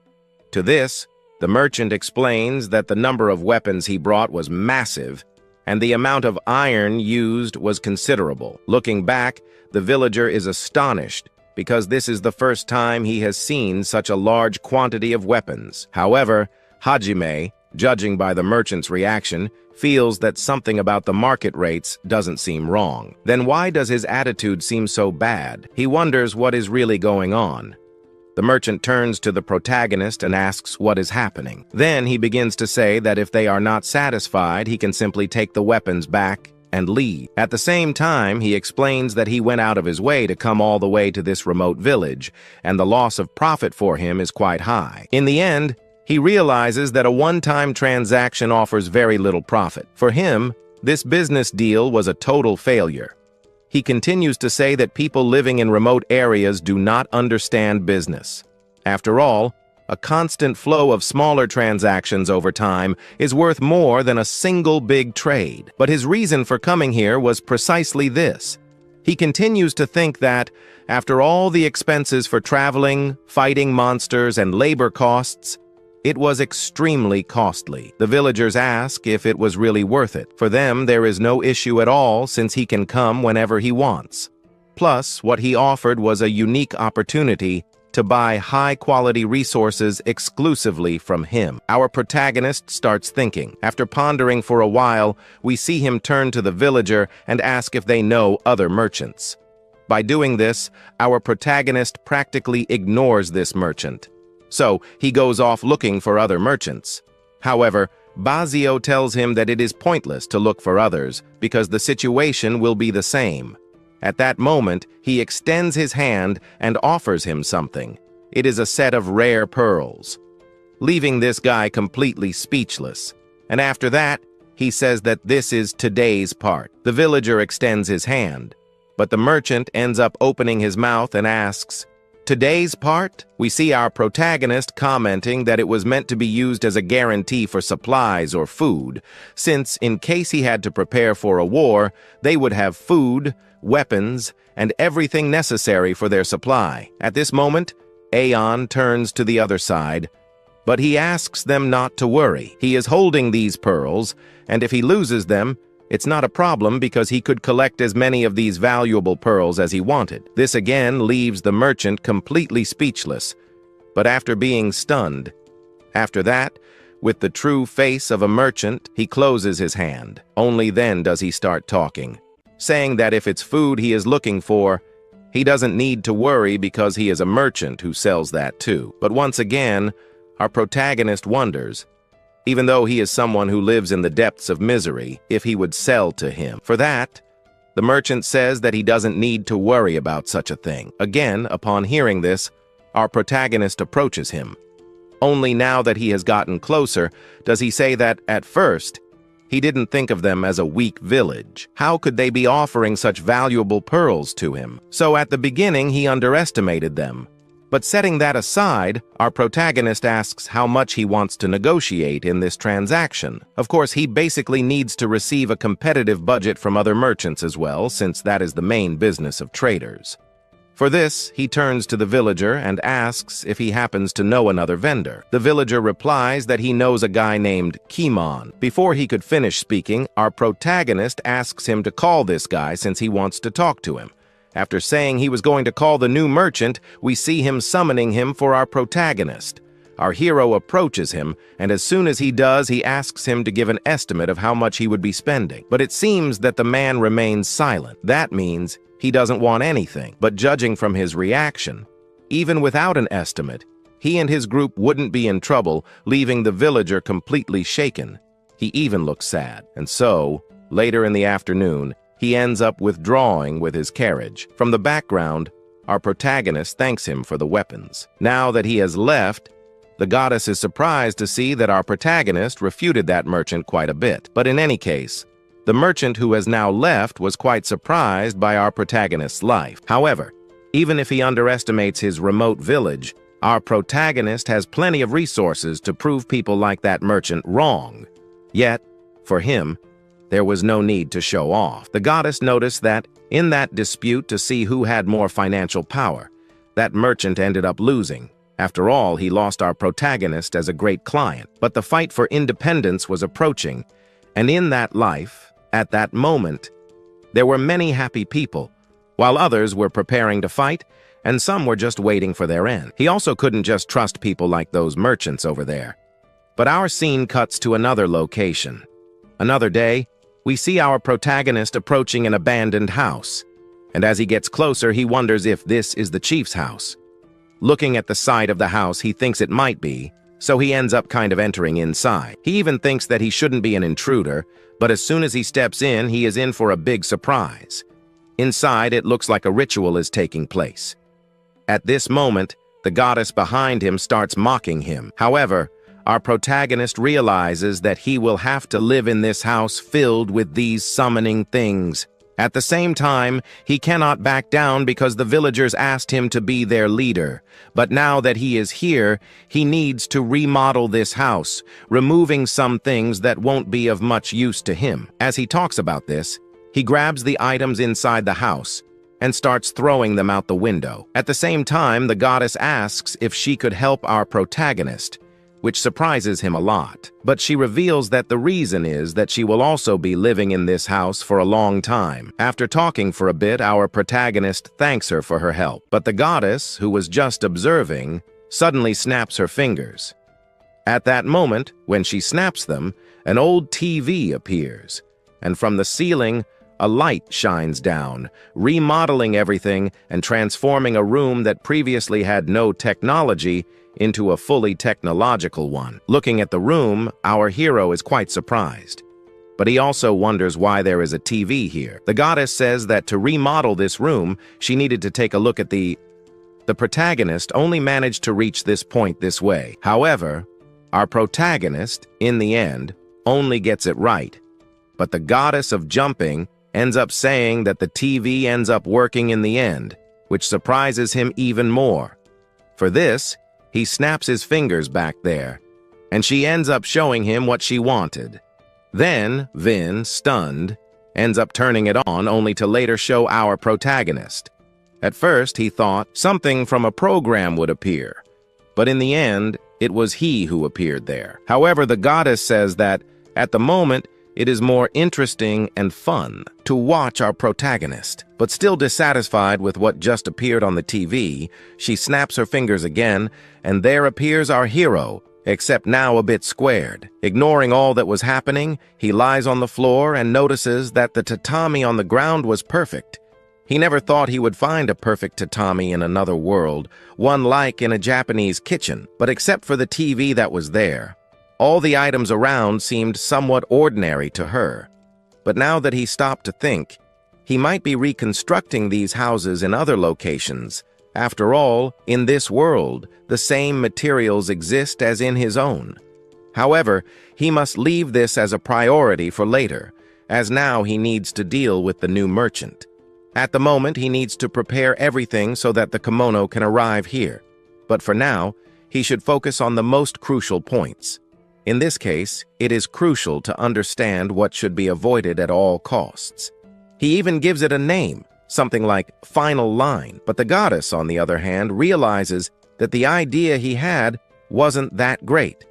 To this, the merchant explains that the number of weapons he brought was massive, and the amount of iron used was considerable. Looking back, the villager is astonished because this is the first time he has seen such a large quantity of weapons. However, Hajime, judging by the merchant's reaction, feels that something about the market rates doesn't seem wrong. Then why does his attitude seem so bad? He wonders what is really going on. The merchant turns to the protagonist and asks what is happening. Then he begins to say that if they are not satisfied, he can simply take the weapons back and leave. At the same time, he explains that he went out of his way to come all the way to this remote village, and the loss of profit for him is quite high. In the end, he realizes that a one-time transaction offers very little profit. For him, this business deal was a total failure. He continues to say that people living in remote areas do not understand business. After all, a constant flow of smaller transactions over time is worth more than a single big trade. But his reason for coming here was precisely this. He continues to think that, after all the expenses for traveling, fighting monsters, and labor costs, it was extremely costly. The villagers ask if it was really worth it. For them, there is no issue at all since he can come whenever he wants. Plus, what he offered was a unique opportunity to buy high-quality resources exclusively from him. Our protagonist starts thinking. After pondering for a while, we see him turn to the villager and ask if they know other merchants. By doing this, our protagonist practically ignores this merchant. So, he goes off looking for other merchants. However, Bazio tells him that it is pointless to look for others because the situation will be the same. At that moment, he extends his hand and offers him something. It is a set of rare pearls, leaving this guy completely speechless. And after that, he says that this is today's part. The villager extends his hand, but the merchant ends up opening his mouth and asks, "Today's part?" We see our protagonist commenting that it was meant to be used as a guarantee for supplies or food, since in case he had to prepare for a war, they would have food, weapons, and everything necessary for their supply. At this moment, Aeon turns to the other side, but he asks them not to worry. He is holding these pearls, and if he loses them, it's not a problem because he could collect as many of these valuable pearls as he wanted. This again leaves the merchant completely speechless, but after being stunned. After that, with the true face of a merchant, he closes his hand. Only then does he start talking, saying that if it's food he is looking for, he doesn't need to worry because he is a merchant who sells that too. But once again, our protagonist wonders, even though he is someone who lives in the depths of misery, if he would sell to him. For that, the merchant says that he doesn't need to worry about such a thing. Again, upon hearing this, our protagonist approaches him. Only now that he has gotten closer, does he say that, at first, he didn't think of them as a weak village. How could they be offering such valuable pearls to him? So at the beginning, he underestimated them. But setting that aside, our protagonist asks how much he wants to negotiate in this transaction. Of course, he basically needs to receive a competitive budget from other merchants as well, since that is the main business of traders. For this, he turns to the villager and asks if he happens to know another vendor. The villager replies that he knows a guy named Kimon. Before he could finish speaking, our protagonist asks him to call this guy since he wants to talk to him. After saying he was going to call the new merchant, we see him summoning him for our protagonist. Our hero approaches him, and as soon as he does, he asks him to give an estimate of how much he would be spending. But it seems that the man remains silent. That means he doesn't want anything. But judging from his reaction, even without an estimate, he and his group wouldn't be in trouble, leaving the villager completely shaken. He even looks sad. And so, later in the afternoon, he ends up withdrawing with his carriage. From the background, our protagonist thanks him for the weapons. Now that he has left, the goddess is surprised to see that our protagonist refuted that merchant quite a bit. But in any case, the merchant who has now left was quite surprised by our protagonist's life. However, even if he underestimates his remote village, our protagonist has plenty of resources to prove people like that merchant wrong. Yet, for him, there was no need to show off. The goddess noticed that, in that dispute to see who had more financial power, that merchant ended up losing. After all, he lost our protagonist as a great client. But the fight for independence was approaching, and in that life, at that moment, there were many happy people, while others were preparing to fight, and some were just waiting for their end. He also couldn't just trust people like those merchants over there. But our scene cuts to another location. Another day, we see our protagonist approaching an abandoned house, and as he gets closer, he wonders if this is the chief's house. Looking at the side of the house, he thinks it might be, so he ends up kind of entering inside. He even thinks that he shouldn't be an intruder, but as soon as he steps in, he is in for a big surprise. Inside, it looks like a ritual is taking place. At this moment, the goddess behind him starts mocking him. However, our protagonist realizes that he will have to live in this house filled with these summoning things. At the same time, he cannot back down because the villagers asked him to be their leader. But now that he is here, he needs to remodel this house, removing some things that won't be of much use to him. As he talks about this, he grabs the items inside the house and starts throwing them out the window. At the same time, the goddess asks if she could help our protagonist, which surprises him a lot. But she reveals that the reason is that she will also be living in this house for a long time. After talking for a bit, our protagonist thanks her for her help. But the goddess, who was just observing, suddenly snaps her fingers. At that moment, when she snaps them, an old TV appears, and from the ceiling, a light shines down, remodeling everything and transforming a room that previously had no technology into a fully technological one. Looking at the room, our hero is quite surprised. But he also wonders why there is a TV here. The goddess says that to remodel this room, she needed to take a look at the protagonist only managed to reach this point this way. However, our protagonist, in the end, only gets it right. But the goddess of jumping ends up saying that the TV ends up working in the end, which surprises him even more. For this, he snaps his fingers back there, and she ends up showing him what she wanted. Then, Vin, stunned, ends up turning it on only to later show our protagonist. At first, he thought something from a program would appear, but in the end, it was he who appeared there. However, the goddess says that, at the moment, it is more interesting and fun to watch our protagonist. But still dissatisfied with what just appeared on the TV, she snaps her fingers again, and there appears our hero, except now a bit squared. Ignoring all that was happening, he lies on the floor and notices that the tatami on the ground was perfect. He never thought he would find a perfect tatami in another world, one like in a Japanese kitchen, but except for the TV that was there, all the items around seemed somewhat ordinary to her. But now that he stopped to think, he might be reconstructing these houses in other locations. After all, in this world, the same materials exist as in his own. However, he must leave this as a priority for later, as now he needs to deal with the new merchant. At the moment, he needs to prepare everything so that the kimono can arrive here. But for now, he should focus on the most crucial points. In this case, it is crucial to understand what should be avoided at all costs. He even gives it a name, something like Final Line, but the goddess, on the other hand, realizes that the idea he had wasn't that great,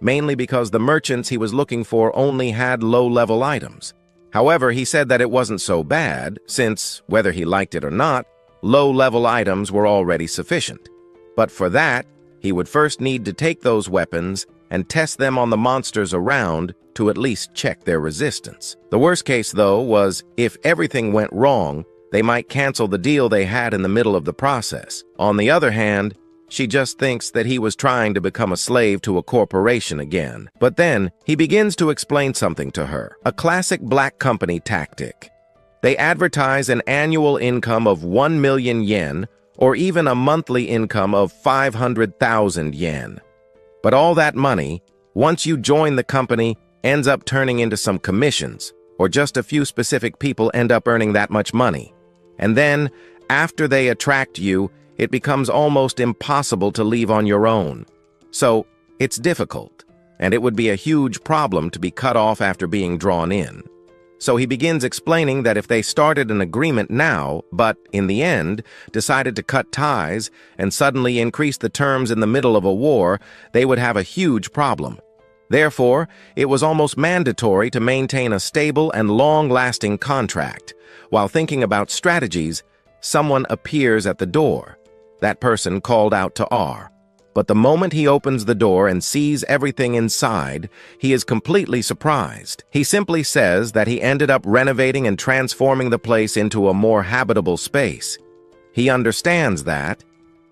mainly because the merchants he was looking for only had low-level items. However, he said that it wasn't so bad, since, whether he liked it or not, low-level items were already sufficient. But for that, he would first need to take those weapons and test them on the monsters around to at least check their resistance. The worst case, though, was if everything went wrong, they might cancel the deal they had in the middle of the process. On the other hand, she just thinks that he was trying to become a slave to a corporation again. But then, he begins to explain something to her. A classic black company tactic. They advertise an annual income of 1 million yen, or even a monthly income of 500,000 yen. But all that money, once you join the company, ends up turning into some commissions, or just a few specific people end up earning that much money. And then, after they attract you, it becomes almost impossible to leave on your own. So, it's difficult, and it would be a huge problem to be cut off after being drawn in. So he begins explaining that if they started an agreement now, but, in the end, decided to cut ties and suddenly increase the terms in the middle of a war, they would have a huge problem. Therefore, it was almost mandatory to maintain a stable and long-lasting contract. While thinking about strategies, someone appears at the door. That person called out to R. But the moment he opens the door and sees everything inside, he is completely surprised. He simply says that he ended up renovating and transforming the place into a more habitable space. He understands that,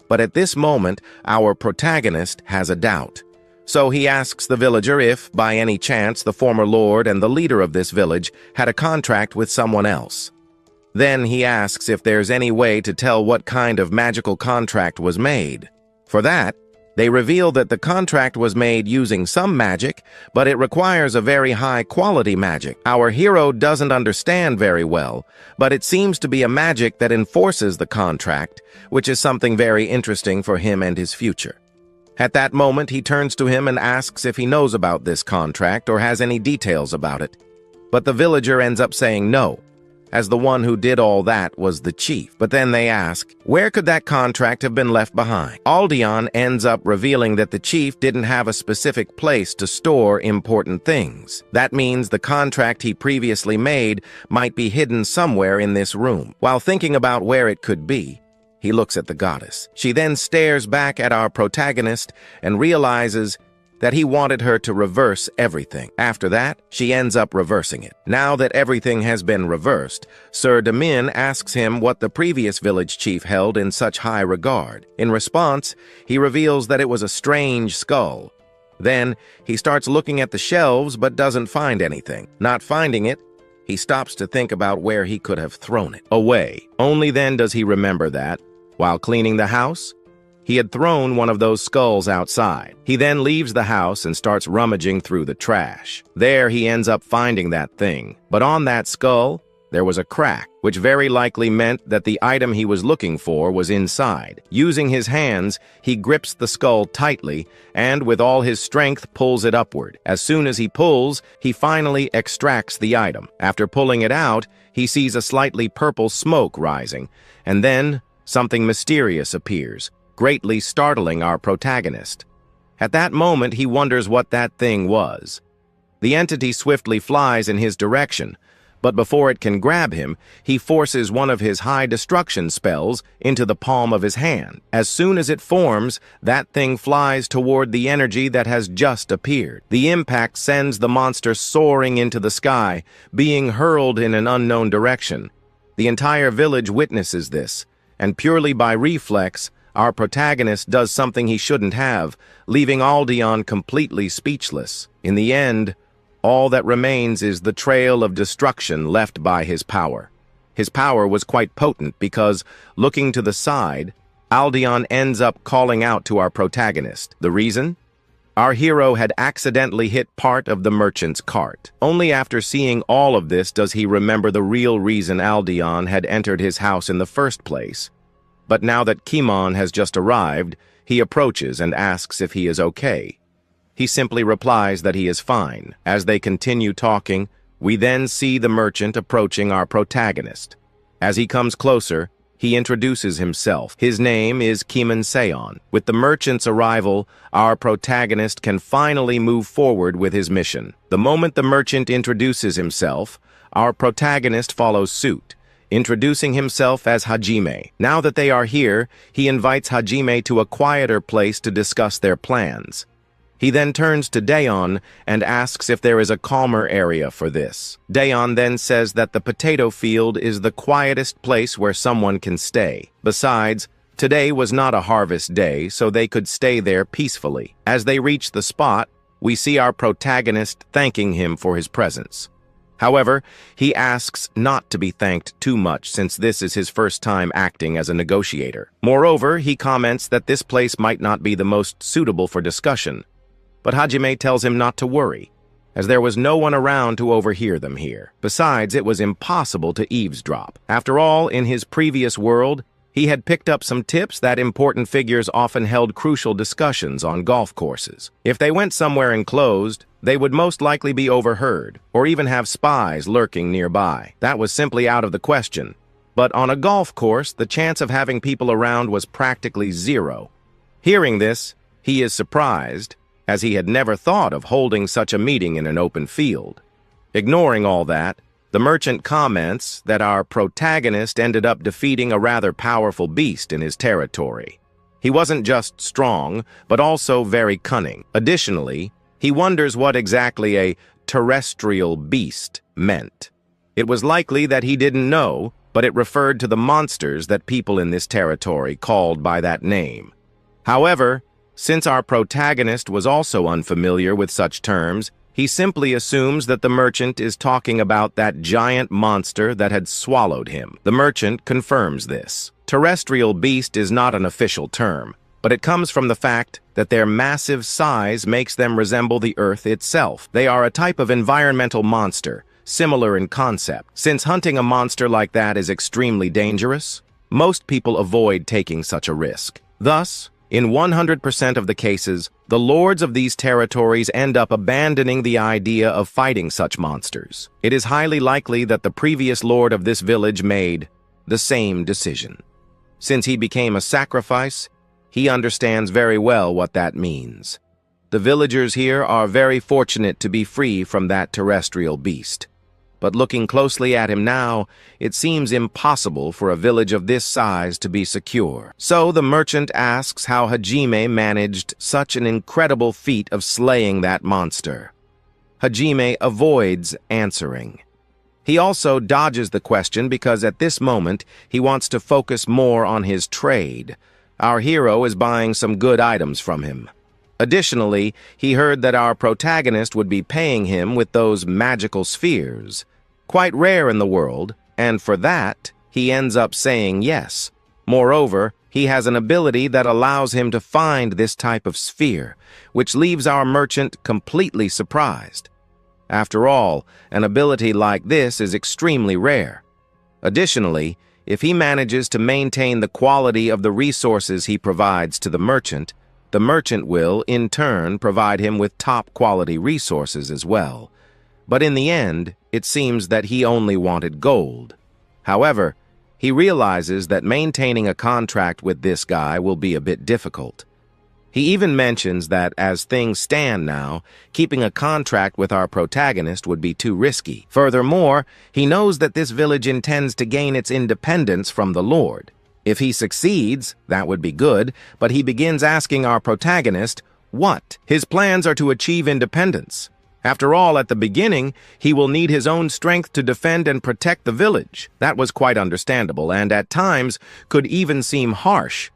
but at this moment, our protagonist has a doubt. So he asks the villager if, by any chance, the former lord and the leader of this village had a contract with someone else. Then he asks if there's any way to tell what kind of magical contract was made. For that, they reveal that the contract was made using some magic, but it requires a very high-quality magic. Our hero doesn't understand very well, but it seems to be a magic that enforces the contract, which is something very interesting for him and his future. At that moment, he turns to him and asks if he knows about this contract or has any details about it. But the villager ends up saying no, as the one who did all that was the chief. But then they ask, where could that contract have been left behind? Aldeon ends up revealing that the chief didn't have a specific place to store important things. That means the contract he previously made might be hidden somewhere in this room. While thinking about where it could be, he looks at the goddess. She then stares back at our protagonist and realizes that he wanted her to reverse everything. After that, she ends up reversing it. Now that everything has been reversed, Sir Damin asks him what the previous village chief held in such high regard. In response, he reveals that it was a strange skull. Then, he starts looking at the shelves but doesn't find anything. Not finding it, he stops to think about where he could have thrown it. Away. Only then does he remember that, while cleaning the house, he had thrown one of those skulls outside. He then leaves the house and starts rummaging through the trash. There he ends up finding that thing. But on that skull, there was a crack, which very likely meant that the item he was looking for was inside. Using his hands, he grips the skull tightly and, with all his strength, pulls it upward. As soon as he pulls, he finally extracts the item. After pulling it out, he sees a slightly purple smoke rising, and then something mysterious appears, greatly startling our protagonist. At that moment, he wonders what that thing was. The entity swiftly flies in his direction, but before it can grab him, he forces one of his high destruction spells into the palm of his hand. As soon as it forms, that thing flies toward the energy that has just appeared. The impact sends the monster soaring into the sky, being hurled in an unknown direction. The entire village witnesses this, and purely by reflex, our protagonist does something he shouldn't have, leaving Aldeon completely speechless. In the end, all that remains is the trail of destruction left by his power. His power was quite potent because, looking to the side, Aldeon ends up calling out to our protagonist. The reason? Our hero had accidentally hit part of the merchant's cart. Only after seeing all of this does he remember the real reason Aldeon had entered his house in the first place. But now that Kimon has just arrived, he approaches and asks if he is okay. He simply replies that he is fine. As they continue talking, we then see the merchant approaching our protagonist. As he comes closer, he introduces himself. His name is Kimon Seon. With the merchant's arrival, our protagonist can finally move forward with his mission. The moment the merchant introduces himself, our protagonist follows suit, introducing himself as Hajime. Now that they are here, he invites Hajime to a quieter place to discuss their plans. He then turns to Daeon and asks if there is a calmer area for this. Daeon then says that the potato field is the quietest place where someone can stay. Besides, today was not a harvest day, so they could stay there peacefully. As they reach the spot, we see our protagonist thanking him for his presence. However, he asks not to be thanked too much since this is his first time acting as a negotiator. Moreover, he comments that this place might not be the most suitable for discussion. But Hajime tells him not to worry, as there was no one around to overhear them here. Besides, it was impossible to eavesdrop. After all, in his previous world, he had picked up some tips that important figures often held crucial discussions on golf courses. If they went somewhere enclosed, they would most likely be overheard, or even have spies lurking nearby. That was simply out of the question. But on a golf course, the chance of having people around was practically zero. Hearing this, he is surprised, as he had never thought of holding such a meeting in an open field. Ignoring all that, the merchant comments that our protagonist ended up defeating a rather powerful beast in his territory. He wasn't just strong, but also very cunning. Additionally, he wonders what exactly a terrestrial beast meant. It was likely that he didn't know, but it referred to the monsters that people in this territory called by that name. However, Since our protagonist was also unfamiliar with such terms, he simply assumes that the merchant is talking about that giant monster that had swallowed him. The merchant confirms this. Terrestrial beast is not an official term, but it comes from the fact that their massive size makes them resemble the Earth itself. They are a type of environmental monster, similar in concept. Since hunting a monster like that is extremely dangerous, most people avoid taking such a risk. Thus, in 100% of the cases, the lords of these territories end up abandoning the idea of fighting such monsters. It is highly likely that the previous lord of this village made the same decision. Since he became a sacrifice, he understands very well what that means. The villagers here are very fortunate to be free from that terrestrial beast. But looking closely at him now, it seems impossible for a village of this size to be secure. So the merchant asks how Hajime managed such an incredible feat of slaying that monster. Hajime avoids answering. He also dodges the question because at this moment he wants to focus more on his trade. Our hero is buying some good items from him. Additionally, he heard that our protagonist would be paying him with those magical spheres. Quite rare in the world, and for that, he ends up saying yes. Moreover, he has an ability that allows him to find this type of sphere, which leaves our merchant completely surprised. After all, an ability like this is extremely rare. Additionally, if he manages to maintain the quality of the resources he provides to the merchant will, in turn, provide him with top-quality resources as well. But in the end, it seems that he only wanted gold. However, he realizes that maintaining a contract with this guy will be a bit difficult. He even mentions that, as things stand now, keeping a contract with our protagonist would be too risky. Furthermore, he knows that this village intends to gain its independence from the Lord. If he succeeds, that would be good, but he begins asking our protagonist, what? His plans are to achieve independence. After all, at the beginning, he will need his own strength to defend and protect the village. That was quite understandable, and at times could even seem harsh.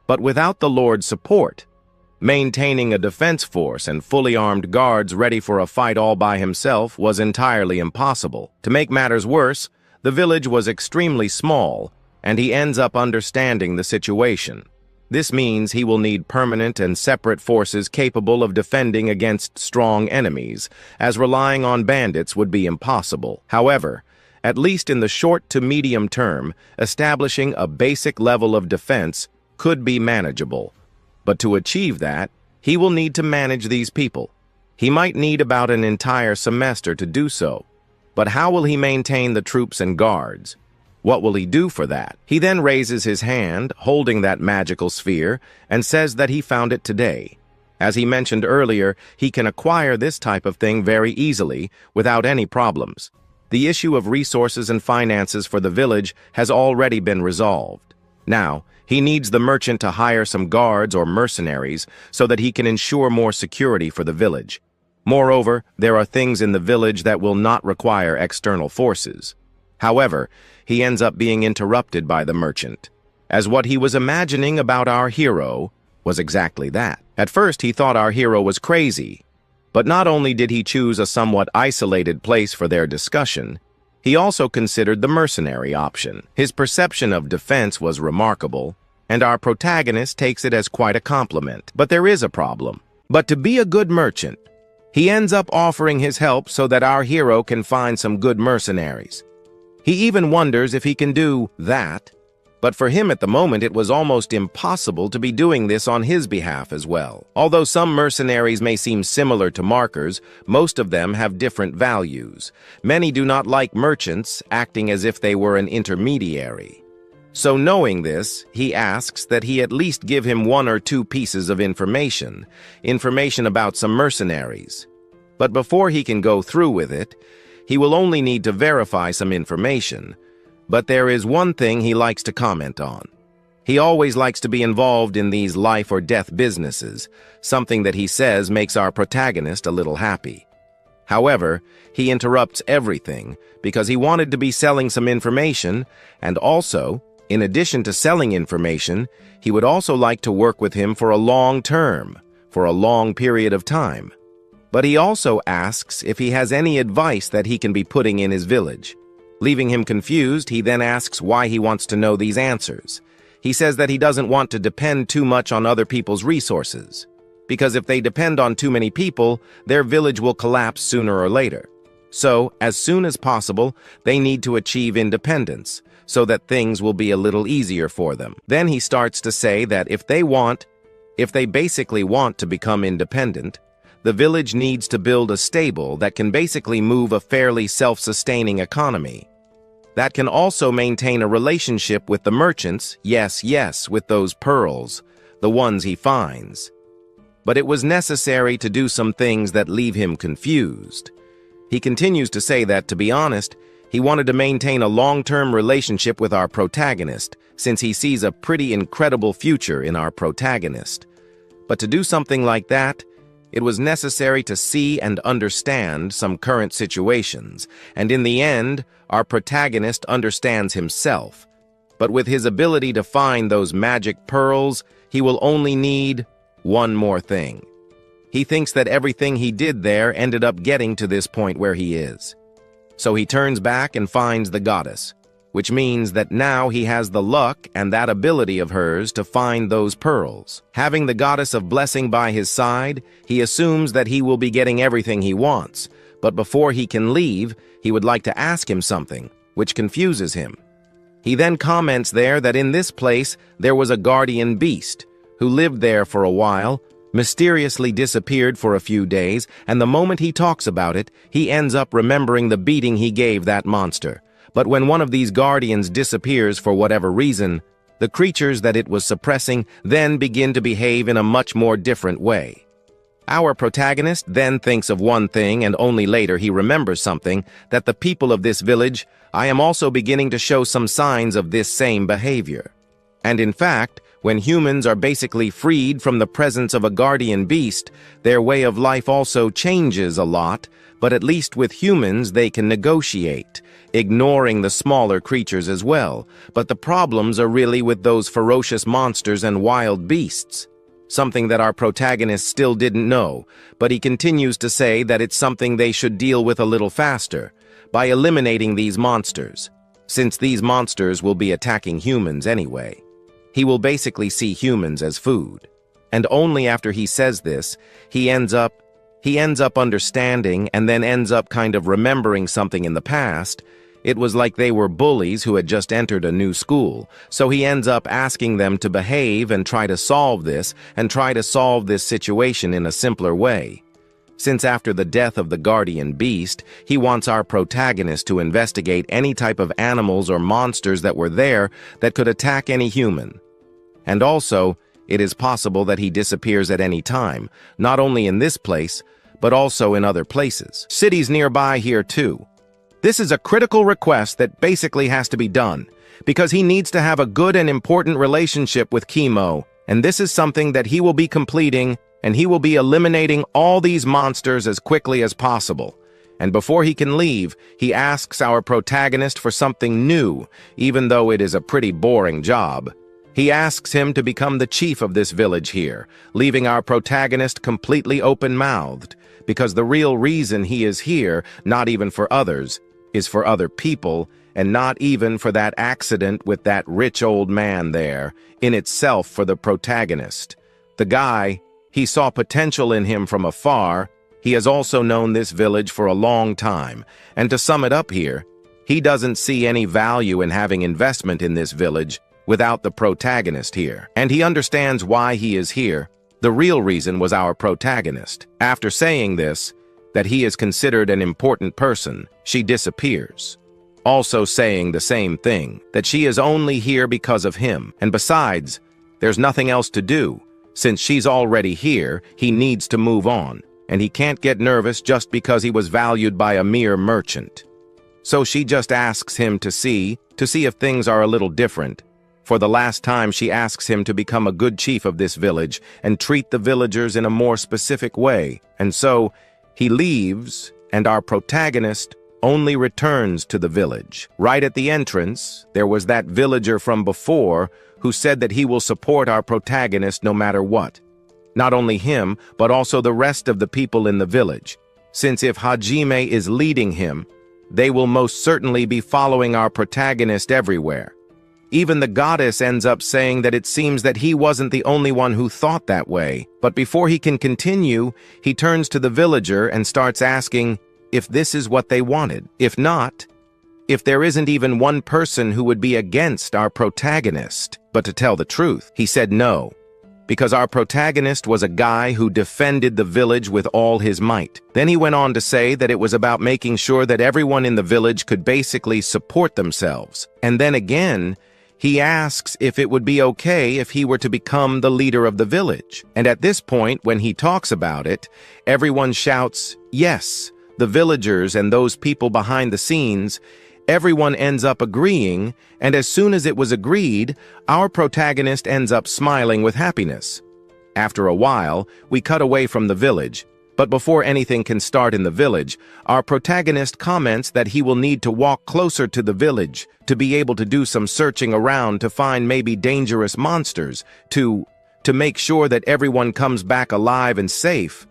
But without the Lord's support, maintaining a defense force and fully armed guards ready for a fight all by himself was entirely impossible. To make matters worse, the village was extremely small, and he ends up understanding the situation. This means he will need permanent and separate forces capable of defending against strong enemies, as relying on bandits would be impossible. However, at least in the short to medium term, establishing a basic level of defense could be manageable. But to achieve that, he will need to manage these people. He might need about an entire semester to do so. But how will he maintain the troops and guards? What will he do for that? He then raises his hand, holding that magical sphere, and says that he found it today. As he mentioned earlier, he can acquire this type of thing very easily, without any problems. The issue of resources and finances for the village has already been resolved. Now, he needs the merchant to hire some guards or mercenaries so that he can ensure more security for the village. Moreover, there are things in the village that will not require external forces. However, he ends up being interrupted by the merchant, as what he was imagining about our hero was exactly that. At first, he thought our hero was crazy, but not only did he choose a somewhat isolated place for their discussion, he also considered the mercenary option. His perception of defense was remarkable, and our protagonist takes it as quite a compliment. But there is a problem. But to be a good merchant, he ends up offering his help so that our hero can find some good mercenaries. He even wonders if he can do that, but for him at the moment it was almost impossible to be doing this on his behalf as well. Although some mercenaries may seem similar to markers, most of them have different values. Many do not like merchants acting as if they were an intermediary. So knowing this, he asks that he at least give him 1 or 2 pieces of information about some mercenaries. But before he can go through with it, he will only need to verify some information. But there is one thing he likes to comment on. He always likes to be involved in these life or death businesses, something that he says makes our protagonist a little happy. However, he interrupts everything because he wanted to be selling some information and also In addition to selling information, he would also like to work with him for a long term, for a long period of time. But he also asks if he has any advice that he can be putting in his village. Leaving him confused, he then asks why he wants to know these answers. He says that he doesn't want to depend too much on other people's resources, because if they depend on too many people, their village will collapse sooner or later. So, as soon as possible, they need to achieve independence, so that things will be a little easier for them. Then he starts to say that if they basically want to become independent, the village needs to build a stable that can basically move a fairly self-sustaining economy. That can also maintain a relationship with the merchants, yes, with those pearls, the ones he finds. But it was necessary to do some things that leave him confused. He continues to say that, to be honest, he wanted to maintain a long-term relationship with our protagonist, since he sees a pretty incredible future in our protagonist. But to do something like that, it was necessary to see and understand some current situations, and in the end, our protagonist understands himself. But with his ability to find those magic pearls, he will only need one more thing. He thinks that everything he did there ended up getting to this point where he is. So he turns back and finds the goddess, which means that now he has the luck and that ability of hers to find those pearls. Having the goddess of blessing by his side, he assumes that he will be getting everything he wants, but before he can leave, he would like to ask him something, which confuses him. He then comments there that in this place there was a guardian beast, who lived there for a while, mysteriously disappeared for a few days, and the moment he talks about it, he ends up remembering the beating he gave that monster. But when one of these guardians disappears for whatever reason, the creatures that it was suppressing then begin to behave in a much more different way. Our protagonist then thinks of one thing, and only later he remembers something, that the people of this village, I am also beginning to show some signs of this same behavior. And in fact, when humans are basically freed from the presence of a guardian beast, their way of life also changes a lot, but at least with humans they can negotiate, ignoring the smaller creatures as well. But the problems are really with those ferocious monsters and wild beasts. Something that our protagonist still didn't know, but he continues to say that it's something they should deal with a little faster, by eliminating these monsters, since these monsters will be attacking humans anyway. He will basically see humans as food. And only after he says this, he ends up understanding and then ends up kind of remembering something in the past. It was like they were bullies who had just entered a new school, so he ends up asking them to behave and try to solve this situation in a simpler way. Since after the death of the guardian beast, he wants our protagonist to investigate any type of animals or monsters that were there that could attack any human. And also, it is possible that he disappears at any time, not only in this place, but also in other places. Cities nearby here too. This is a critical request that basically has to be done, because he needs to have a good and important relationship with Chemo, and this is something that he will be completing, and he will be eliminating all these monsters as quickly as possible. And before he can leave, he asks our protagonist for something new, even though it is a pretty boring job. He asks him to become the chief of this village here, leaving our protagonist completely open-mouthed, because the real reason he is here, not even for others, is for other people, and not even for that accident with that rich old man there, in itself for the protagonist. The guy, he saw potential in him from afar. He has also known this village for a long time, and to sum it up here, he doesn't see any value in having investment in this village without the protagonist here. And he understands why he is here. The real reason was our protagonist. After saying this, that he is considered an important person, she disappears. Also saying the same thing, that she is only here because of him, and besides, there's nothing else to do. Since she's already here, he needs to move on, and he can't get nervous just because he was valued by a mere merchant. So she just asks him to see if things are a little different. For the last time, she asks him to become a good chief of this village and treat the villagers in a more specific way. And so, he leaves, and our protagonist only returns to the village. Right at the entrance, there was that villager from before who said that he will support our protagonist no matter what. Not only him, but also the rest of the people in the village, since if Hajime is leading him, they will most certainly be following our protagonist everywhere. Even the goddess ends up saying that it seems that he wasn't the only one who thought that way. But before he can continue, he turns to the villager and starts asking if this is what they wanted. If not, if there isn't even one person who would be against our protagonist. But to tell the truth, he said no, because our protagonist was a guy who defended the village with all his might. Then he went on to say that it was about making sure that everyone in the village could basically support themselves. And then again, he asks if it would be okay if he were to become the leader of the village. And at this point, when he talks about it, everyone shouts, yes, the villagers and those people behind the scenes. Everyone ends up agreeing, and as soon as it was agreed, our protagonist ends up smiling with happiness. After a while, we cut away from the village, but before anything can start in the village, our protagonist comments that he will need to walk closer to the village to be able to do some searching around to find maybe dangerous monsters, to make sure that everyone comes back alive and safe.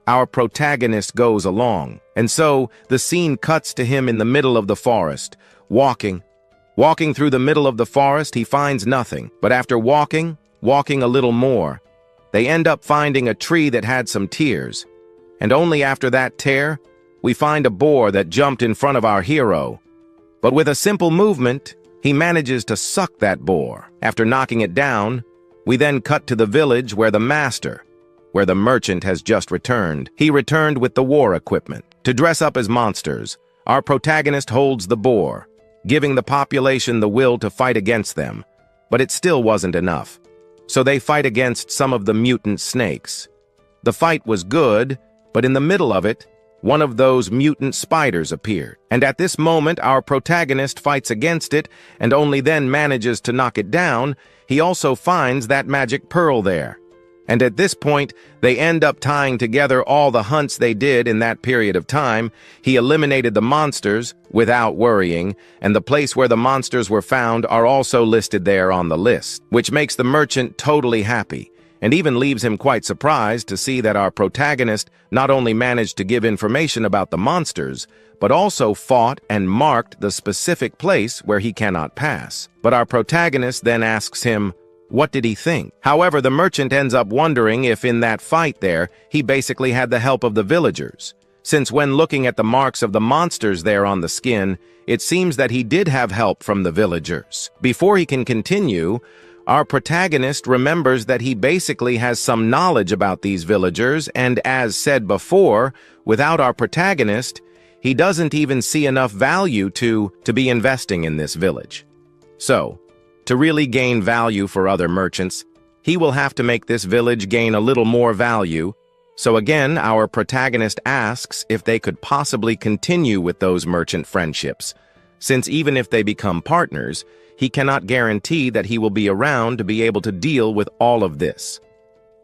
Our protagonist goes along, and so the scene cuts to him in the middle of the forest, walking. Walking through the middle of the forest, he finds nothing, but after walking a little more, they end up finding a tree that had some tears. And only after that tear, we find a boar that jumped in front of our hero. But with a simple movement, he manages to suck that boar. After knocking it down, we then cut to the village where the merchant has just returned. He returned with the war equipment. To dress up as monsters, our protagonist holds the boar, giving the population the will to fight against them. But it still wasn't enough. So they fight against some of the mutant snakes. The fight was good, but in the middle of it, one of those mutant spiders appeared. And at this moment, our protagonist fights against it and only then manages to knock it down. He also finds that magic pearl there. And at this point, they end up tying together all the hunts they did in that period of time. He eliminated the monsters without worrying, and the place where the monsters were found are also listed there on the list, which makes the merchant totally happy, and even leaves him quite surprised to see that our protagonist not only managed to give information about the monsters, but also fought and marked the specific place where he cannot pass. But our protagonist then asks him, what did he think? However, the merchant ends up wondering if in that fight there, he basically had the help of the villagers, since when looking at the marks of the monsters there on the skin, it seems that he did have help from the villagers. Before he can continue, our protagonist remembers that he basically has some knowledge about these villagers, and as said before, without our protagonist, he doesn't even see enough value to be investing in this village. So, to really gain value for other merchants, he will have to make this village gain a little more value. So again, our protagonist asks if they could possibly continue with those merchant friendships, since even if they become partners, he cannot guarantee that he will be around to be able to deal with all of this.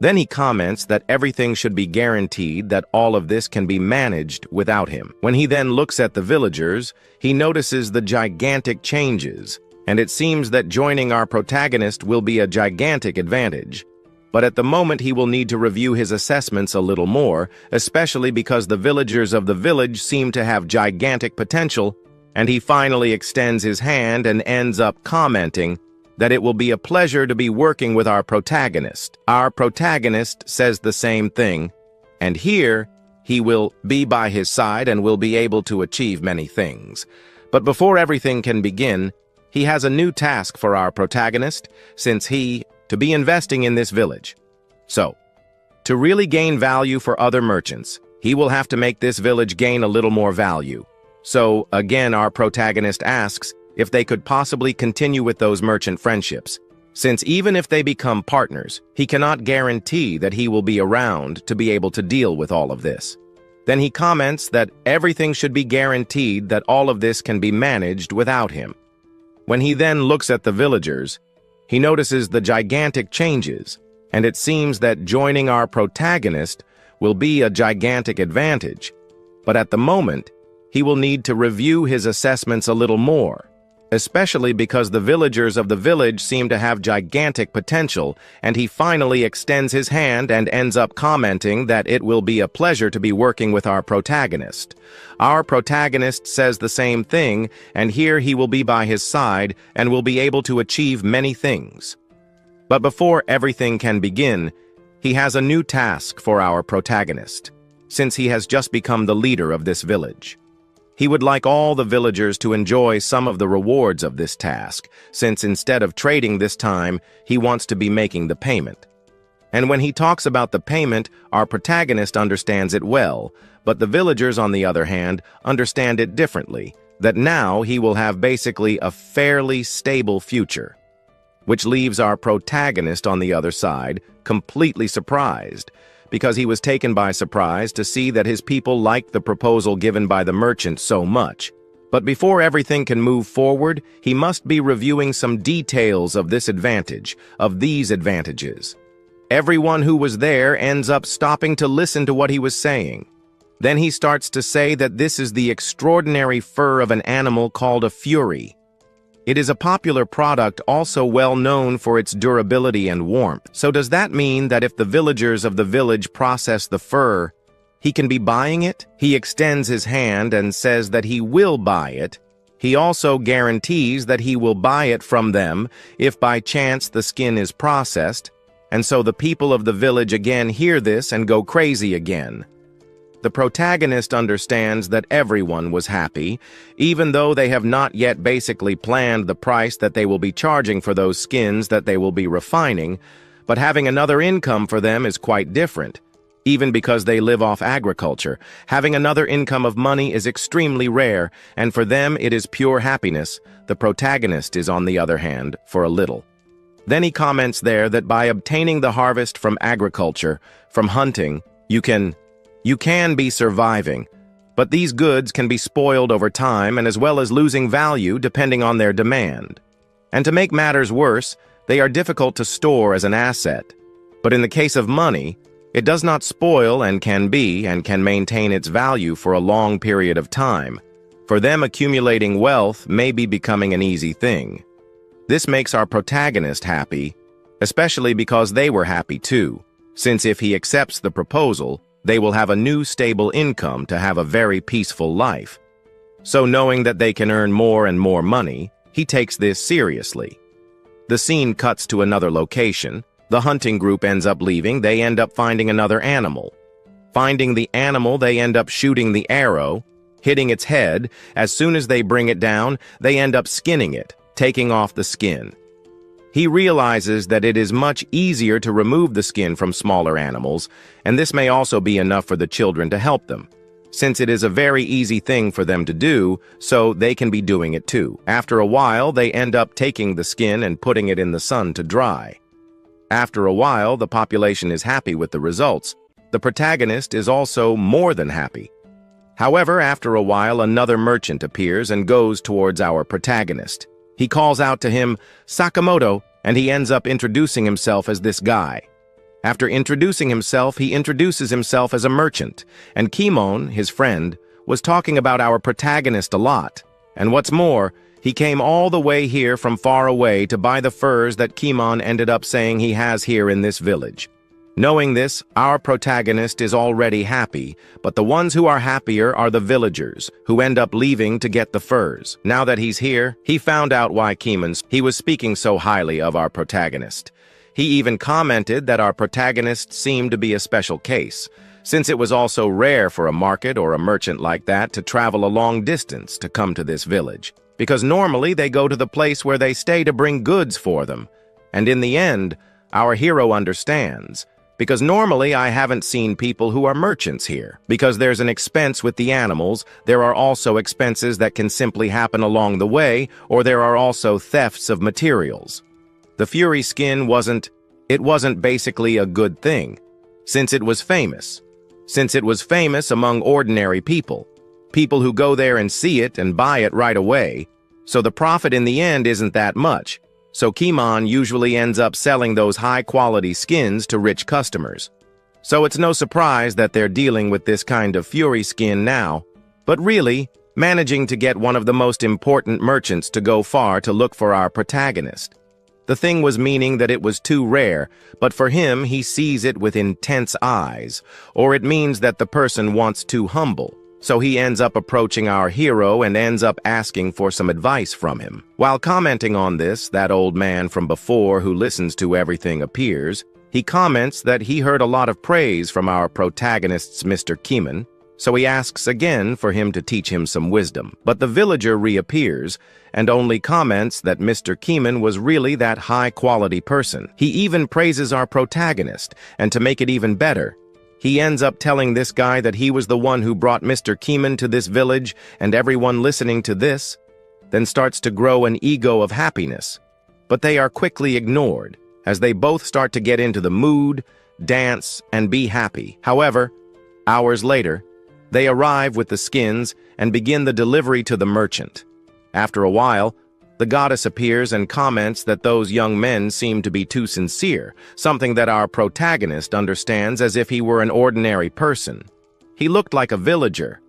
Then he comments that everything should be guaranteed that all of this can be managed without him. When he then looks at the villagers, he notices the gigantic changes, and it seems that joining our protagonist will be a gigantic advantage. But at the moment he will need to review his assessments a little more, especially because the villagers of the village seem to have gigantic potential, and he finally extends his hand and ends up commenting that it will be a pleasure to be working with our protagonist. Our protagonist says the same thing, and here he will be by his side and will be able to achieve many things. But before everything can begin, he has a new task for our protagonist, since to be investing in this village. So, to really gain value for other merchants, he will have to make this village gain a little more value. So, again, our protagonist asks if they could possibly continue with those merchant friendships, since even if they become partners, he cannot guarantee that he will be around to be able to deal with all of this. Then he comments that everything should be guaranteed that all of this can be managed without him. When he then looks at the villagers, he notices the gigantic changes, and it seems that joining our protagonist will be a gigantic advantage. But at the moment, he will need to review his assessments a little more, especially because the villagers of the village seem to have gigantic potential, and he finally extends his hand and ends up commenting that it will be a pleasure to be working with our protagonist. Our protagonist says the same thing, and here he will be by his side and will be able to achieve many things. But before everything can begin, he has a new task for our protagonist, since he has just become the leader of this village. He would like all the villagers to enjoy some of the rewards of this task, since instead of trading this time, he wants to be making the payment. And when he talks about the payment, our protagonist understands it well, but the villagers, on the other hand, understand it differently, that now he will have basically a fairly stable future, which leaves our protagonist on the other side completely surprised, because he was taken by surprise to see that his people liked the proposal given by the merchant so much. But before everything can move forward, he must be reviewing some details of this advantage, of these advantages. Everyone who was there ends up stopping to listen to what he was saying. Then he starts to say that this is the extraordinary fur of an animal called a fury. It is a popular product also well known for its durability and warmth. So does that mean that if the villagers of the village process the fur, he can be buying it? He extends his hand and says that he will buy it. He also guarantees that he will buy it from them if by chance the skin is processed, and so the people of the village again hear this and go crazy again. The protagonist understands that everyone was happy, even though they have not yet basically planned the price that they will be charging for those skins that they will be refining, but having another income for them is quite different. Even because they live off agriculture, having another income of money is extremely rare, and for them it is pure happiness. The protagonist is, on the other hand, for a little. Then he comments there that by obtaining the harvest from agriculture, from hunting, you can be surviving, but these goods can be spoiled over time and as well as losing value depending on their demand. And to make matters worse, they are difficult to store as an asset. But in the case of money, it does not spoil and can maintain its value for a long period of time. For them, accumulating wealth may be becoming an easy thing. This makes our protagonist happy, especially because they were happy too, since if he accepts the proposal, they will have a new stable income to have a very peaceful life. So knowing that they can earn more and more money, he takes this seriously. The scene cuts to another location. The hunting group ends up leaving. They end up finding another animal. Finding the animal, they end up shooting the arrow, hitting its head. As soon as they bring it down, they end up skinning it, taking off the skin. He realizes that it is much easier to remove the skin from smaller animals, and this may also be enough for the children to help them, since it is a very easy thing for them to do, so they can be doing it too. After a while, they end up taking the skin and putting it in the sun to dry. After a while, the population is happy with the results. The protagonist is also more than happy. However, after a while, another merchant appears and goes towards our protagonist. He calls out to him, Sakamoto, and he ends up introducing himself as this guy. After introducing himself, he introduces himself as a merchant, and Kimon, his friend, was talking about our protagonist a lot. And what's more, he came all the way here from far away to buy the furs that Kimon ended up saying he has here in this village. Knowing this, our protagonist is already happy, but the ones who are happier are the villagers, who end up leaving to get the furs. Now that he's here, he found out why he was speaking so highly of our protagonist. He even commented that our protagonist seemed to be a special case, since it was also rare for a market or a merchant like that to travel a long distance to come to this village, because normally they go to the place where they stay to bring goods for them. And in the end, our hero understands, because normally I haven't seen people who are merchants here. Because there's an expense with the animals, there are also expenses that can simply happen along the way, or there are also thefts of materials. The Fury skin wasn't basically a good thing, since it was famous. Since it was famous among ordinary people who go there and see it and buy it right away, so the profit in the end isn't that much. So Kimon usually ends up selling those high-quality skins to rich customers. So it's no surprise that they're dealing with this kind of Fury skin now. but really managing to get one of the most important merchants to go far to look for our protagonist. The thing was meaning that it was too rare, but for him, he sees it with intense eyes, or it means that the person wants too humble. So he ends up approaching our hero and ends up asking for some advice from him. While commenting on this, that old man from before who listens to everything appears. He comments that he heard a lot of praise from our protagonist's Mr. Keeman, so he asks again for him to teach him some wisdom. But the villager reappears and only comments that Mr. Keeman was really that high-quality person. He even praises our protagonist, and to make it even better, he ends up telling this guy that he was the one who brought Mr. Keeman to this village, and everyone listening to this then starts to grow an ego of happiness. But they are quickly ignored, as they both start to get into the mood, dance, and be happy. However, hours later, they arrive with the skins and begin the delivery to the merchant. After a while, the goddess appears and comments that those young men seem to be too sincere, something that our protagonist understands as if he were an ordinary person. He looked like a villager,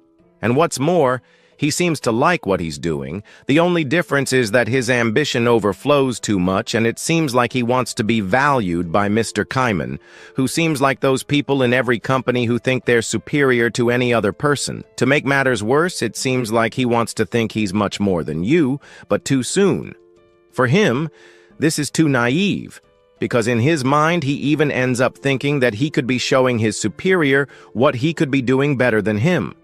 and what's more, he seems to like what he's doing. The only difference is that his ambition overflows too much, and it seems like he wants to be valued by Mr. Kaiman, who seems like those people in every company who think they're superior to any other person. To make matters worse, it seems like he wants to think he's much more than you, but too soon. For him, this is too naive, because in his mind he even ends up thinking that he could be showing his superior what he could be doing better than him.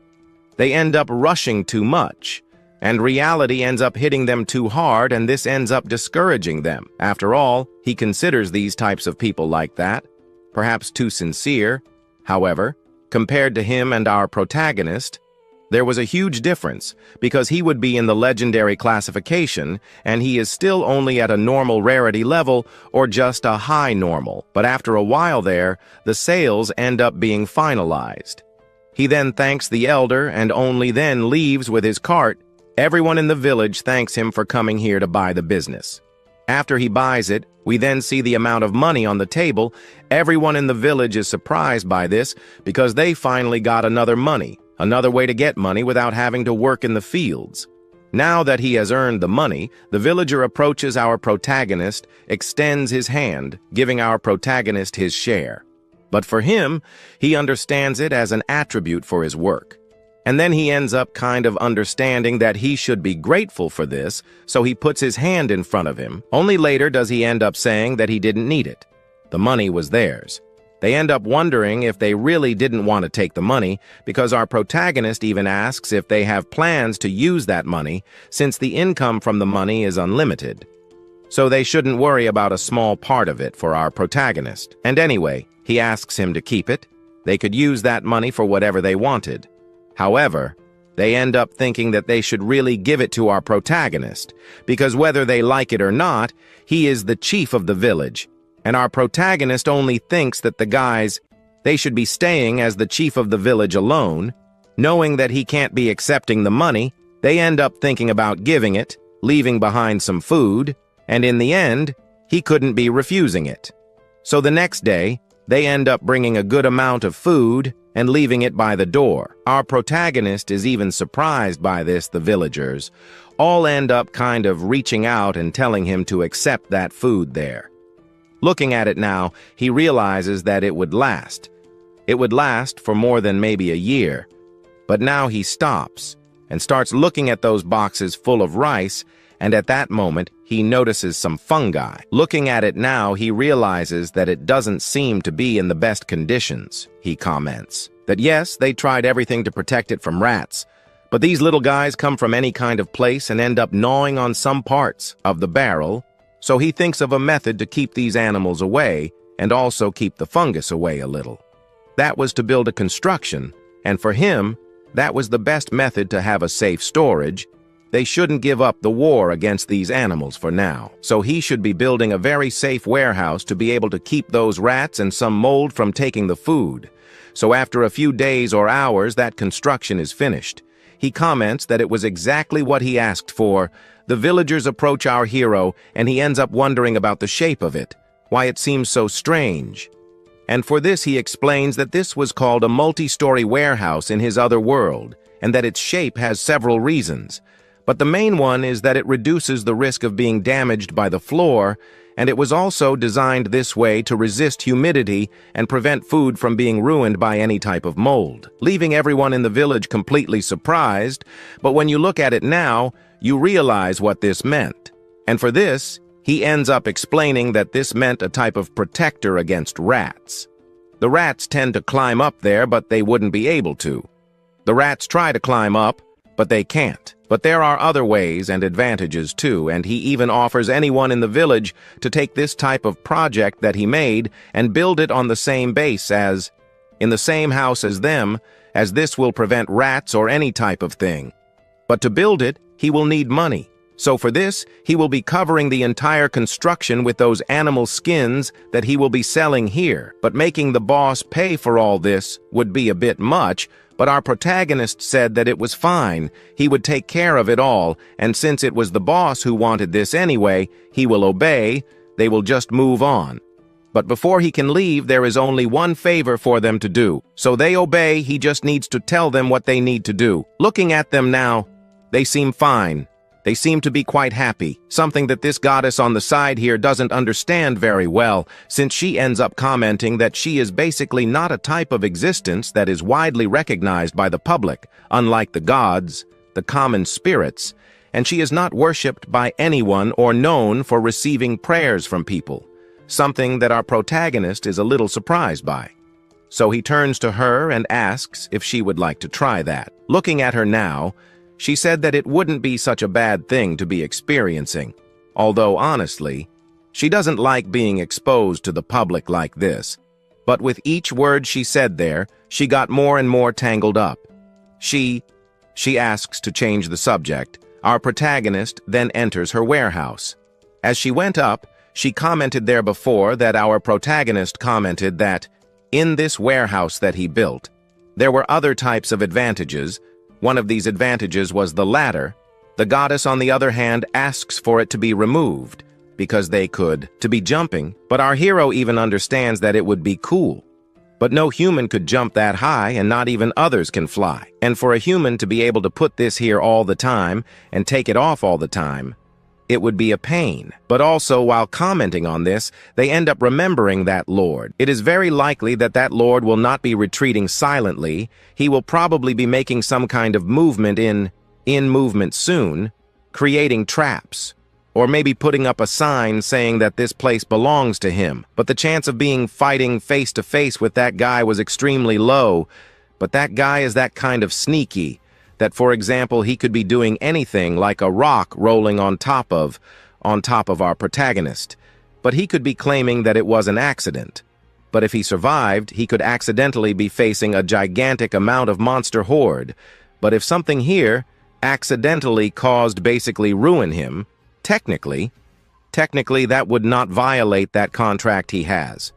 They end up rushing too much, and reality ends up hitting them too hard, and this ends up discouraging them. After all, he considers these types of people like that, perhaps too sincere. However, compared to him and our protagonist, there was a huge difference, because he would be in the legendary classification, and he is still only at a normal rarity level, or just a high normal. But after a while there, the sales end up being finalized. He then thanks the elder and only then leaves with his cart. Everyone in the village thanks him for coming here to buy the business. After he buys it, we then see the amount of money on the table. Everyone in the village is surprised by this because they finally got another way to get money without having to work in the fields. Now that he has earned the money, the villager approaches our protagonist, extends his hand, giving our protagonist his share. But for him, he understands it as an attribute for his work. And then he ends up kind of understanding that he should be grateful for this, so he puts his hand in front of him. Only later does he end up saying that he didn't need it. The money was theirs. They end up wondering if they really didn't want to take the money, because our protagonist even asks if they have plans to use that money, since the income from the money is unlimited. So they shouldn't worry about a small part of it for our protagonist. And anyway, he asks him to keep it. They could use that money for whatever they wanted. However, they end up thinking that they should really give it to our protagonist, because whether they like it or not, he is the chief of the village, and our protagonist only thinks that the guys, they should be staying as the chief of the village alone. Knowing that he can't be accepting the money, they end up thinking about giving it, leaving behind some food, and in the end, he couldn't be refusing it. So the next day, they end up bringing a good amount of food and leaving it by the door. Our protagonist is even surprised by this. The villagers all end up kind of reaching out and telling him to accept that food there. Looking at it now, he realizes that it would last. It would last for more than maybe a year. But now he stops and starts looking at those boxes full of rice, and at that moment, he notices some fungi. Looking at it now, he realizes that it doesn't seem to be in the best conditions. He comments that yes, they tried everything to protect it from rats, but these little guys come from any kind of place and end up gnawing on some parts of the barrel, so he thinks of a method to keep these animals away and also keep the fungus away a little. That was to build a construction, and for him, that was the best method to have a safe storage. They shouldn't give up the war against these animals for now, so he should be building a very safe warehouse to be able to keep those rats and some mold from taking the food. So after a few days or hours, that construction is finished. He comments that it was exactly what he asked for. The villagers approach our hero, and he ends up wondering about the shape of it, why it seems so strange. And for this he explains that this was called a multi-story warehouse in his other world, and that its shape has several reasons. But the main one is that it reduces the risk of being damaged by the floor, and it was also designed this way to resist humidity and prevent food from being ruined by any type of mold, leaving everyone in the village completely surprised. But when you look at it now, you realize what this meant. And for this, he ends up explaining that this meant a type of protector against rats. The rats tend to climb up there, but they wouldn't be able to. The rats try to climb up, but they can't. But there are other ways and advantages too, and he even offers anyone in the village to take this type of project that he made and build it on the same base as, in the same house as them, as this will prevent rats or any type of thing. But to build it, he will need money. So for this, he will be covering the entire construction with those animal skins that he will be selling here. But making the boss pay for all this would be a bit much, but our protagonist said that it was fine, he would take care of it all, and since it was the boss who wanted this anyway, he will obey, they will just move on. But before he can leave, there is only one favor for them to do. So they obey, he just needs to tell them what they need to do. Looking at them now, they seem fine. They seem to be quite happy, something that this goddess on the side here doesn't understand very well, since she ends up commenting that she is basically not a type of existence that is widely recognized by the public, unlike the gods, the common spirits, and she is not worshipped by anyone or known for receiving prayers from people, something that our protagonist is a little surprised by. So he turns to her and asks if she would like to try that. Looking at her now, she said that it wouldn't be such a bad thing to be experiencing, although honestly, she doesn't like being exposed to the public like this. But with each word she said there, she got more and more tangled up. She asks to change the subject. Our protagonist then enters her warehouse. As she went up, she commented there before that our protagonist commented that, in this warehouse that he built, there were other types of advantages. One of these advantages was the ladder. The goddess, on the other hand, asks for it to be removed, because they could, to be jumping, but our hero even understands that it would be cool. But no human could jump that high, and not even others can fly. And for a human to be able to put this here all the time, and take it off all the time, it would be a pain. But also, while commenting on this, they end up remembering that lord. It is very likely that that lord will not be retreating silently. He will probably be making some kind of movement in movement soon, creating traps, or maybe putting up a sign saying that this place belongs to him. But the chance of being fighting face to face with that guy was extremely low. But that guy is that kind of sneaky, that, for example, he could be doing anything like a rock rolling on top of our protagonist. But he could be claiming that it was an accident. But if he survived, he could accidentally be facing a gigantic amount of monster horde. But if something here accidentally caused basically ruin him, technically that would not violate that contract he has.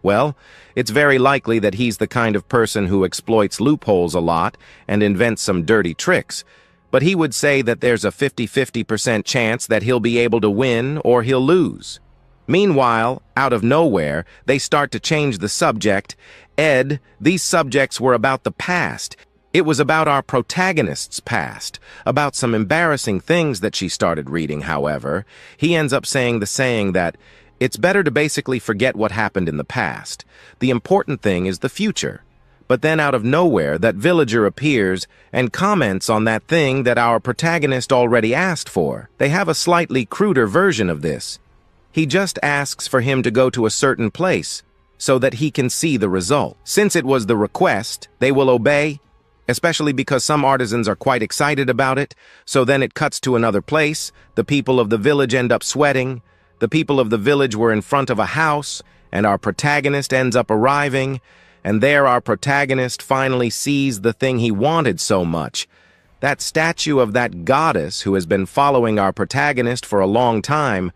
Well, it's very likely that he's the kind of person who exploits loopholes a lot and invents some dirty tricks, but he would say that there's a 50-50% chance that he'll be able to win or he'll lose. Meanwhile, out of nowhere, they start to change the subject. These subjects were about the past. It was about our protagonist's past, about some embarrassing things that she started reading, however. He ends up saying the saying that it's better to basically forget what happened in the past. The important thing is the future. But then out of nowhere, that villager appears and comments on that thing that our protagonist already asked for. They have a slightly cruder version of this. He just asks for him to go to a certain place so that he can see the result. Since it was the request, they will obey, especially because some artisans are quite excited about it. So then it cuts to another place. The people of the village end up sweating. The people of the village were in front of a house, and our protagonist ends up arriving, and there our protagonist finally sees the thing he wanted so much. That statue of that goddess who has been following our protagonist for a long time.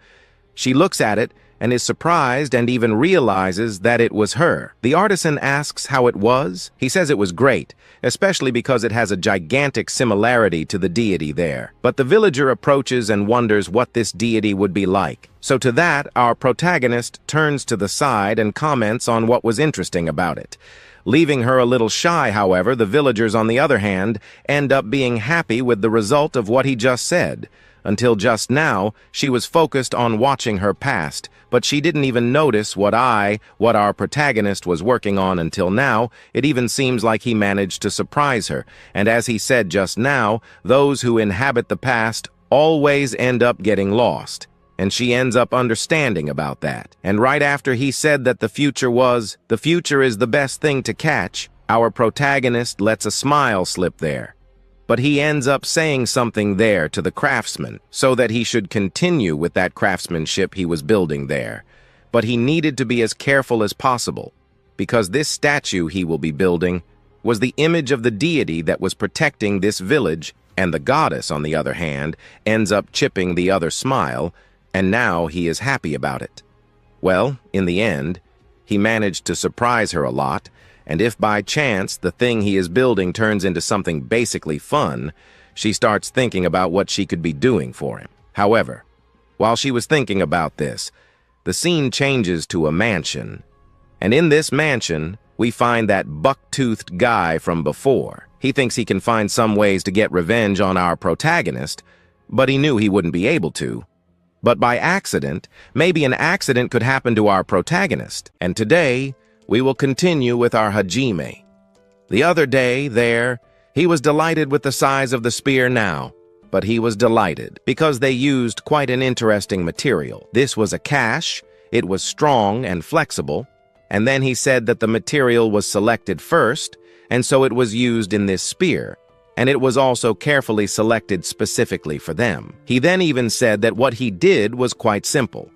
She looks at it, and is surprised and even realizes that it was her. The artisan asks how it was. He says it was great, especially because it has a gigantic similarity to the deity there. But the villager approaches and wonders what this deity would be like. So to that, our protagonist turns to the side and comments on what was interesting about it. Leaving her a little shy, however, the villagers, on the other hand, end up being happy with the result of what he just said. Until just now, she was focused on watching her past, but she didn't even notice what our protagonist was working on until now. It even seems like he managed to surprise her. And as he said just now, those who inhabit the past always end up getting lost. And she ends up understanding about that. And right after he said that the future is the best thing to catch, our protagonist lets a smile slip there. But he ends up saying something there to the craftsman, so that he should continue with that craftsmanship he was building there. But he needed to be as careful as possible, because this statue he will be building was the image of the deity that was protecting this village, and the goddess, on the other hand, ends up chipping the other smile, and now he is happy about it. Well, in the end, he managed to surprise her a lot, and if by chance the thing he is building turns into something basically fun, she starts thinking about what she could be doing for him. However, while she was thinking about this, the scene changes to a mansion. And in this mansion, we find that buck-toothed guy from before. He thinks he can find some ways to get revenge on our protagonist, but he knew he wouldn't be able to. But by accident, maybe an accident could happen to our protagonist. And today, we will continue with our Hajime. The other day, he was delighted with the size of the spear now, but he was delighted because they used quite an interesting material. This was a cash, it was strong and flexible, and then he said that the material was selected first, and so it was used in this spear, and it was also carefully selected specifically for them. He then even said that what he did was quite simple.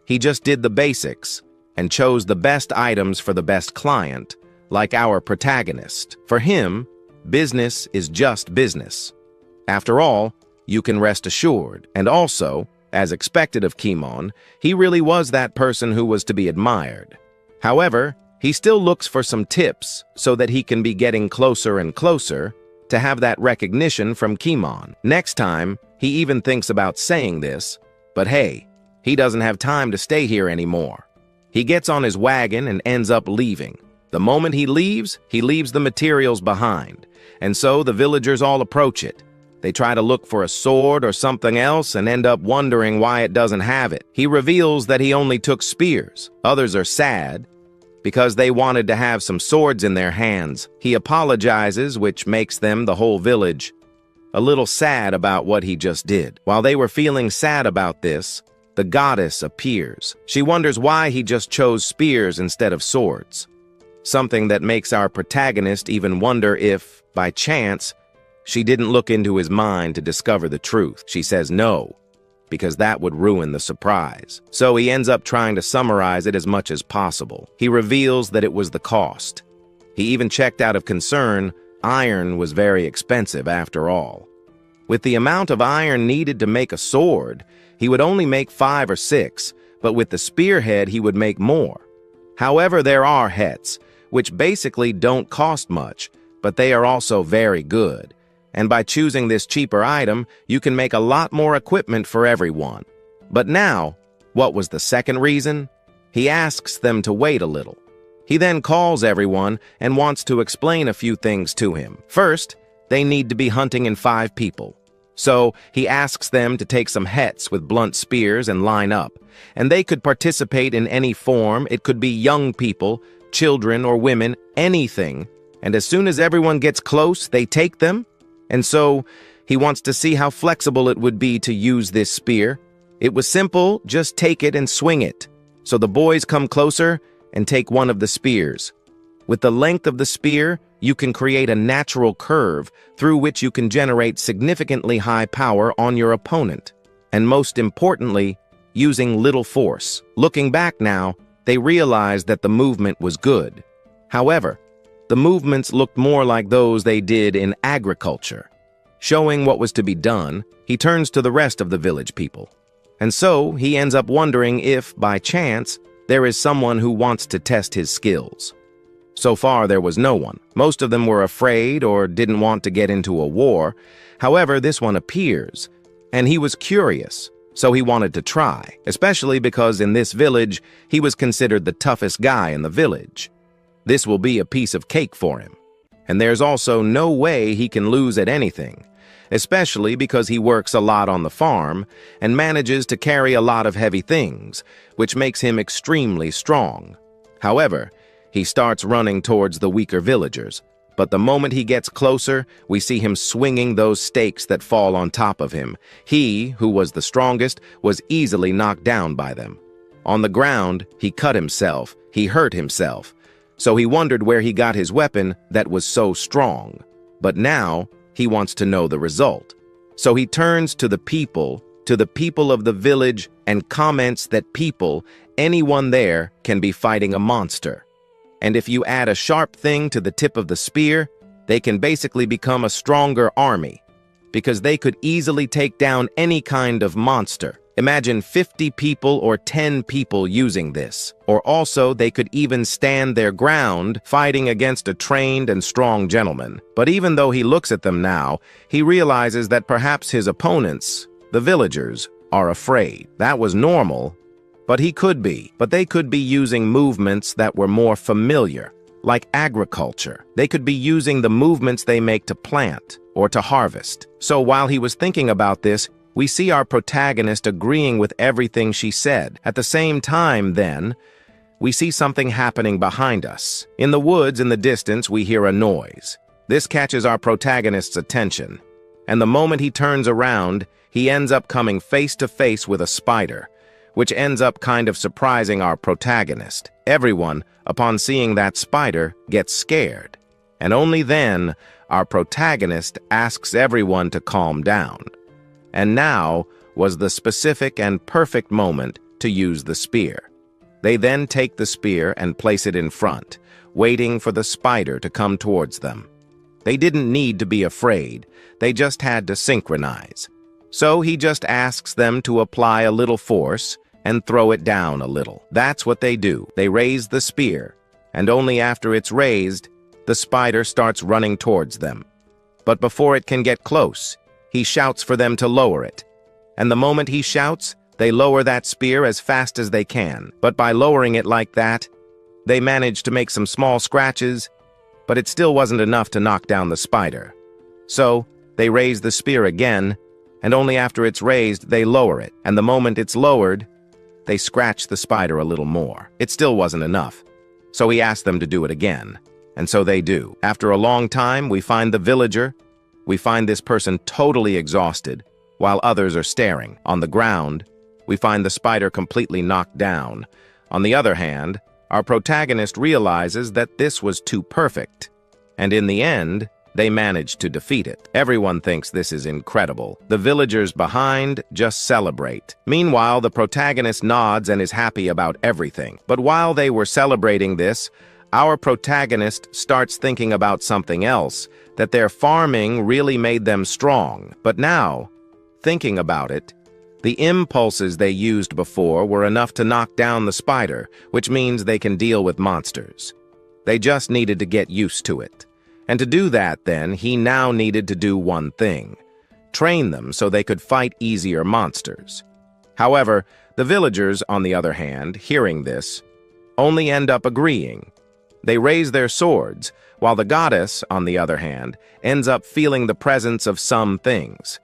He just did the basics, and chose the best items for the best client, like our protagonist. For him, business is just business. After all, you can rest assured. And also, as expected of Kimon, he really was that person who was to be admired. However, he still looks for some tips so that he can be getting closer and closer to have that recognition from Kimon. Next time, he even thinks about saying this, but hey, he doesn't have time to stay here anymore. He gets on his wagon and ends up leaving. The moment he leaves the materials behind. And so the villagers all approach it. They try to look for a sword or something else and end up wondering why it doesn't have it. He reveals that he only took spears. Others are sad because they wanted to have some swords in their hands. He apologizes, which makes them, the whole village, a little sad about what he just did. While they were feeling sad about this, the goddess appears. She wonders why he just chose spears instead of swords. Something that makes our protagonist even wonder if, by chance, she didn't look into his mind to discover the truth. She says no, because that would ruin the surprise. So he ends up trying to summarize it as much as possible. He reveals that it was the cost. He even checked out of concern. Iron was very expensive after all. With the amount of iron needed to make a sword, he would only make 5 or 6, but with the spearhead he would make more. However, there are hets, which basically don't cost much, but they are also very good. And by choosing this cheaper item, you can make a lot more equipment for everyone. But now, what was the second reason? He asks them to wait a little. He then calls everyone and wants to explain a few things to him. First, they need to be hunting in 5 people. So he asks them to take some hets with blunt spears and line up. And they could participate in any form. It could be young people, children or women, anything. And as soon as everyone gets close, they take them. And so he wants to see how flexible it would be to use this spear. It was simple, just take it and swing it. So the boys come closer and take one of the spears. With the length of the spear, you can create a natural curve through which you can generate significantly high power on your opponent. And most importantly, using little force. Looking back now, they realized that the movement was good. However, the movements looked more like those they did in agriculture. Showing what was to be done, he turns to the rest of the village people. And so he ends up wondering if, by chance, there is someone who wants to test his skills. So far, there was no one. Most of them were afraid or didn't want to get into a war. However, this one appears, and he was curious, so he wanted to try, especially because in this village, he was considered the toughest guy in the village. This will be a piece of cake for him. And there's also no way he can lose at anything, especially because he works a lot on the farm and manages to carry a lot of heavy things, which makes him extremely strong. However, he starts running towards the weaker villagers, but the moment he gets closer, we see him swinging those stakes that fall on top of him. He, who was the strongest, was easily knocked down by them. On the ground, he cut himself, he hurt himself, so he wondered where he got his weapon that was so strong. But now, he wants to know the result. So he turns to the people of the village, and comments that people, anyone there, can be fighting a monster. And if you add a sharp thing to the tip of the spear, they can basically become a stronger army, because they could easily take down any kind of monster. Imagine 50 people or 10 people using this. Or also, they could even stand their ground fighting against a trained and strong gentleman. But even though he looks at them now, he realizes that perhaps his opponents, the villagers, are afraid. That was normal, but they could be using movements that were more familiar, like agriculture. They could be using the movements they make to plant or to harvest. So while he was thinking about this, we see our protagonist agreeing with everything she said. At the same time, then, we see something happening behind us. In the woods in the distance, we hear a noise. This catches our protagonist's attention, and the moment he turns around, he ends up coming face to face with a spider, which ends up kind of surprising our protagonist. Everyone, upon seeing that spider, gets scared. And only then, our protagonist asks everyone to calm down. And now was the specific and perfect moment to use the spear. They then take the spear and place it in front, waiting for the spider to come towards them. They didn't need to be afraid, they just had to synchronize. So he just asks them to apply a little force and throw it down a little. That's what they do. They raise the spear, and only after it's raised, the spider starts running towards them. But before it can get close, he shouts for them to lower it. And the moment he shouts, they lower that spear as fast as they can. But by lowering it like that, they manage to make some small scratches, but it still wasn't enough to knock down the spider. So, they raise the spear again, and only after it's raised, they lower it. And the moment it's lowered, they scratch the spider a little more. It still wasn't enough. So he asked them to do it again. And so they do. After a long time, we find the villager. We find this person totally exhausted, while others are staring. On the ground, we find the spider completely knocked down. On the other hand, our protagonist realizes that this was too perfect, and in the end, they manage to defeat it. Everyone thinks this is incredible. The villagers behind just celebrate. Meanwhile, the protagonist nods and is happy about everything. But while they were celebrating this, our protagonist starts thinking about something else, that their farming really made them strong. But now, thinking about it, the impulses they used before were enough to knock down the spider, which means they can deal with monsters. They just needed to get used to it. And to do that, then, he now needed to do one thing: train them so they could fight easier monsters. However, the villagers, on the other hand, hearing this, only end up agreeing. They raise their swords, while the goddess, on the other hand, ends up feeling the presence of some things.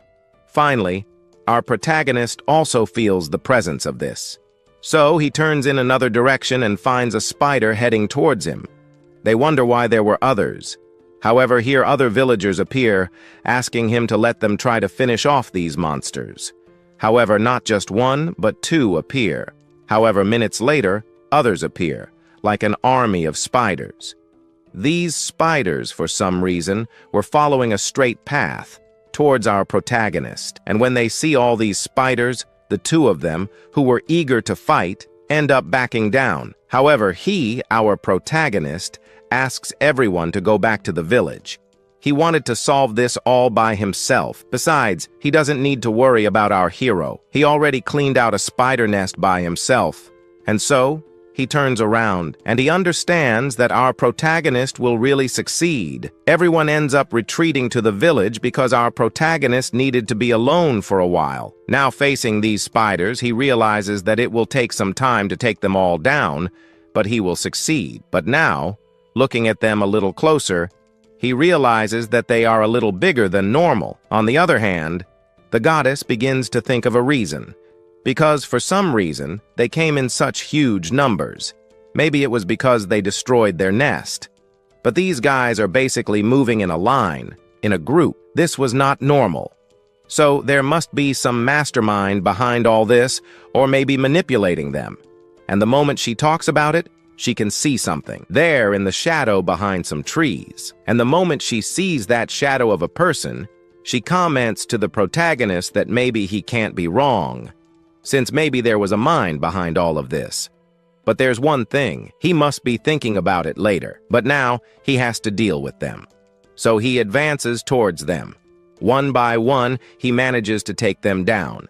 Finally, our protagonist also feels the presence of this. So he turns in another direction and finds a spider heading towards him. They wonder why there were others. However, here other villagers appear, asking him to let them try to finish off these monsters. However, not just one, but two appear. However, minutes later, others appear, like an army of spiders. These spiders, for some reason, were following a straight path towards our protagonist. And when they see all these spiders, the two of them, who were eager to fight, end up backing down. However, he, our protagonist, asks everyone to go back to the village. He wanted to solve this all by himself. Besides, he doesn't need to worry about our hero. He already cleaned out a spider nest by himself. And so, he turns around, and he understands that our protagonist will really succeed. Everyone ends up retreating to the village because our protagonist needed to be alone for a while. Now facing these spiders, he realizes that it will take some time to take them all down, but he will succeed. But now, looking at them a little closer, he realizes that they are a little bigger than normal. On the other hand, the goddess begins to think of a reason. Because for some reason, they came in such huge numbers. Maybe it was because they destroyed their nest. But these guys are basically moving in a line, in a group. This was not normal. So there must be some mastermind behind all this, or maybe manipulating them. And the moment she talks about it, she can see something there in the shadow behind some trees. And the moment she sees that shadow of a person, she comments to the protagonist that maybe he can't be wrong, since maybe there was a mind behind all of this. But there's one thing, he must be thinking about it later, but now he has to deal with them. So he advances towards them. One by one, he manages to take them down.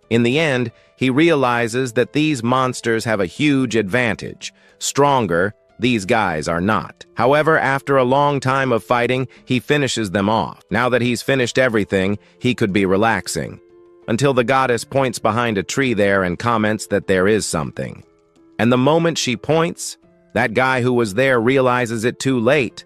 In the end, he realizes that these monsters have a huge advantage. Stronger, these guys are not. However, after a long time of fighting, he finishes them off. Now that he's finished everything, he could be relaxing. Until the goddess points behind a tree there and comments that there is something. And the moment she points, that guy who was there realizes it too late,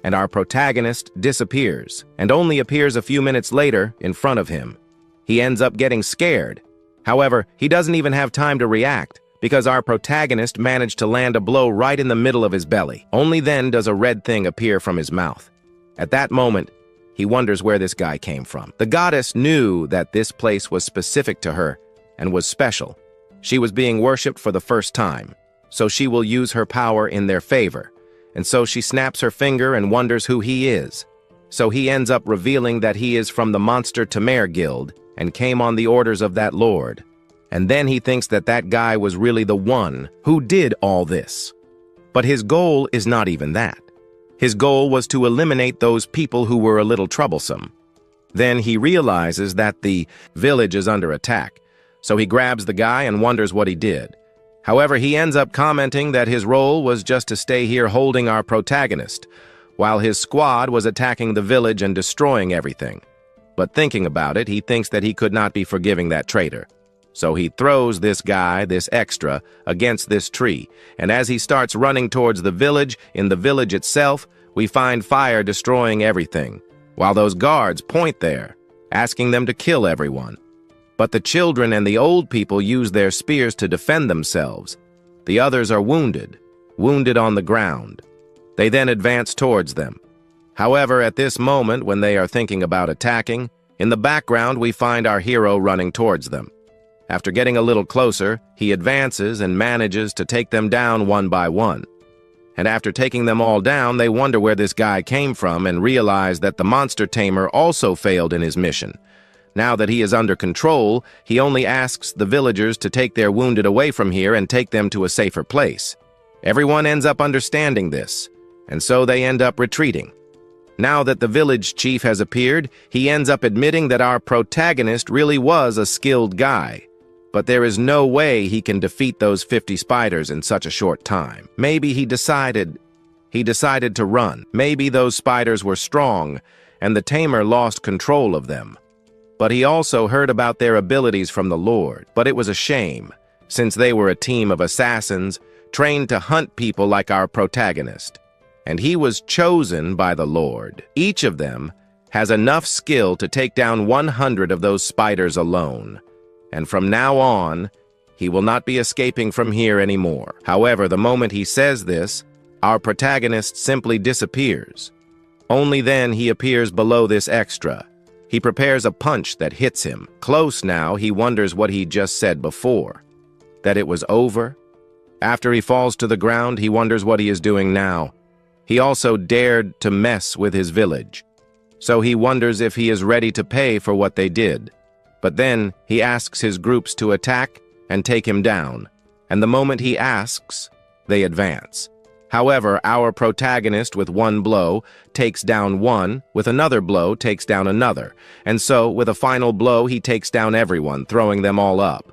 and our protagonist disappears, and only appears a few minutes later in front of him. He ends up getting scared. However, he doesn't even have time to react, because our protagonist managed to land a blow right in the middle of his belly. Only then does a red thing appear from his mouth. At that moment, he wonders where this guy came from. The goddess knew that this place was specific to her and was special. She was being worshipped for the first time, so she will use her power in their favor. And so she snaps her finger and wonders who he is. So he ends up revealing that he is from the Monster Tamare Guild and came on the orders of that lord. And then he thinks that that guy was really the one who did all this. But his goal is not even that. His goal was to eliminate those people who were a little troublesome. Then he realizes that the village is under attack, so he grabs the guy and wonders what he did. However, he ends up commenting that his role was just to stay here holding our protagonist, while his squad was attacking the village and destroying everything. But thinking about it, he thinks that he could not be forgiving that traitor. So he throws this guy, this extra, against this tree, and as he starts running towards the village, in the village itself, we find fire destroying everything, while those guards point there, asking them to kill everyone. But the children and the old people use their spears to defend themselves. The others are wounded on the ground. They then advance towards them. However, at this moment, when they are thinking about attacking, in the background we find our hero running towards them. After getting a little closer, he advances and manages to take them down one by one. And after taking them all down, they wonder where this guy came from and realize that the monster tamer also failed in his mission. Now that he is under control, he only asks the villagers to take their wounded away from here and take them to a safer place. Everyone ends up understanding this, and so they end up retreating. Now that the village chief has appeared, he ends up admitting that our protagonist really was a skilled guy. But there is no way he can defeat those 50 spiders in such a short time. Maybe he decided to run. Maybe those spiders were strong, and the tamer lost control of them. But he also heard about their abilities from the Lord. But it was a shame, since they were a team of assassins trained to hunt people like our protagonist. And he was chosen by the Lord. Each of them has enough skill to take down 100 of those spiders alone. And from now on, he will not be escaping from here anymore. However, the moment he says this, our protagonist simply disappears. Only then he appears below this extra. He prepares a punch that hits him. Close now, he wonders what he just said before. That it was over? After he falls to the ground, he wonders what he is doing now. He also dared to mess with his village. So he wonders if he is ready to pay for what they did. But then he asks his groups to attack and take him down. And the moment he asks, they advance. However, our protagonist with one blow takes down one, with another blow takes down another, and so with a final blow he takes down everyone, throwing them all up.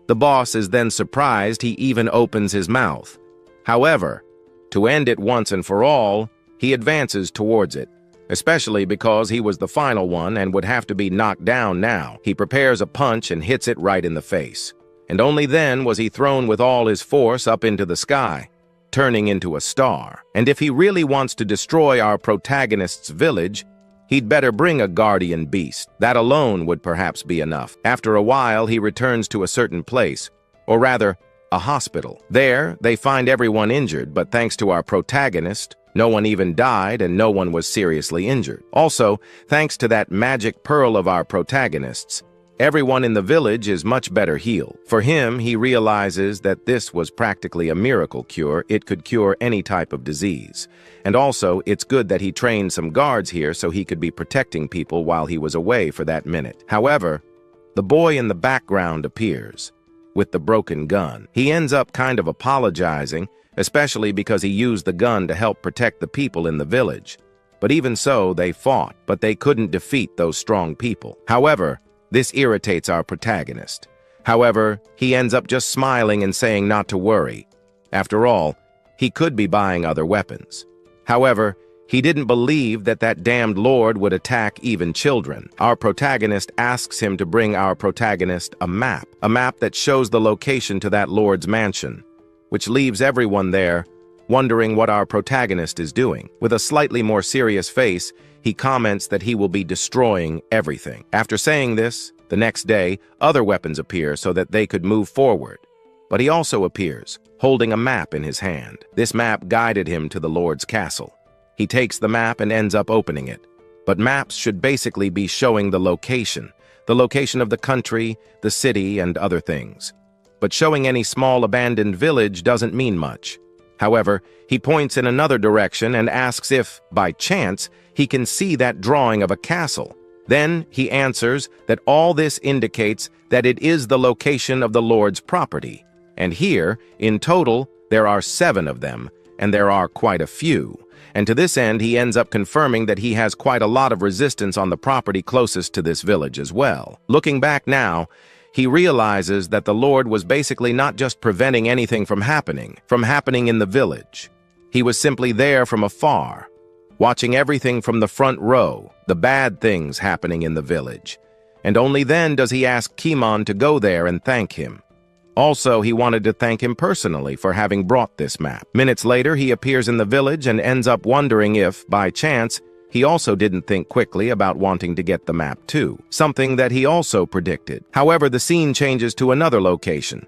The boss is then surprised he even opens his mouth. However, to end it once and for all, he advances towards it, especially because he was the final one and would have to be knocked down now. He prepares a punch and hits it right in the face, and only then was he thrown with all his force up into the sky, turning into a star. And if he really wants to destroy our protagonist's village, he'd better bring a guardian beast. That alone would perhaps be enough. After a while, he returns to a certain place, or rather, a hospital. There, they find everyone injured, but thanks to our protagonist, no one even died and no one was seriously injured. Also, thanks to that magic pearl of our protagonist's, everyone in the village is much better healed. For him, he realizes that this was practically a miracle cure. It could cure any type of disease. And also, it's good that he trained some guards here so he could be protecting people while he was away for that minute. However, the boy in the background appears with the broken gun. He ends up kind of apologizing, especially because he used the gun to help protect the people in the village. But even so, they fought, but they couldn't defeat those strong people. However, this irritates our protagonist. However, he ends up just smiling and saying not to worry. After all, he could be buying other weapons. However, he didn't believe that that damned lord would attack even children. Our protagonist asks him to bring our protagonist a map that shows the location to that lord's mansion, which leaves everyone there wondering what our protagonist is doing. With a slightly more serious face, he comments that he will be destroying everything. After saying this, the next day, other weapons appear so that they could move forward. But he also appears, holding a map in his hand. This map guided him to the Lord's castle. He takes the map and ends up opening it. But maps should basically be showing the location of the country, the city, and other things. But showing any small abandoned village doesn't mean much. However, he points in another direction and asks if, by chance, he can see that drawing of a castle. Then he answers that all this indicates that it is the location of the Lord's property. And here, in total, there are 7 of them, and there are quite a few. And to this end, he ends up confirming that he has quite a lot of resistance on the property closest to this village as well. Looking back now, he realizes that the Lord was basically not just preventing anything from happening in the village. He was simply there from afar, watching everything from the front row, the bad things happening in the village. And only then does he ask Kimon to go there and thank him. Also, he wanted to thank him personally for having brought this map. Minutes later, he appears in the village and ends up wondering if, by chance, he also didn't think quickly about wanting to get the map too, something that he also predicted. However, the scene changes to another location.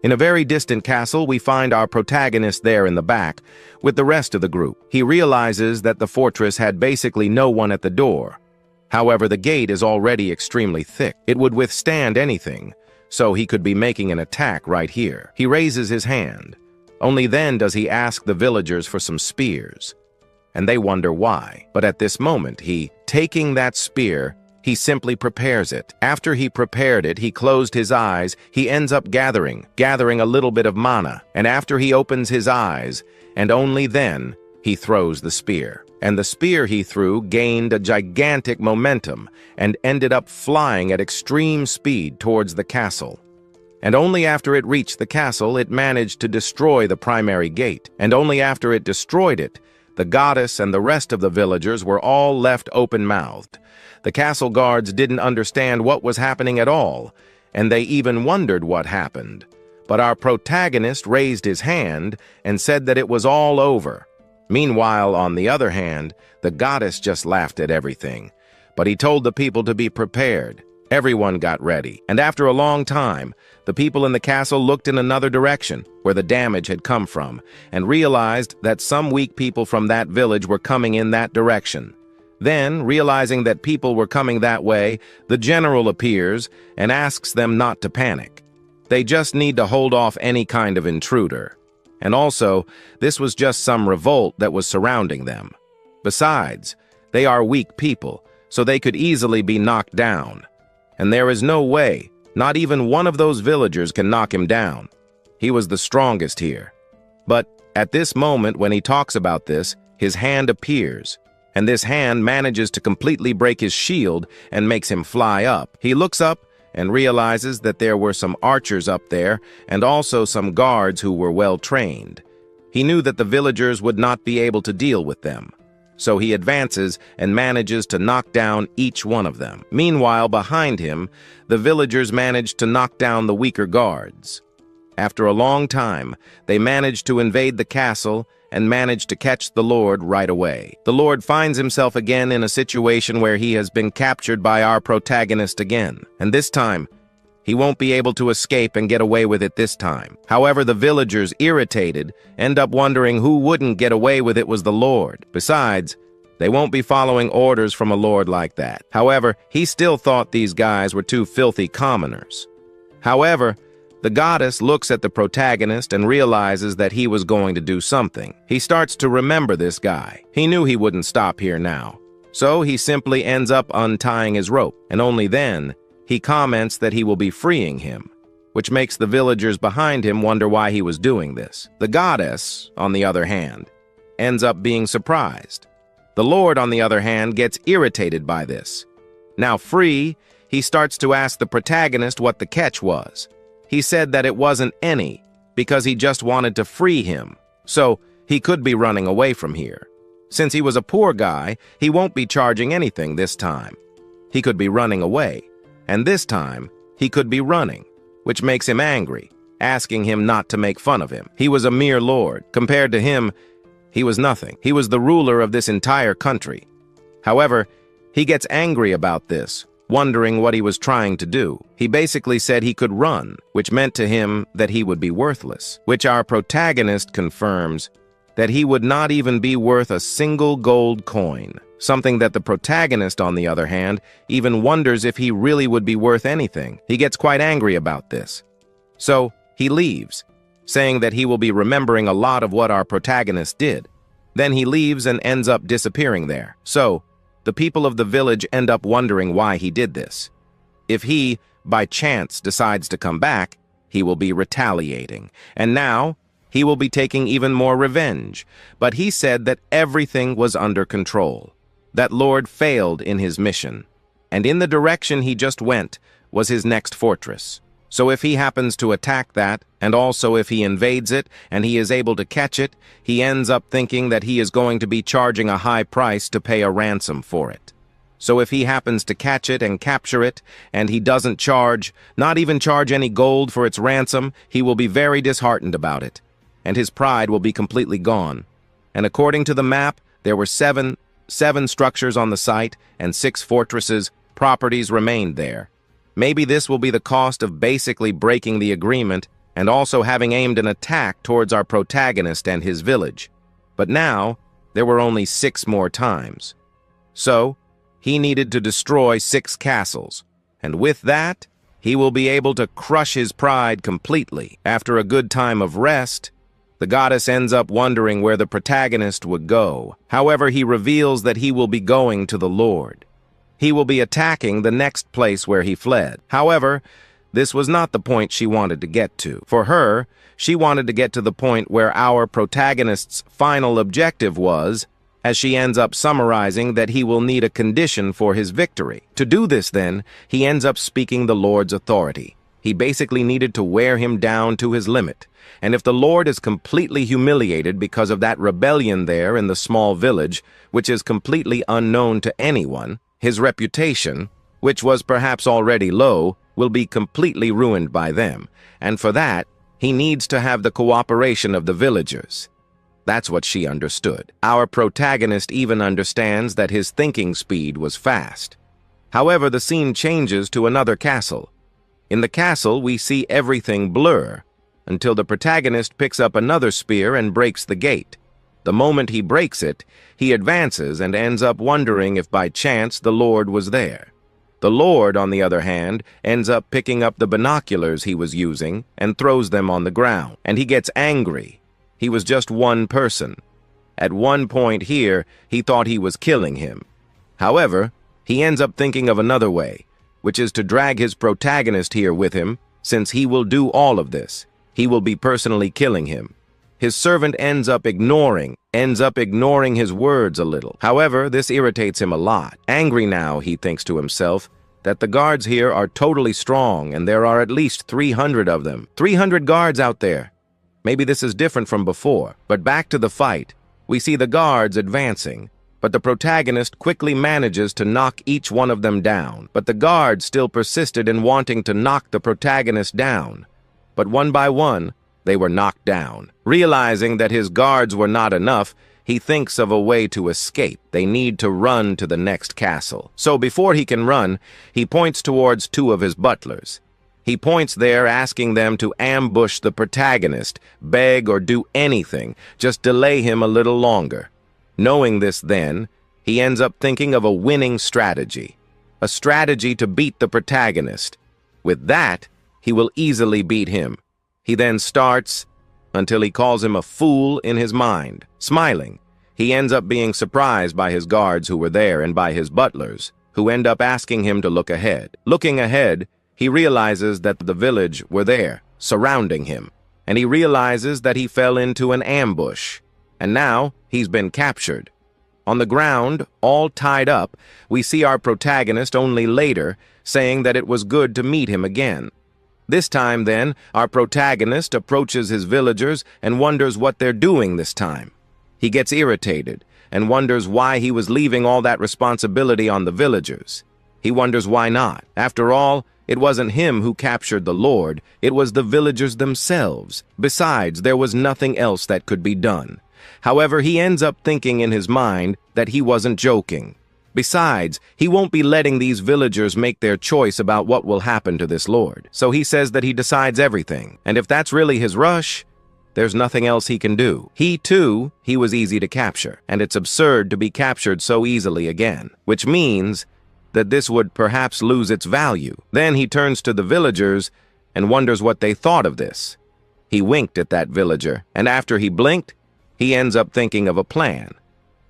In a very distant castle, we find our protagonist there in the back, with the rest of the group. He realizes that the fortress had basically no one at the door. However, the gate is already extremely thick. It would withstand anything, so he could be making an attack right here. He raises his hand. Only then does he ask the villagers for some spears, and they wonder why. But at this moment, taking that spear, he simply prepares it. After he prepared it, he closed his eyes. He ends up gathering a little bit of mana. And after he opens his eyes, and only then, he throws the spear. And the spear he threw gained a gigantic momentum and ended up flying at extreme speed towards the castle. And only after it reached the castle, it managed to destroy the primary gate. And only after it destroyed it, the goddess and the rest of the villagers were all left open-mouthed. The castle guards didn't understand what was happening at all, and they even wondered what happened. But our protagonist raised his hand and said that it was all over. Meanwhile, on the other hand, the goddess just laughed at everything. But he told the people to be prepared. Everyone got ready, and after a long time, the people in the castle looked in another direction, where the damage had come from, and realized that some weak people from that village were coming in that direction. Then, realizing that people were coming that way, the general appears and asks them not to panic. They just need to hold off any kind of intruder. And also, this was just some revolt that was surrounding them. Besides, they are weak people, so they could easily be knocked down. And there is no way, not even one of those villagers can knock him down. He was the strongest here. But At this moment, when he talks about this, his hand appears, and this hand manages to completely break his shield and makes him fly up. He looks up and realizes that there were some archers up there and also some guards who were well trained. He knew that the villagers would not be able to deal with them, so he advances and manages to knock down each one of them. Meanwhile, behind him, the villagers manage to knock down the weaker guards. After a long time, they manage to invade the castle and manage to catch the Lord right away. The Lord finds himself again in a situation where he has been captured by our protagonist again, and this time, he won't be able to escape and get away with it this time. However, the villagers, irritated, end up wondering who wouldn't get away with it was the Lord. Besides, they won't be following orders from a lord like that. However, he still thought these guys were two filthy commoners. However, the goddess looks at the protagonist and realizes that he was going to do something. He starts to remember this guy. He knew he wouldn't stop here now. So he simply ends up untying his rope, and only then, he comments that he will be freeing him, which makes the villagers behind him wonder why he was doing this. The goddess, on the other hand, ends up being surprised. The Lord, on the other hand, gets irritated by this. Now free, he starts to ask the protagonist what the catch was. He said that it wasn't any, because he just wanted to free him, so he could be running away from here. Since he was a poor guy, he won't be charging anything this time. He could be running away, and this time, he could be running, which makes him angry, asking him not to make fun of him. He was a mere lord. Compared to him, he was nothing. He was the ruler of this entire country. However, he gets angry about this, wondering what he was trying to do. He basically said he could run, which meant to him that he would be worthless, which our protagonist confirms that he would not even be worth a single gold coin, something that the protagonist, on the other hand, even wonders if he really would be worth anything. He gets quite angry about this. So he leaves, saying that he will be remembering a lot of what our protagonist did. Then he leaves and ends up disappearing there. So the people of the village end up wondering why he did this. If he, by chance, decides to come back, he will be retaliating. And now, he will be taking even more revenge. But he said that everything was under control, that Lord failed in his mission, and in the direction he just went was his next fortress. So if he happens to attack that, and also if he invades it and he is able to catch it, he ends up thinking that he is going to be charging a high price to pay a ransom for it. So if he happens to catch it and capture it, and he doesn't charge, not even charge any gold for its ransom, he will be very disheartened about it, and his pride will be completely gone. And according to the map, there were seven structures on the site, and 6 fortresses, properties remained there. Maybe this will be the cost of basically breaking the agreement and also having aimed an attack towards our protagonist and his village. But now, there were only 6 more times. So, he needed to destroy 6 castles, and with that, he will be able to crush his pride completely. After a good time of rest, the goddess ends up wondering where the protagonist would go. However, he reveals that he will be going to the Lord. He will be attacking the next place where he fled. However, this was not the point she wanted to get to. For her, she wanted to get to the point where our protagonist's final objective was, as she ends up summarizing that he will need a condition for his victory. To do this then, he ends up speaking the Lord's authority. He basically needed to wear him down to his limit. And if the Lord is completely humiliated because of that rebellion there in the small village, which is completely unknown to anyone, his reputation, which was perhaps already low, will be completely ruined by them. And for that, he needs to have the cooperation of the villagers. That's what she understood. Our protagonist even understands that his thinking speed was fast. However, the scene changes to another castle. In the castle, we see everything blur, until the protagonist picks up another spear and breaks the gate. The moment he breaks it, he advances and ends up wondering if by chance the Lord was there. The Lord, on the other hand, ends up picking up the binoculars he was using and throws them on the ground, and he gets angry. He was just one person. At one point here, he thought he was killing him. However, he ends up thinking of another way, which is to drag his protagonist here with him, since he will do all of this. He will be personally killing him. his servant ends up ignoring his words a little. However, this irritates him a lot. Angry now, he thinks to himself that the guards here are totally strong and there are at least 300 of them. 300 guards out there. Maybe this is different from before. But back to the fight. We see the guards advancing, but the protagonist quickly manages to knock each one of them down. But the guards still persisted in wanting to knock the protagonist down. But one by one, they were knocked down. Realizing that his guards were not enough, he thinks of a way to escape. They need to run to the next castle. So before he can run, he points towards two of his butlers. He points there, asking them to ambush the protagonist, beg or do anything, just delay him a little longer. Knowing this then, he ends up thinking of a winning strategy. A strategy to beat the protagonist. With that, he will easily beat him. He then starts until he calls him a fool in his mind. Smiling, he ends up being surprised by his guards who were there and by his butlers, who end up asking him to look ahead. Looking ahead, he realizes that the village were there, surrounding him, and he realizes that he fell into an ambush, and now he's been captured. On the ground, all tied up, we see our protagonist only later saying that it was good to meet him again. This time, then, our protagonist approaches his villagers and wonders what they're doing this time. He gets irritated and wonders why he was leaving all that responsibility on the villagers. He wonders why not. After all, it wasn't him who captured the Lord, it was the villagers themselves. Besides, there was nothing else that could be done. However, he ends up thinking in his mind that he wasn't joking. Besides, he won't be letting these villagers make their choice about what will happen to this lord. So he says that he decides everything, and if that's really his rush, there's nothing else he can do. He was easy to capture, and it's absurd to be captured so easily again, which means that this would perhaps lose its value. Then he turns to the villagers and wonders what they thought of this. He winked at that villager, and after he blinked, he ends up thinking of a plan.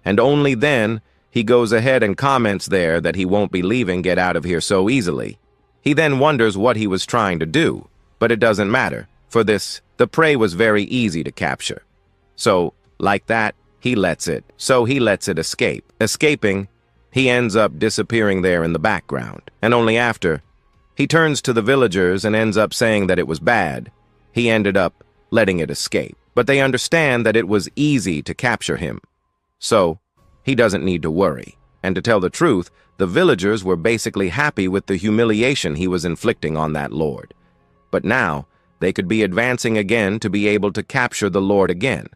And only then, he goes ahead and comments there that he won't be leaving Get Out of Here so easily. He then wonders what he was trying to do, but it doesn't matter. For this, the prey was very easy to capture. So, like that, he lets it escape. Escaping, he ends up disappearing there in the background. And only after, he turns to the villagers and ends up saying that it was bad. He ended up letting it escape. But they understand that it was easy to capture him. So, he doesn't need to worry. And to tell the truth, the villagers were basically happy with the humiliation he was inflicting on that lord. But now, they could be advancing again to be able to capture the lord again.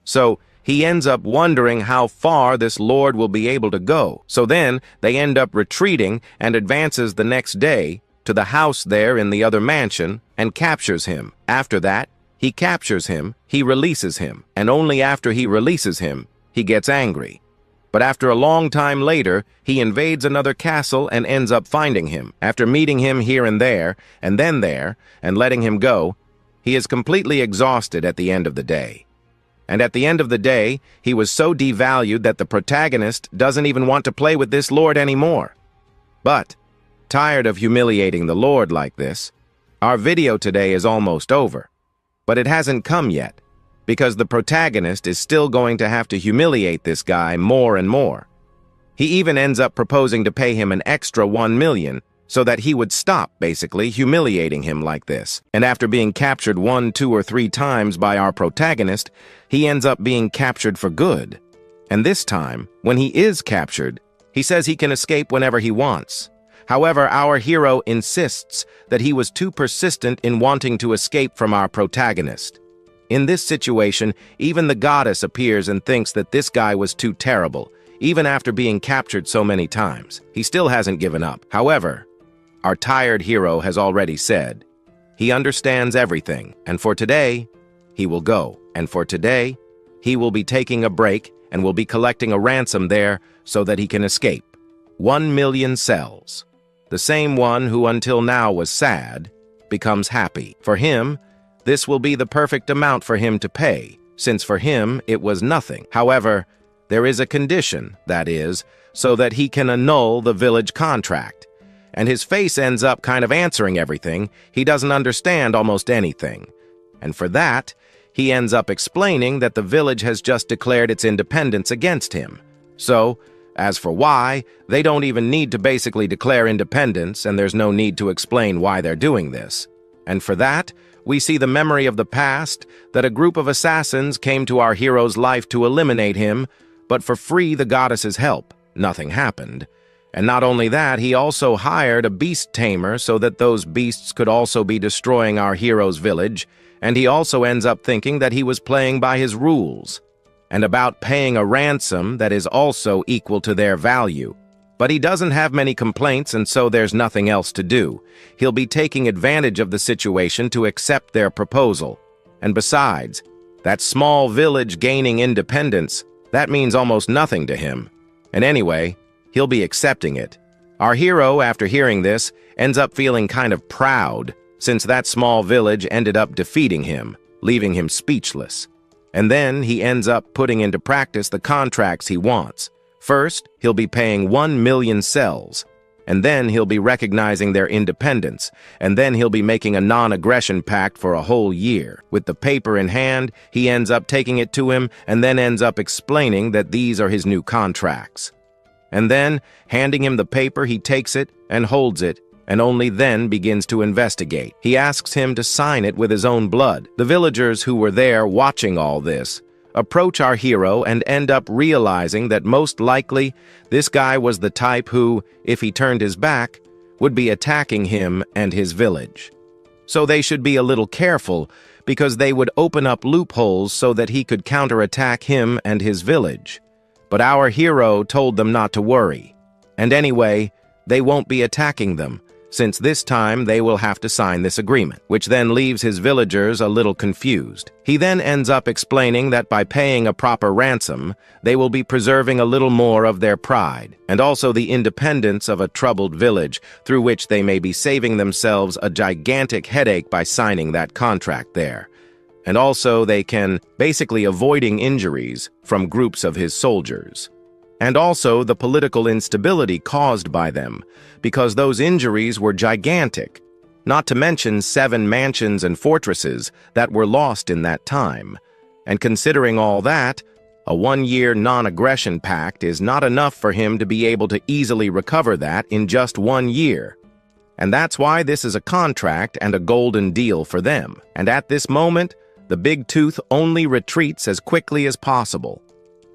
So, he ends up wondering how far this lord will be able to go. So then, they end up retreating and advances the next day to the house there in the other mansion and captures him. After that, he captures him, he releases him, and only after he releases him, he gets angry. But after a long time later, he invades another castle and ends up finding him. After meeting him here and then there, and letting him go, he is completely exhausted at the end of the day. And at the end of the day, he was so devalued that the protagonist doesn't even want to play with this lord anymore. But, tired of humiliating the lord like this, our video today is almost over. But it hasn't come yet, because the protagonist is still going to have to humiliate this guy more and more. He even ends up proposing to pay him an extra 1 million so that he would stop, basically, humiliating him like this. And after being captured 1, 2, or 3 times by our protagonist, he ends up being captured for good. And this time, when he is captured, he says he can escape whenever he wants. However, our hero insists that he was too persistent in wanting to escape from our protagonist. In this situation, even the goddess appears and thinks that this guy was too terrible, even after being captured so many times. He still hasn't given up. However, our tired hero has already said he understands everything, and for today, he will go. And for today, he will be taking a break and will be collecting a ransom there so that he can escape. 1 million cells. The same one who until now was sad becomes happy. For him, this will be the perfect amount for him to pay, since for him it was nothing. However, there is a condition, that is, so that he can annul the village contract. And his face ends up kind of answering everything. He doesn't understand almost anything. And for that, he ends up explaining that the village has just declared its independence against him. So, as for why, they don't even need to basically declare independence, and there's no need to explain why they're doing this. And for that, we see the memory of the past, that a group of assassins came to our hero's life to eliminate him, but for free the goddess's help, nothing happened. And not only that, he also hired a beast tamer so that those beasts could also be destroying our hero's village, and he also ends up thinking that he was playing by his rules, and about paying a ransom that is also equal to their value. But he doesn't have many complaints, and so there's nothing else to do. He'll be taking advantage of the situation to accept their proposal. And besides, that small village gaining independence, that means almost nothing to him. And anyway, he'll be accepting it. Our hero, after hearing this, ends up feeling kind of proud, since that small village ended up defeating him, leaving him speechless. And then he ends up putting into practice the contracts he wants. First, he'll be paying 1 million cells, and then he'll be recognizing their independence, and then he'll be making a non-aggression pact for a whole year. With the paper in hand, he ends up taking it to him, and then ends up explaining that these are his new contracts. And then, handing him the paper, he takes it and holds it, and only then begins to investigate. He asks him to sign it with his own blood. The villagers who were there watching all this approach our hero and end up realizing that most likely this guy was the type who, if he turned his back, would be attacking him and his village. So they should be a little careful, because they would open up loopholes so that he could counterattack him and his village. But our hero told them not to worry. And anyway, they won't be attacking them, since this time they will have to sign this agreement, which then leaves his villagers a little confused. He then ends up explaining that by paying a proper ransom, they will be preserving a little more of their pride, and also the independence of a troubled village, through which they may be saving themselves a gigantic headache by signing that contract there. And also they can basically avoiding injuries from groups of his soldiers. And also the political instability caused by them, because those injuries were gigantic, not to mention 7 mansions and fortresses that were lost in that time. And considering all that, a 1-year non-aggression pact is not enough for him to be able to easily recover that in just 1 year. And that's why this is a contract and a golden deal for them. And at this moment, the big tooth only retreats as quickly as possible.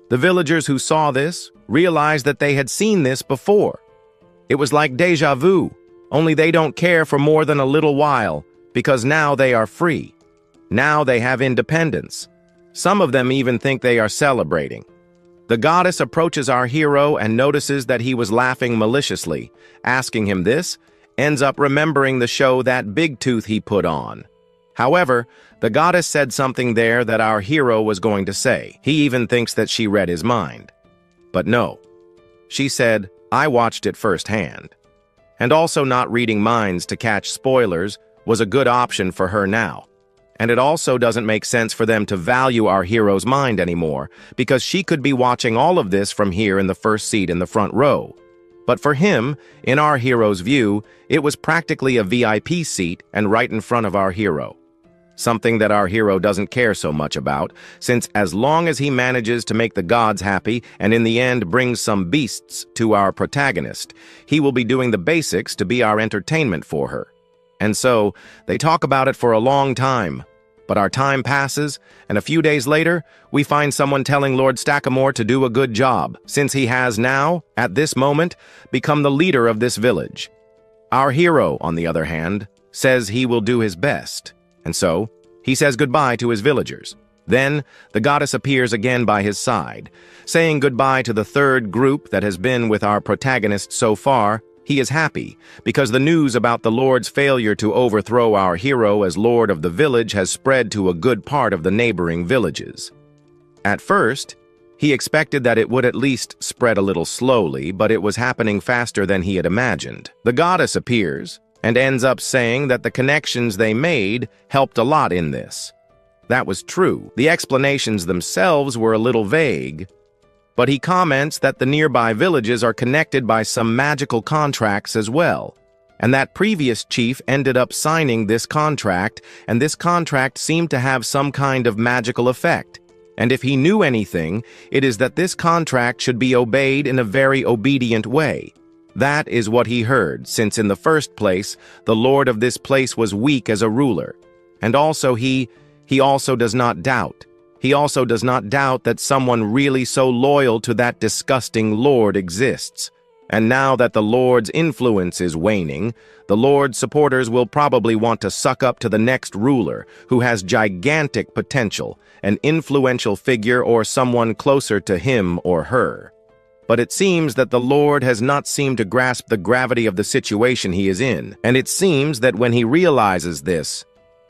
The villagers who saw this realized that they had seen this before. It was like deja vu, only they don't care for more than a little while, because now they are free. Now they have independence. Some of them even think they are celebrating. The goddess approaches our hero and notices that he was laughing maliciously. Asking him this, ends up remembering the show that big tooth he put on. However, the goddess said something there that our hero was going to say. He even thinks that she read his mind. But no. She said, "I watched it firsthand." And also not reading minds to catch spoilers was a good option for her now. And it also doesn't make sense for them to value our hero's mind anymore, because she could be watching all of this from here in the first seat in the front row. But for him, in our hero's view, it was practically a VIP seat and right in front of our hero. Something that our hero doesn't care so much about, since as long as he manages to make the gods happy and in the end brings some beasts to our protagonist, he will be doing the basics to be our entertainment for her. And so, they talk about it for a long time. But our time passes, and a few days later, we find someone telling Lord Stackamore to do a good job, since he has now, at this moment, become the leader of this village. Our hero, on the other hand, says he will do his best. And so, he says goodbye to his villagers. Then, the goddess appears again by his side. Saying goodbye to the third group that has been with our protagonist so far, he is happy, because the news about the Lord's failure to overthrow our hero as Lord of the village has spread to a good part of the neighboring villages. At first, he expected that it would at least spread a little slowly, but it was happening faster than he had imagined. The goddess appears, and ends up saying that the connections they made helped a lot in this. That was true. The explanations themselves were a little vague, but he comments that the nearby villages are connected by some magical contracts as well. And that previous chief ended up signing this contract, and this contract seemed to have some kind of magical effect. And if he knew anything, it is that this contract should be obeyed in a very obedient way. That is what he heard, since in the first place, the lord of this place was weak as a ruler. And also he also does not doubt. He also does not doubt that someone really so loyal to that disgusting lord exists. And now that the lord's influence is waning, the lord's supporters will probably want to suck up to the next ruler, who has gigantic potential, an influential figure or someone closer to him or her. But it seems that the lord has not seemed to grasp the gravity of the situation he is in, and it seems that when he realizes this,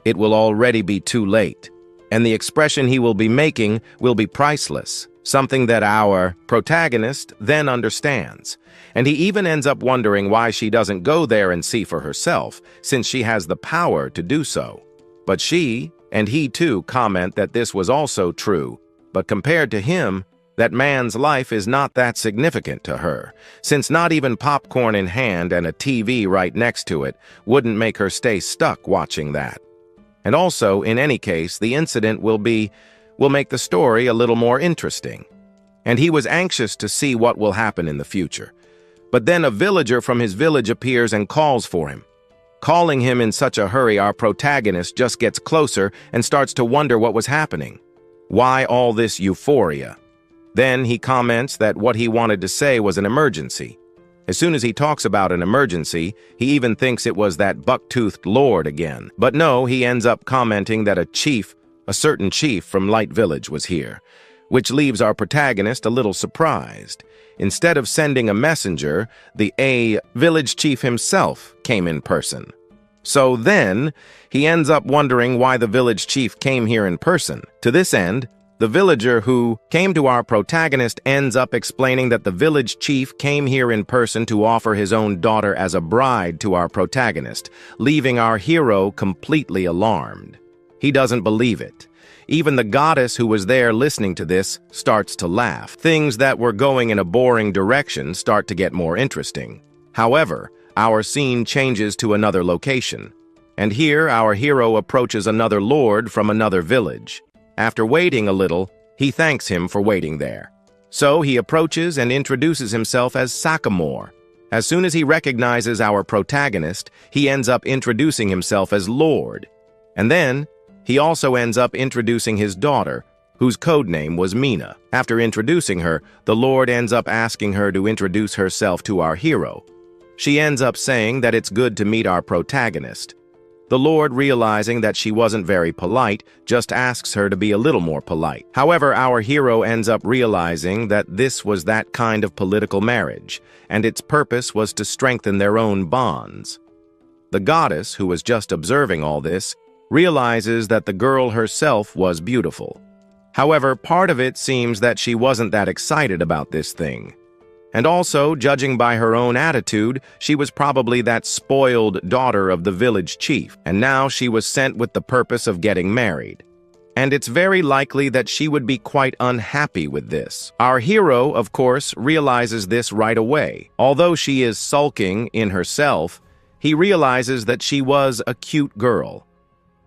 it will already be too late, and the expression he will be making will be priceless, something that our protagonist then understands. And he even ends up wondering why she doesn't go there and see for herself, since she has the power to do so. But she, and he too, comment that this was also true, but compared to him, that man's life is not that significant to her, since not even popcorn in hand and a TV right next to it wouldn't make her stay stuck watching that. And also, in any case, the incident will make the story a little more interesting. And he was anxious to see what will happen in the future. But then a villager from his village appears and calls for him. Calling him in such a hurry, our protagonist just gets closer and starts to wonder what was happening. Why all this euphoria? Then he comments that what he wanted to say was an emergency. As soon as he talks about an emergency, he even thinks it was that buck-toothed lord again. But no, he ends up commenting that a certain chief from Light Village was here, which leaves our protagonist a little surprised. Instead of sending a messenger, the village chief himself came in person. So then, he ends up wondering why the village chief came here in person. To this end, the villager who came to our protagonist ends up explaining that the village chief came here in person to offer his own daughter as a bride to our protagonist, leaving our hero completely alarmed. He doesn't believe it. Even the goddess who was there listening to this starts to laugh. Things that were going in a boring direction start to get more interesting. However, our scene changes to another location. And here, our hero approaches another lord from another village. After waiting a little, he thanks him for waiting there. So he approaches and introduces himself as Sakamore. As soon as he recognizes our protagonist, he ends up introducing himself as Lord. And then, he also ends up introducing his daughter, whose codename was Mina. After introducing her, the Lord ends up asking her to introduce herself to our hero. She ends up saying that it's good to meet our protagonist. The Lord, realizing that she wasn't very polite, just asks her to be a little more polite. However, our hero ends up realizing that this was that kind of political marriage, and its purpose was to strengthen their own bonds. The goddess, who was just observing all this, realizes that the girl herself was beautiful. However, part of it seems that she wasn't that excited about this thing. And also, judging by her own attitude, she was probably that spoiled daughter of the village chief, and now she was sent with the purpose of getting married. And it's very likely that she would be quite unhappy with this. Our hero, of course, realizes this right away. Although she is sulking in herself, he realizes that she was a cute girl.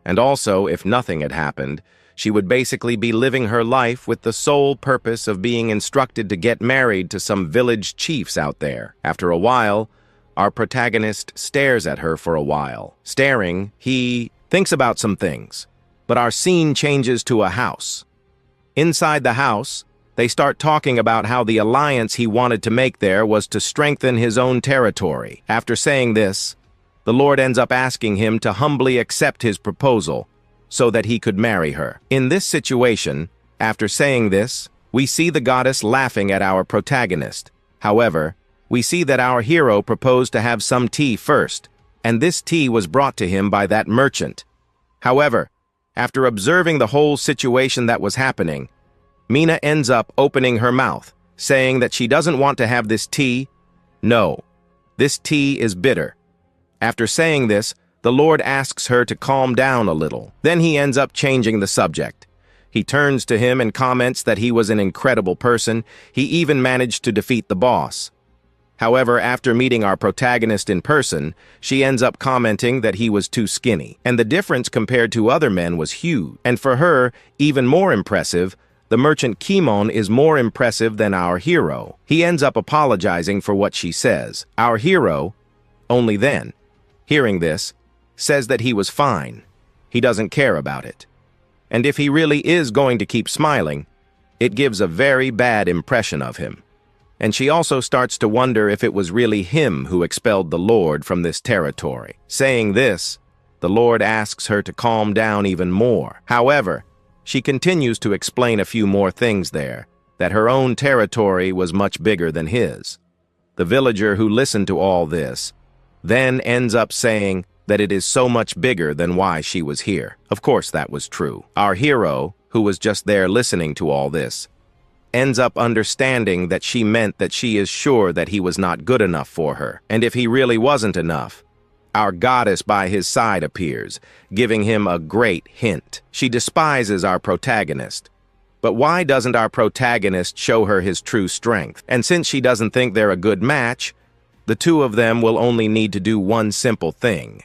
And also, if nothing had happened, she would basically be living her life with the sole purpose of being instructed to get married to some village chiefs out there. After a while, our protagonist stares at her for a while. Staring, he thinks about some things. But our scene changes to a house. Inside the house, they start talking about how the alliance he wanted to make there was to strengthen his own territory. After saying this, the Lord ends up asking him to humbly accept his proposal so that he could marry her. In this situation, after saying this, we see the goddess laughing at our protagonist. However, we see that our hero proposed to have some tea first, and this tea was brought to him by that merchant. However, after observing the whole situation that was happening, Mina ends up opening her mouth, saying that she doesn't want to have this tea. No, this tea is bitter. After saying this, the Lord asks her to calm down a little. Then he ends up changing the subject. He turns to him and comments that he was an incredible person. He even managed to defeat the boss. However, after meeting our protagonist in person, she ends up commenting that he was too skinny, and the difference compared to other men was huge. And for her, even more impressive, the merchant Kimon is more impressive than our hero. He ends up apologizing for what she says. Our hero, only then, hearing this, says that he was fine. He doesn't care about it. And if he really is going to keep smiling, it gives a very bad impression of him. And she also starts to wonder if it was really him who expelled the Lord from this territory. Saying this, the Lord asks her to calm down even more. However, she continues to explain a few more things there, that her own territory was much bigger than his. The villager who listened to all this then ends up saying that it is so much bigger than why she was here. Of course that was true. Our hero, who was just there listening to all this, ends up understanding that she meant that she is sure that he was not good enough for her. And if he really wasn't enough, our goddess by his side appears, giving him a great hint. She despises our protagonist. But why doesn't our protagonist show her his true strength? And since she doesn't think they're a good match, the two of them will only need to do one simple thing.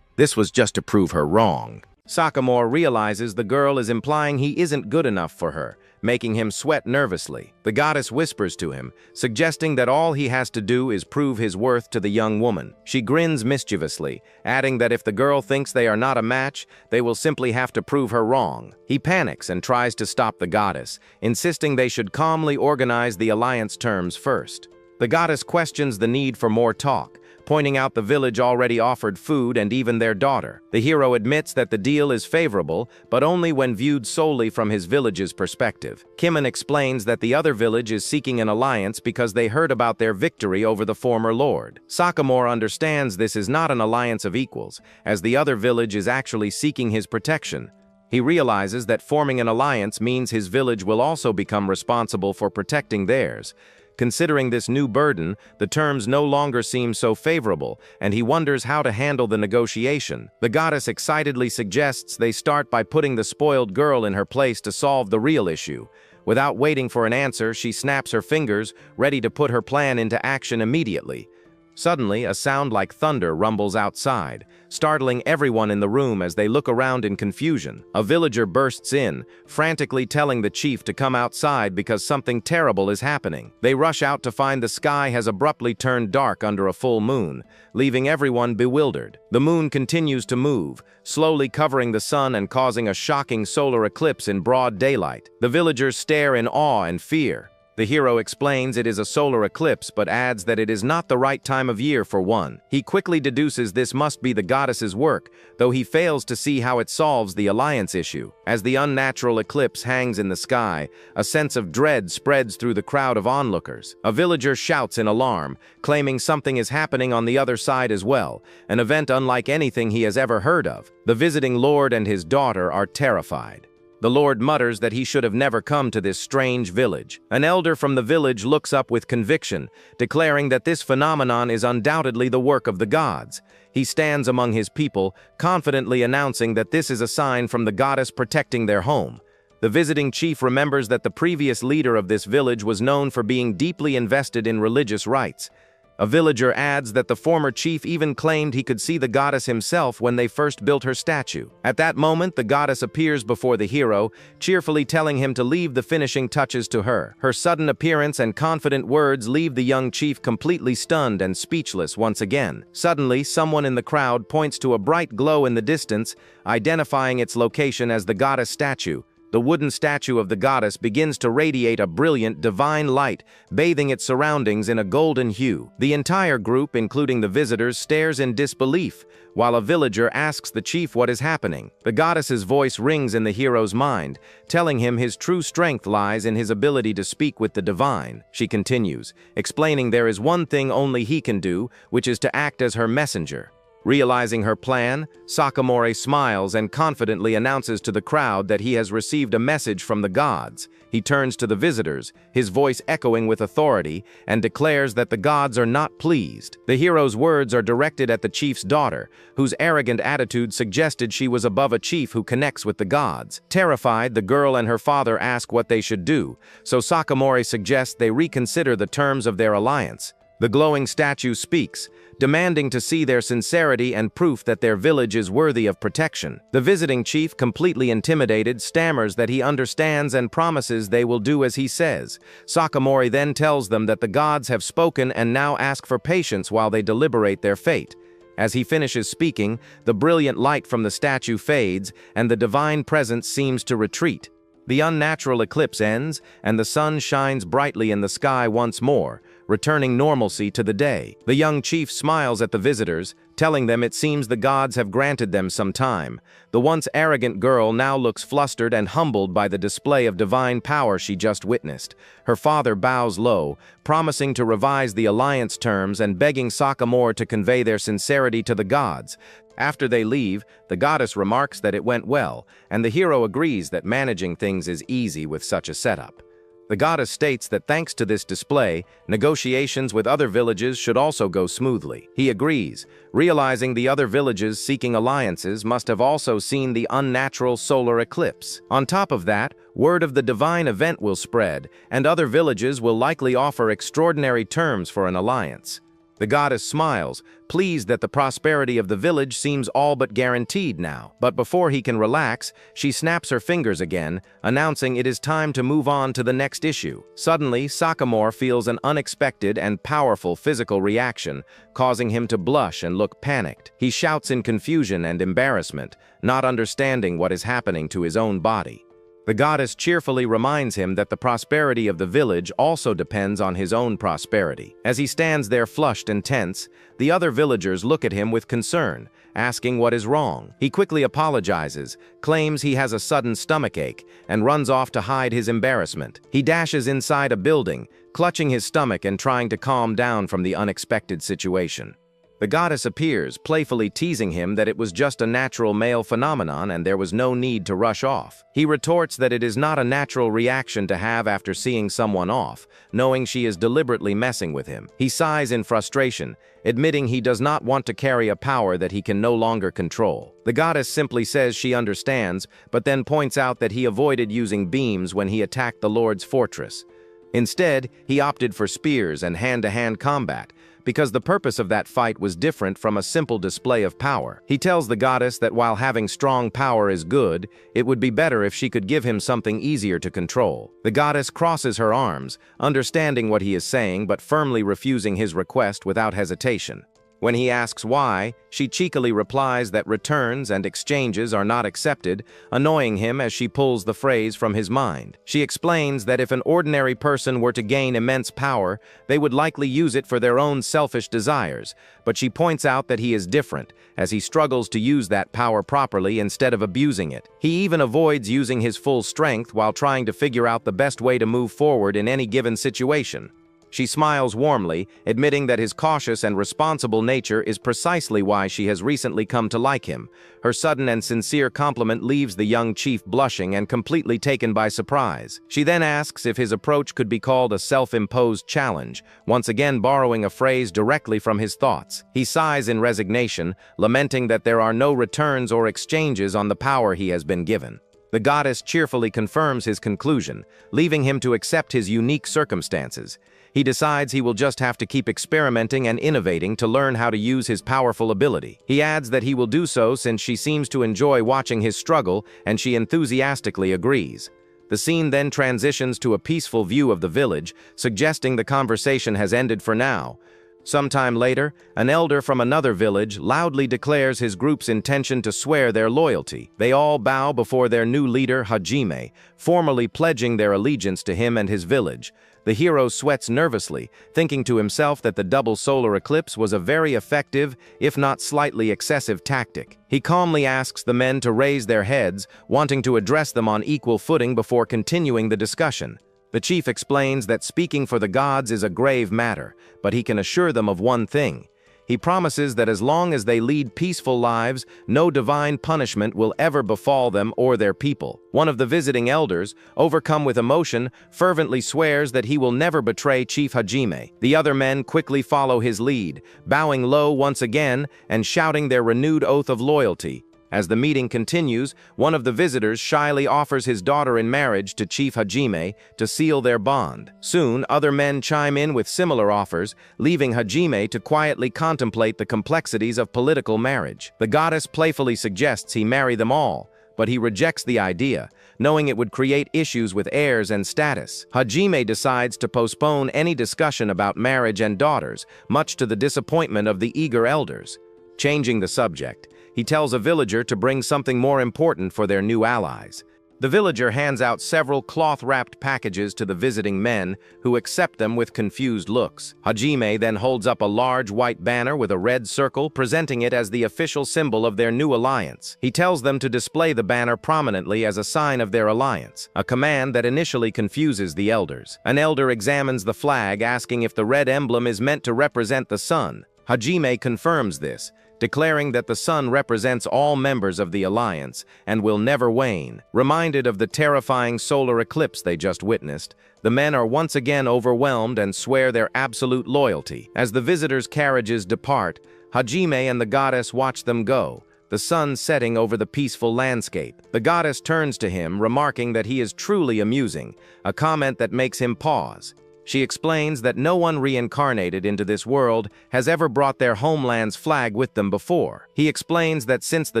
This was just to prove her wrong. Sakamore realizes the girl is implying he isn't good enough for her, making him sweat nervously. The goddess whispers to him, suggesting that all he has to do is prove his worth to the young woman. She grins mischievously, adding that if the girl thinks they are not a match, they will simply have to prove her wrong. He panics and tries to stop the goddess, insisting they should calmly organize the alliance terms first. The goddess questions the need for more talk, pointing out the village already offered food and even their daughter. The hero admits that the deal is favorable, but only when viewed solely from his village's perspective. Kimon explains that the other village is seeking an alliance because they heard about their victory over the former lord. Sakamore understands this is not an alliance of equals, as the other village is actually seeking his protection. He realizes that forming an alliance means his village will also become responsible for protecting theirs. Considering this new burden, the terms no longer seem so favorable, and he wonders how to handle the negotiation. The goddess excitedly suggests they start by putting the spoiled girl in her place to solve the real issue. Without waiting for an answer, she snaps her fingers, ready to put her plan into action immediately. Suddenly, a sound like thunder rumbles outside, startling everyone in the room as they look around in confusion. A villager bursts in, frantically telling the chief to come outside because something terrible is happening. They rush out to find the sky has abruptly turned dark under a full moon, leaving everyone bewildered. The moon continues to move, slowly covering the sun and causing a shocking solar eclipse in broad daylight. The villagers stare in awe and fear. The hero explains it is a solar eclipse but adds that it is not the right time of year for one. He quickly deduces this must be the goddess's work, though he fails to see how it solves the alliance issue. As the unnatural eclipse hangs in the sky, a sense of dread spreads through the crowd of onlookers. A villager shouts in alarm, claiming something is happening on the other side as well, an event unlike anything he has ever heard of. The visiting lord and his daughter are terrified. The Lord mutters that he should have never come to this strange village. An elder from the village looks up with conviction, declaring that this phenomenon is undoubtedly the work of the gods. He stands among his people, confidently announcing that this is a sign from the goddess protecting their home. The visiting chief remembers that the previous leader of this village was known for being deeply invested in religious rites. A villager adds that the former chief even claimed he could see the goddess himself when they first built her statue. At that moment, the goddess appears before the hero, cheerfully telling him to leave the finishing touches to her. Her sudden appearance and confident words leave the young chief completely stunned and speechless once again. Suddenly, someone in the crowd points to a bright glow in the distance, identifying its location as the goddess statue. The wooden statue of the goddess begins to radiate a brilliant, divine light, bathing its surroundings in a golden hue. The entire group, including the visitors, stares in disbelief, while a villager asks the chief what is happening. The goddess's voice rings in the hero's mind, telling him his true strength lies in his ability to speak with the divine. She continues, explaining there is one thing only he can do, which is to act as her messenger. Realizing her plan, Sakamore smiles and confidently announces to the crowd that he has received a message from the gods. He turns to the visitors, his voice echoing with authority, and declares that the gods are not pleased. The hero's words are directed at the chief's daughter, whose arrogant attitude suggested she was above a chief who connects with the gods. Terrified, the girl and her father ask what they should do, so Sakamore suggests they reconsider the terms of their alliance. The glowing statue speaks, demanding to see their sincerity and proof that their village is worthy of protection. The visiting chief, completely intimidated, stammers that he understands and promises they will do as he says. Sakamori then tells them that the gods have spoken and now ask for patience while they deliberate their fate. As he finishes speaking, the brilliant light from the statue fades, and the divine presence seems to retreat. The unnatural eclipse ends, and the sun shines brightly in the sky once more, returning normalcy to the day. The young chief smiles at the visitors, telling them it seems the gods have granted them some time. The once arrogant girl now looks flustered and humbled by the display of divine power she just witnessed. Her father bows low, promising to revise the alliance terms and begging Sakamori to convey their sincerity to the gods. After they leave, the goddess remarks that it went well, and the hero agrees that managing things is easy with such a setup. The goddess states that thanks to this display, negotiations with other villages should also go smoothly. He agrees, realizing the other villages seeking alliances must have also seen the unnatural solar eclipse. On top of that, word of the divine event will spread, and other villages will likely offer extraordinary terms for an alliance. The goddess smiles, pleased that the prosperity of the village seems all but guaranteed now. But before he can relax, she snaps her fingers again, announcing it is time to move on to the next issue. Suddenly, Sakamori feels an unexpected and powerful physical reaction, causing him to blush and look panicked. He shouts in confusion and embarrassment, not understanding what is happening to his own body. The goddess cheerfully reminds him that the prosperity of the village also depends on his own prosperity. As he stands there flushed and tense, the other villagers look at him with concern, asking what is wrong. He quickly apologizes, claims he has a sudden stomachache, and runs off to hide his embarrassment. He dashes inside a building, clutching his stomach and trying to calm down from the unexpected situation. The goddess appears, playfully teasing him that it was just a natural male phenomenon and there was no need to rush off. He retorts that it is not a natural reaction to have after seeing someone off, knowing she is deliberately messing with him. He sighs in frustration, admitting he does not want to carry a power that he can no longer control. The goddess simply says she understands, but then points out that he avoided using beams when he attacked the Lord's fortress. Instead, he opted for spears and hand-to-hand combat, because the purpose of that fight was different from a simple display of power. He tells the goddess that while having strong power is good, it would be better if she could give him something easier to control. The goddess crosses her arms, understanding what he is saying but firmly refusing his request without hesitation. When he asks why, she cheekily replies that returns and exchanges are not accepted, annoying him as she pulls the phrase from his mind. She explains that if an ordinary person were to gain immense power, they would likely use it for their own selfish desires, but she points out that he is different, as he struggles to use that power properly instead of abusing it. He even avoids using his full strength while trying to figure out the best way to move forward in any given situation. She smiles warmly, admitting that his cautious and responsible nature is precisely why she has recently come to like him. Her sudden and sincere compliment leaves the young chief blushing and completely taken by surprise. She then asks if his approach could be called a self-imposed challenge, once again borrowing a phrase directly from his thoughts. He sighs in resignation, lamenting that there are no returns or exchanges on the power he has been given. The goddess cheerfully confirms his conclusion, leaving him to accept his unique circumstances. He decides he will just have to keep experimenting and innovating to learn how to use his powerful ability. He adds that he will do so since she seems to enjoy watching his struggle, and she enthusiastically agrees. The scene then transitions to a peaceful view of the village, suggesting the conversation has ended for now. Sometime later, an elder from another village loudly declares his group's intention to swear their loyalty. They all bow before their new leader, Hajime, formally pledging their allegiance to him and his village. The hero sweats nervously, thinking to himself that the double solar eclipse was a very effective, if not slightly excessive tactic. He calmly asks the men to raise their heads, wanting to address them on equal footing before continuing the discussion. The chief explains that speaking for the gods is a grave matter, but he can assure them of one thing. He promises that as long as they lead peaceful lives, no divine punishment will ever befall them or their people. One of the visiting elders, overcome with emotion, fervently swears that he will never betray Chief Hajime. The other men quickly follow his lead, bowing low once again and shouting their renewed oath of loyalty. As the meeting continues, one of the visitors shyly offers his daughter in marriage to Chief Hajime to seal their bond. Soon, other men chime in with similar offers, leaving Hajime to quietly contemplate the complexities of political marriage. The goddess playfully suggests he marry them all, but he rejects the idea, knowing it would create issues with heirs and status. Hajime decides to postpone any discussion about marriage and daughters, much to the disappointment of the eager elders. Changing the subject, he tells a villager to bring something more important for their new allies. The villager hands out several cloth-wrapped packages to the visiting men, who accept them with confused looks. Hajime then holds up a large white banner with a red circle, presenting it as the official symbol of their new alliance. He tells them to display the banner prominently as a sign of their alliance, a command that initially confuses the elders. An elder examines the flag, asking if the red emblem is meant to represent the sun. Hajime confirms this, declaring that the sun represents all members of the alliance and will never wane. Reminded of the terrifying solar eclipse they just witnessed, the men are once again overwhelmed and swear their absolute loyalty. As the visitors' carriages depart, Hajime and the goddess watch them go, the sun setting over the peaceful landscape. The goddess turns to him, remarking that he is truly amusing, a comment that makes him pause. She explains that no one reincarnated into this world has ever brought their homeland's flag with them before. He explains that since the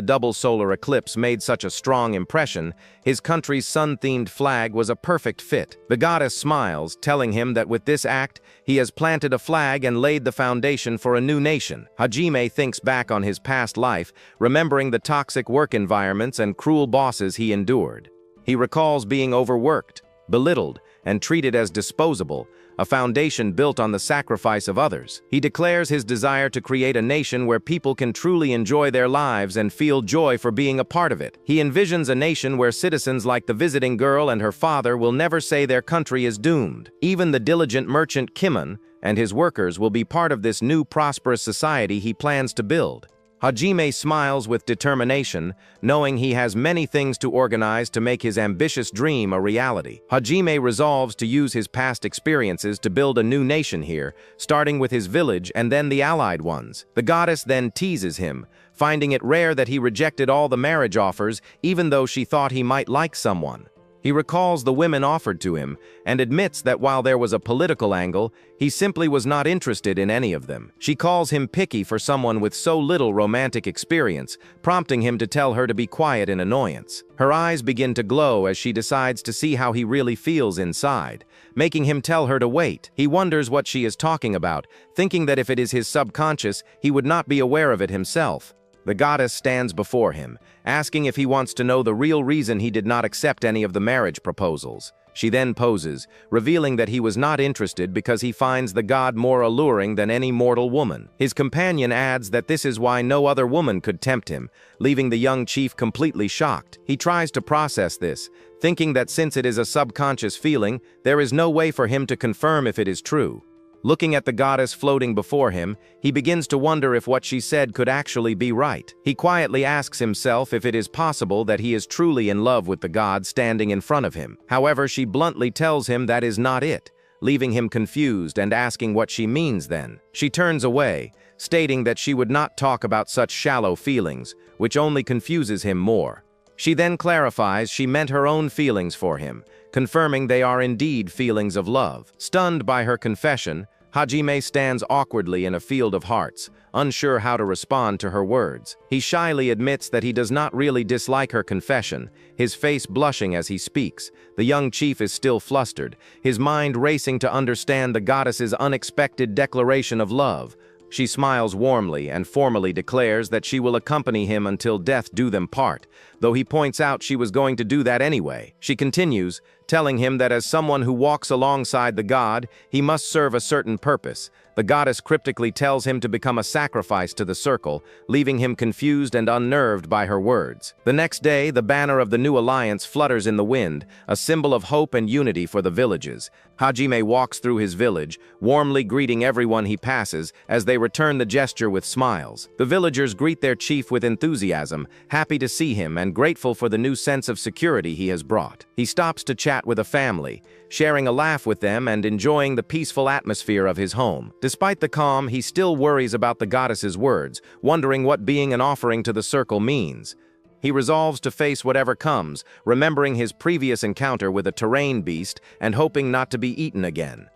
double solar eclipse made such a strong impression, his country's sun-themed flag was a perfect fit. The goddess smiles, telling him that with this act, he has planted a flag and laid the foundation for a new nation. Hajime thinks back on his past life, remembering the toxic work environments and cruel bosses he endured. He recalls being overworked, belittled, and treated as disposable, a foundation built on the sacrifice of others. He declares his desire to create a nation where people can truly enjoy their lives and feel joy for being a part of it. He envisions a nation where citizens like the visiting girl and her father will never say their country is doomed. Even the diligent merchant Kimon and his workers will be part of this new prosperous society he plans to build. Hajime smiles with determination, knowing he has many things to organize to make his ambitious dream a reality. Hajime resolves to use his past experiences to build a new nation here, starting with his village and then the allied ones. The goddess then teases him, finding it rare that he rejected all the marriage offers, even though she thought he might like someone. He recalls the women offered to him and admits that while there was a political angle, he simply was not interested in any of them. She calls him picky for someone with so little romantic experience, prompting him to tell her to be quiet in annoyance. Her eyes begin to glow as she decides to see how he really feels inside, making him tell her to wait. He wonders what she is talking about, thinking that if it is his subconscious, he would not be aware of it himself. The goddess stands before him, asking if he wants to know the real reason he did not accept any of the marriage proposals. She then poses, revealing that he was not interested because he finds the god more alluring than any mortal woman. His companion adds that this is why no other woman could tempt him, leaving the young chief completely shocked. He tries to process this, thinking that since it is a subconscious feeling, there is no way for him to confirm if it is true. Looking at the goddess floating before him, he begins to wonder if what she said could actually be right. He quietly asks himself if it is possible that he is truly in love with the god standing in front of him. However, she bluntly tells him that is not it, leaving him confused and asking what she means then. She turns away, stating that she would not talk about such shallow feelings, which only confuses him more. She then clarifies she meant her own feelings for him, confirming they are indeed feelings of love. Stunned by her confession, Hajime stands awkwardly in a field of hearts, unsure how to respond to her words. He shyly admits that he does not really dislike her confession, his face blushing as he speaks. The young chief is still flustered, his mind racing to understand the goddess's unexpected declaration of love. She smiles warmly and formally declares that she will accompany him until death do them part, though he points out she was going to do that anyway. She continues, telling him that as someone who walks alongside the god, he must serve a certain purpose. The goddess cryptically tells him to become a sacrifice to the circle, leaving him confused and unnerved by her words. The next day, the banner of the new alliance flutters in the wind, a symbol of hope and unity for the villages. Hajime walks through his village, warmly greeting everyone he passes as they return the gesture with smiles. The villagers greet their chief with enthusiasm, happy to see him and grateful for the new sense of security he has brought. He stops to chat with a family, sharing a laugh with them and enjoying the peaceful atmosphere of his home. Despite the calm, he still worries about the goddess's words, wondering what being an offering to the circle means. He resolves to face whatever comes, remembering his previous encounter with a terrain beast and hoping not to be eaten again.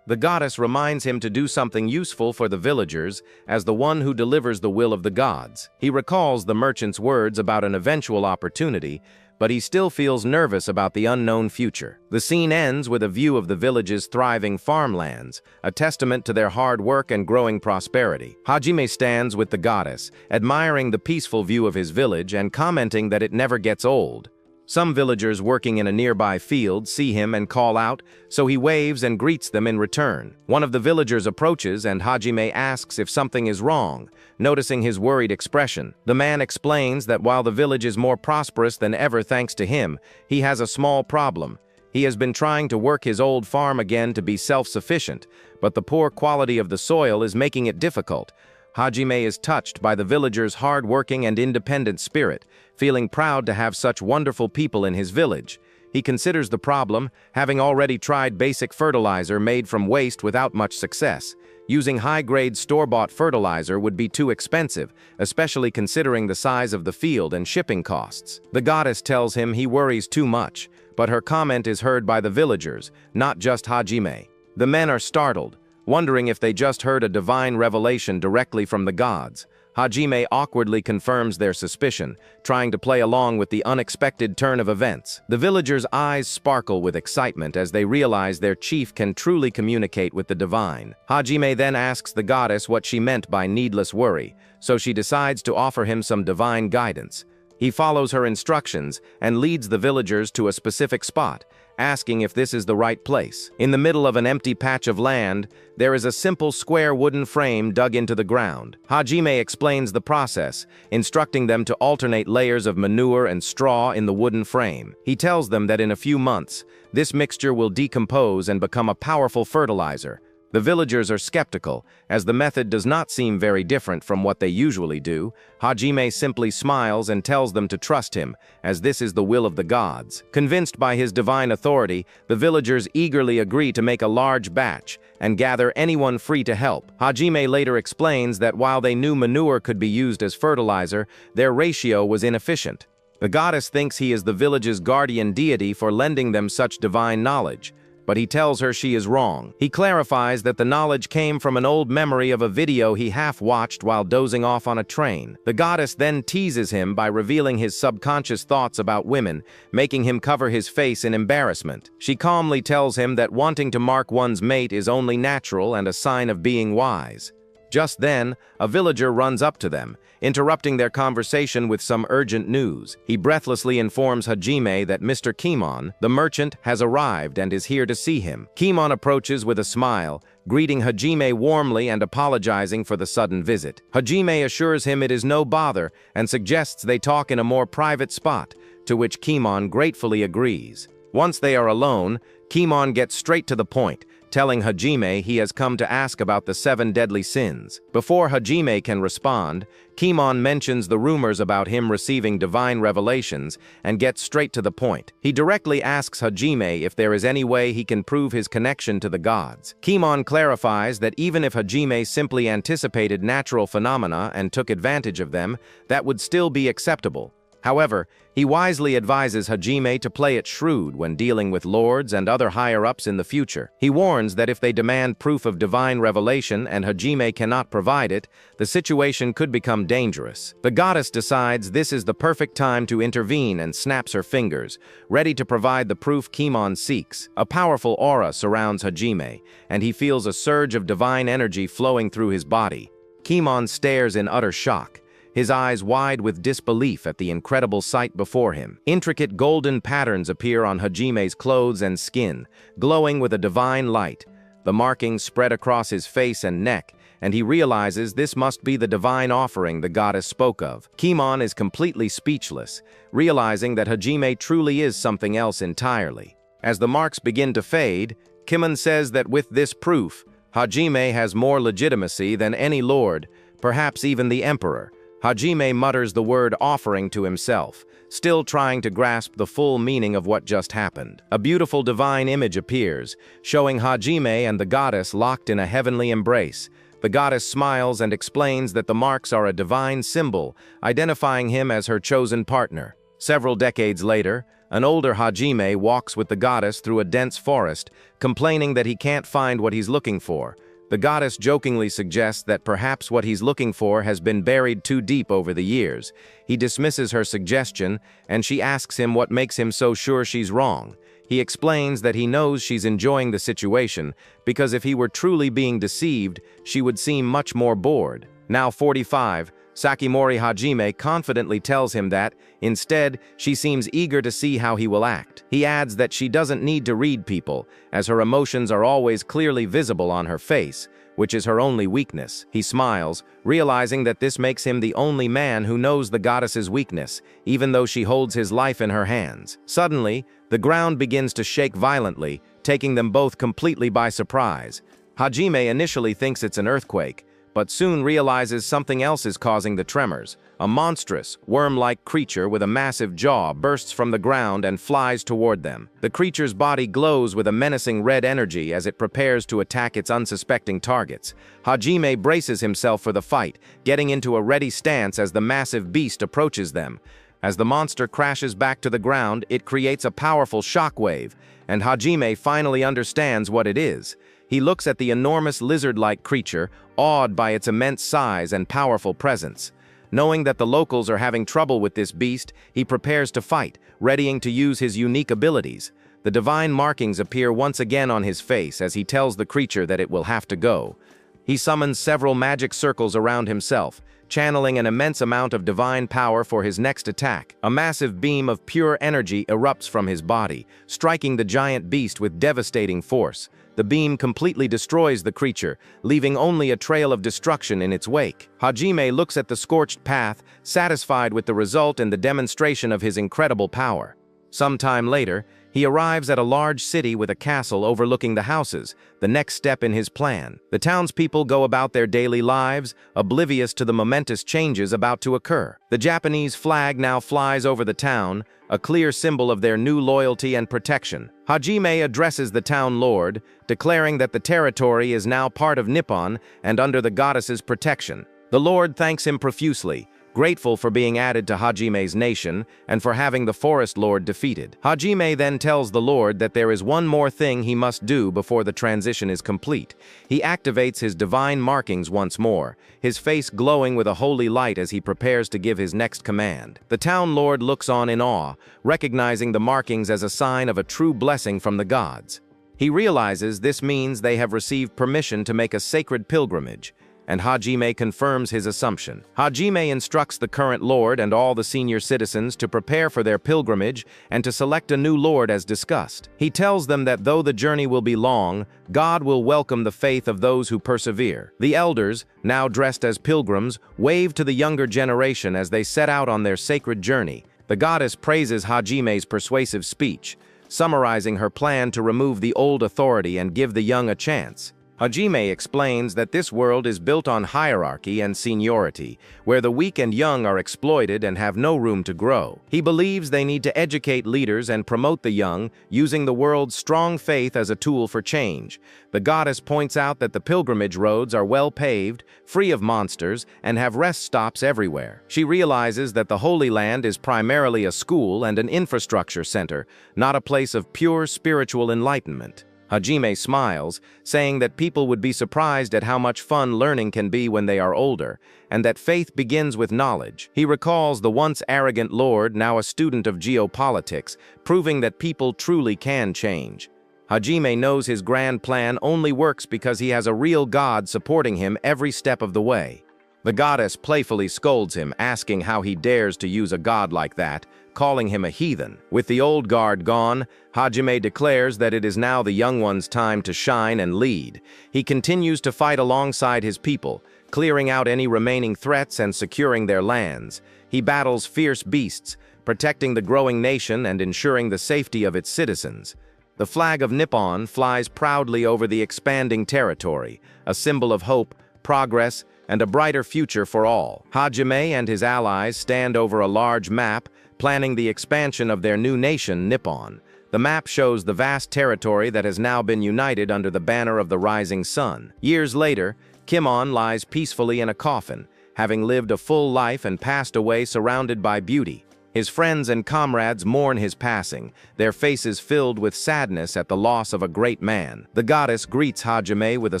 The goddess reminds him to do something useful for the villagers as the one who delivers the will of the gods. He recalls the merchant's words about an eventual opportunity, but he still feels nervous about the unknown future. The scene ends with a view of the village's thriving farmlands, a testament to their hard work and growing prosperity. Hajime stands with the goddess, admiring the peaceful view of his village and commenting that it never gets old. Some villagers working in a nearby field see him and call out, so he waves and greets them in return. One of the villagers approaches and Hajime asks if something is wrong, noticing his worried expression. The man explains that while the village is more prosperous than ever thanks to him, he has a small problem. He has been trying to work his old farm again to be self-sufficient, but the poor quality of the soil is making it difficult. Hajime is touched by the villagers' hard-working and independent spirit, feeling proud to have such wonderful people in his village. He considers the problem, having already tried basic fertilizer made from waste without much success. Using high-grade store-bought fertilizer would be too expensive, especially considering the size of the field and shipping costs. The goddess tells him he worries too much, but her comment is heard by the villagers, not just Hajime. The men are startled, wondering if they just heard a divine revelation directly from the gods. Hajime awkwardly confirms their suspicion, trying to play along with the unexpected turn of events. The villagers' eyes sparkle with excitement as they realize their chief can truly communicate with the divine. Hajime then asks the goddess what she meant by needless worry, so she decides to offer him some divine guidance. He follows her instructions and leads the villagers to a specific spot, asking if this is the right place. In the middle of an empty patch of land, there is a simple square wooden frame dug into the ground. Hajime explains the process, instructing them to alternate layers of manure and straw in the wooden frame. He tells them that in a few months, this mixture will decompose and become a powerful fertilizer. The villagers are skeptical, as the method does not seem very different from what they usually do. Hajime simply smiles and tells them to trust him, as this is the will of the gods. Convinced by his divine authority, the villagers eagerly agree to make a large batch and gather anyone free to help. Hajime later explains that while they knew manure could be used as fertilizer, their ratio was inefficient. The goddess thinks he is the village's guardian deity for lending them such divine knowledge, but he tells her she is wrong. He clarifies that the knowledge came from an old memory of a video he half-watched while dozing off on a train. The goddess then teases him by revealing his subconscious thoughts about women, making him cover his face in embarrassment. She calmly tells him that wanting to mark one's mate is only natural and a sign of being wise. Just then, a villager runs up to them, interrupting their conversation with some urgent news. He breathlessly informs Hajime that Mr. Kimon, the merchant, has arrived and is here to see him. Kimon approaches with a smile, greeting Hajime warmly and apologizing for the sudden visit. Hajime assures him it is no bother and suggests they talk in a more private spot, to which Kimon gratefully agrees. Once they are alone, Kimon gets straight to the point, telling Hajime he has come to ask about the 7 deadly sins. Before Hajime can respond, Kimon mentions the rumors about him receiving divine revelations and gets straight to the point. He directly asks Hajime if there is any way he can prove his connection to the gods. Kimon clarifies that even if Hajime simply anticipated natural phenomena and took advantage of them, that would still be acceptable. However, he wisely advises Hajime to play it shrewd when dealing with lords and other higher-ups in the future. He warns that if they demand proof of divine revelation and Hajime cannot provide it, the situation could become dangerous. The goddess decides this is the perfect time to intervene and snaps her fingers, ready to provide the proof Kimon seeks. A powerful aura surrounds Hajime, and he feels a surge of divine energy flowing through his body. Kimon stares in utter shock, his eyes wide with disbelief at the incredible sight before him. Intricate golden patterns appear on Hajime's clothes and skin, glowing with a divine light. The markings spread across his face and neck, and he realizes this must be the divine offering the goddess spoke of. Kimon is completely speechless, realizing that Hajime truly is something else entirely. As the marks begin to fade, Kimon says that with this proof, Hajime has more legitimacy than any lord, perhaps even the emperor. Hajime mutters the word offering to himself, still trying to grasp the full meaning of what just happened. A beautiful divine image appears, showing Hajime and the goddess locked in a heavenly embrace. The goddess smiles and explains that the marks are a divine symbol, identifying him as her chosen partner. Several decades later, an older Hajime walks with the goddess through a dense forest, complaining that he can't find what he's looking for. The goddess jokingly suggests that perhaps what he's looking for has been buried too deep over the years. He dismisses her suggestion, and she asks him what makes him so sure she's wrong. He explains that he knows she's enjoying the situation, because if he were truly being deceived, she would seem much more bored. Now 45, Sakimori Hajime confidently tells him that, instead, she seems eager to see how he will act. He adds that she doesn't need to read people, as her emotions are always clearly visible on her face, which is her only weakness. He smiles, realizing that this makes him the only man who knows the goddess's weakness, even though she holds his life in her hands. Suddenly, the ground begins to shake violently, taking them both completely by surprise. Hajime initially thinks it's an earthquake, but soon realizes something else is causing the tremors. A monstrous, worm-like creature with a massive jaw bursts from the ground and flies toward them. The creature's body glows with a menacing red energy as it prepares to attack its unsuspecting targets. Hajime braces himself for the fight, getting into a ready stance as the massive beast approaches them. As the monster crashes back to the ground, it creates a powerful shockwave, and Hajime finally understands what it is. He looks at the enormous lizard-like creature, awed by its immense size and powerful presence. Knowing that the locals are having trouble with this beast, he prepares to fight, readying to use his unique abilities. The divine markings appear once again on his face as he tells the creature that it will have to go. He summons several magic circles around himself, channeling an immense amount of divine power for his next attack. A massive beam of pure energy erupts from his body, striking the giant beast with devastating force. The beam completely destroys the creature, leaving only a trail of destruction in its wake. Hajime looks at the scorched path, satisfied with the result and the demonstration of his incredible power. Sometime later, he arrives at a large city with a castle overlooking the houses, the next step in his plan. The townspeople go about their daily lives, oblivious to the momentous changes about to occur. The Japanese flag now flies over the town, a clear symbol of their new loyalty and protection. Hajime addresses the town lord, declaring that the territory is now part of Nippon and under the goddess's protection. The lord thanks him profusely, grateful for being added to Hajime's nation and for having the forest lord defeated. Hajime then tells the lord that there is one more thing he must do before the transition is complete. He activates his divine markings once more, his face glowing with a holy light as he prepares to give his next command. The town lord looks on in awe, recognizing the markings as a sign of a true blessing from the gods. He realizes this means they have received permission to make a sacred pilgrimage, and Hajime confirms his assumption. Hajime instructs the current lord and all the senior citizens to prepare for their pilgrimage and to select a new lord as discussed. He tells them that though the journey will be long, God will welcome the faith of those who persevere. The elders, now dressed as pilgrims, wave to the younger generation as they set out on their sacred journey. The goddess praises Hajime's persuasive speech, summarizing her plan to remove the old authority and give the young a chance. Hajime explains that this world is built on hierarchy and seniority, where the weak and young are exploited and have no room to grow. He believes they need to educate leaders and promote the young, using the world's strong faith as a tool for change. The goddess points out that the pilgrimage roads are well paved, free of monsters, and have rest stops everywhere. She realizes that the Holy Land is primarily a school and an infrastructure center, not a place of pure spiritual enlightenment. Hajime smiles, saying that people would be surprised at how much fun learning can be when they are older, and that faith begins with knowledge. He recalls the once arrogant lord, now a student of geopolitics, proving that people truly can change. Hajime knows his grand plan only works because he has a real god supporting him every step of the way. The goddess playfully scolds him, asking how he dares to use a god like that, calling him a heathen. With the old guard gone, Hajime declares that it is now the young one's time to shine and lead. He continues to fight alongside his people, clearing out any remaining threats and securing their lands. He battles fierce beasts, protecting the growing nation and ensuring the safety of its citizens. The flag of Nippon flies proudly over the expanding territory, a symbol of hope, progress, and a brighter future for all. Hajime and his allies stand over a large map, planning the expansion of their new nation, Nippon. The map shows the vast territory that has now been united under the banner of the rising sun. Years later, Kimon lies peacefully in a coffin, having lived a full life and passed away surrounded by beauty. His friends and comrades mourn his passing, their faces filled with sadness at the loss of a great man. The goddess greets Hajime with a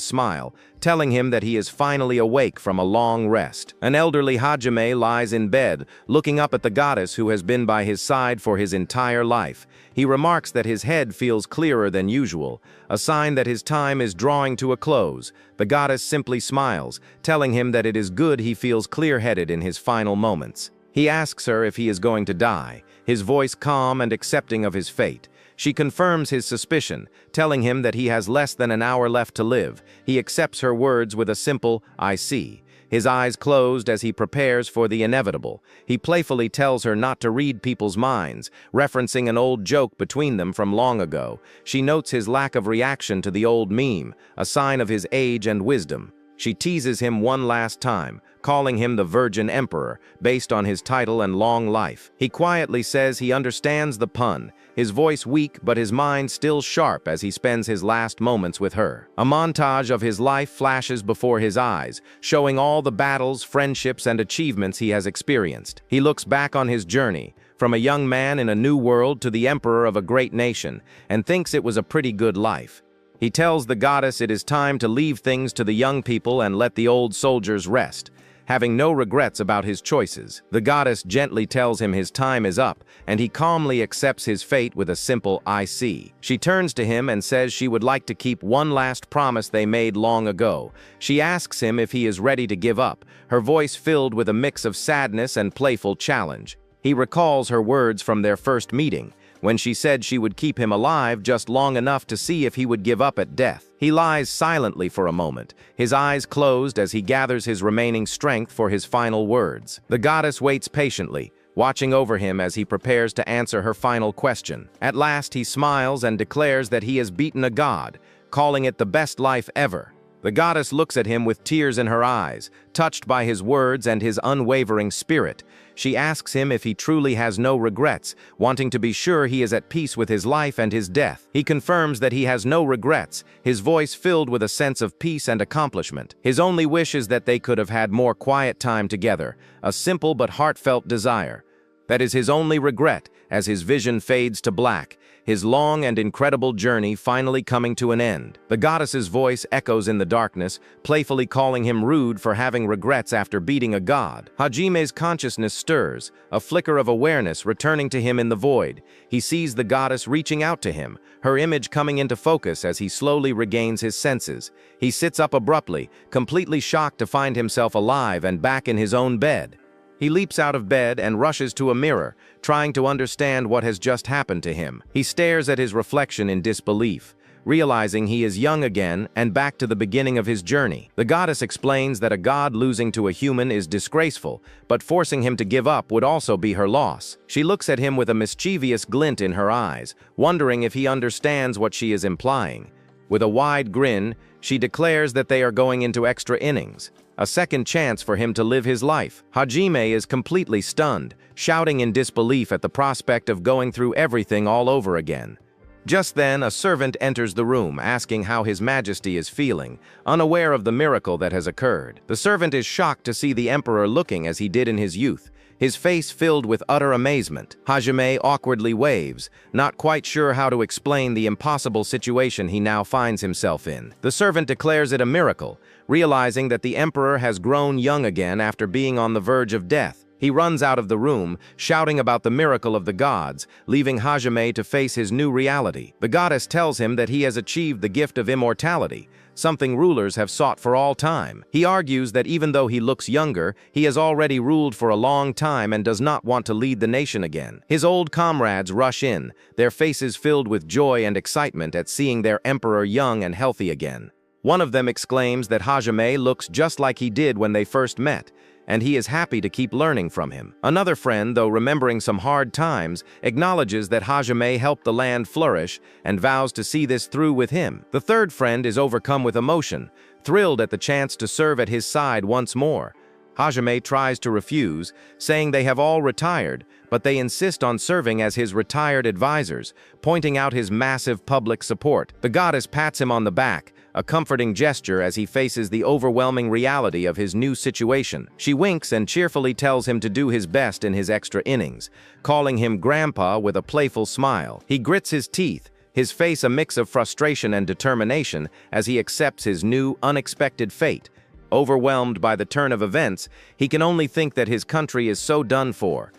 smile, telling him that he is finally awake from a long rest. An elderly Hajime lies in bed, looking up at the goddess who has been by his side for his entire life. He remarks that his head feels clearer than usual, a sign that his time is drawing to a close. The goddess simply smiles, telling him that it is good he feels clear-headed in his final moments. He asks her if he is going to die, his voice calm and accepting of his fate. She confirms his suspicion, telling him that he has less than an hour left to live. He accepts her words with a simple, "I see." His eyes closed as he prepares for the inevitable. He playfully tells her not to read people's minds, referencing an old joke between them from long ago. She notes his lack of reaction to the old meme, a sign of his age and wisdom. She teases him one last time, calling him the Virgin Emperor, based on his title and long life. He quietly says he understands the pun, his voice weak but his mind still sharp as he spends his last moments with her. A montage of his life flashes before his eyes, showing all the battles, friendships, and achievements he has experienced. He looks back on his journey, from a young man in a new world to the emperor of a great nation, and thinks it was a pretty good life. He tells the goddess it is time to leave things to the young people and let the old soldiers rest, having no regrets about his choices. The goddess gently tells him his time is up, and he calmly accepts his fate with a simple "I see." She turns to him and says she would like to keep one last promise they made long ago. She asks him if he is ready to give up, her voice filled with a mix of sadness and playful challenge. He recalls her words from their first meeting, when she said she would keep him alive just long enough to see if he would give up at death. He lies silently for a moment, his eyes closed as he gathers his remaining strength for his final words. The goddess waits patiently, watching over him as he prepares to answer her final question. At last he smiles and declares that he has beaten a god, calling it the best life ever. The goddess looks at him with tears in her eyes, touched by his words and his unwavering spirit. She asks him if he truly has no regrets, wanting to be sure he is at peace with his life and his death. He confirms that he has no regrets, his voice filled with a sense of peace and accomplishment. His only wish is that they could have had more quiet time together, a simple but heartfelt desire. That is his only regret as his vision fades to black, his long and incredible journey finally coming to an end. The goddess's voice echoes in the darkness, playfully calling him rude for having regrets after beating a god. Hajime's consciousness stirs, a flicker of awareness returning to him in the void. He sees the goddess reaching out to him, her image coming into focus as he slowly regains his senses. He sits up abruptly, completely shocked to find himself alive and back in his own bed. He leaps out of bed and rushes to a mirror, trying to understand what has just happened to him. He stares at his reflection in disbelief, realizing he is young again and back to the beginning of his journey. The goddess explains that a god losing to a human is disgraceful, but forcing him to give up would also be her loss. She looks at him with a mischievous glint in her eyes, wondering if he understands what she is implying. With a wide grin, she declares that they are going into extra innings, a second chance for him to live his life. Hajime is completely stunned, shouting in disbelief at the prospect of going through everything all over again. Just then, a servant enters the room, asking how His Majesty is feeling, unaware of the miracle that has occurred. The servant is shocked to see the emperor looking as he did in his youth, his face filled with utter amazement. Hajime awkwardly waves, not quite sure how to explain the impossible situation he now finds himself in. The servant declares it a miracle, realizing that the emperor has grown young again after being on the verge of death. He runs out of the room, shouting about the miracle of the gods, leaving Hajime to face his new reality. The goddess tells him that he has achieved the gift of immortality, something rulers have sought for all time. He argues that even though he looks younger, he has already ruled for a long time and does not want to lead the nation again. His old comrades rush in, their faces filled with joy and excitement at seeing their emperor young and healthy again. One of them exclaims that Hajime looks just like he did when they first met, and he is happy to keep learning from him. Another friend, though remembering some hard times, acknowledges that Hajime helped the land flourish and vows to see this through with him. The third friend is overcome with emotion, thrilled at the chance to serve at his side once more. Hajime tries to refuse, saying they have all retired, but they insist on serving as his retired advisors, pointing out his massive public support. The goddess pats him on the back, a comforting gesture as he faces the overwhelming reality of his new situation. She winks and cheerfully tells him to do his best in his extra innings, calling him Grandpa with a playful smile. He grits his teeth, his face a mix of frustration and determination as he accepts his new, unexpected fate. Overwhelmed by the turn of events, he can only think that his country is so done for,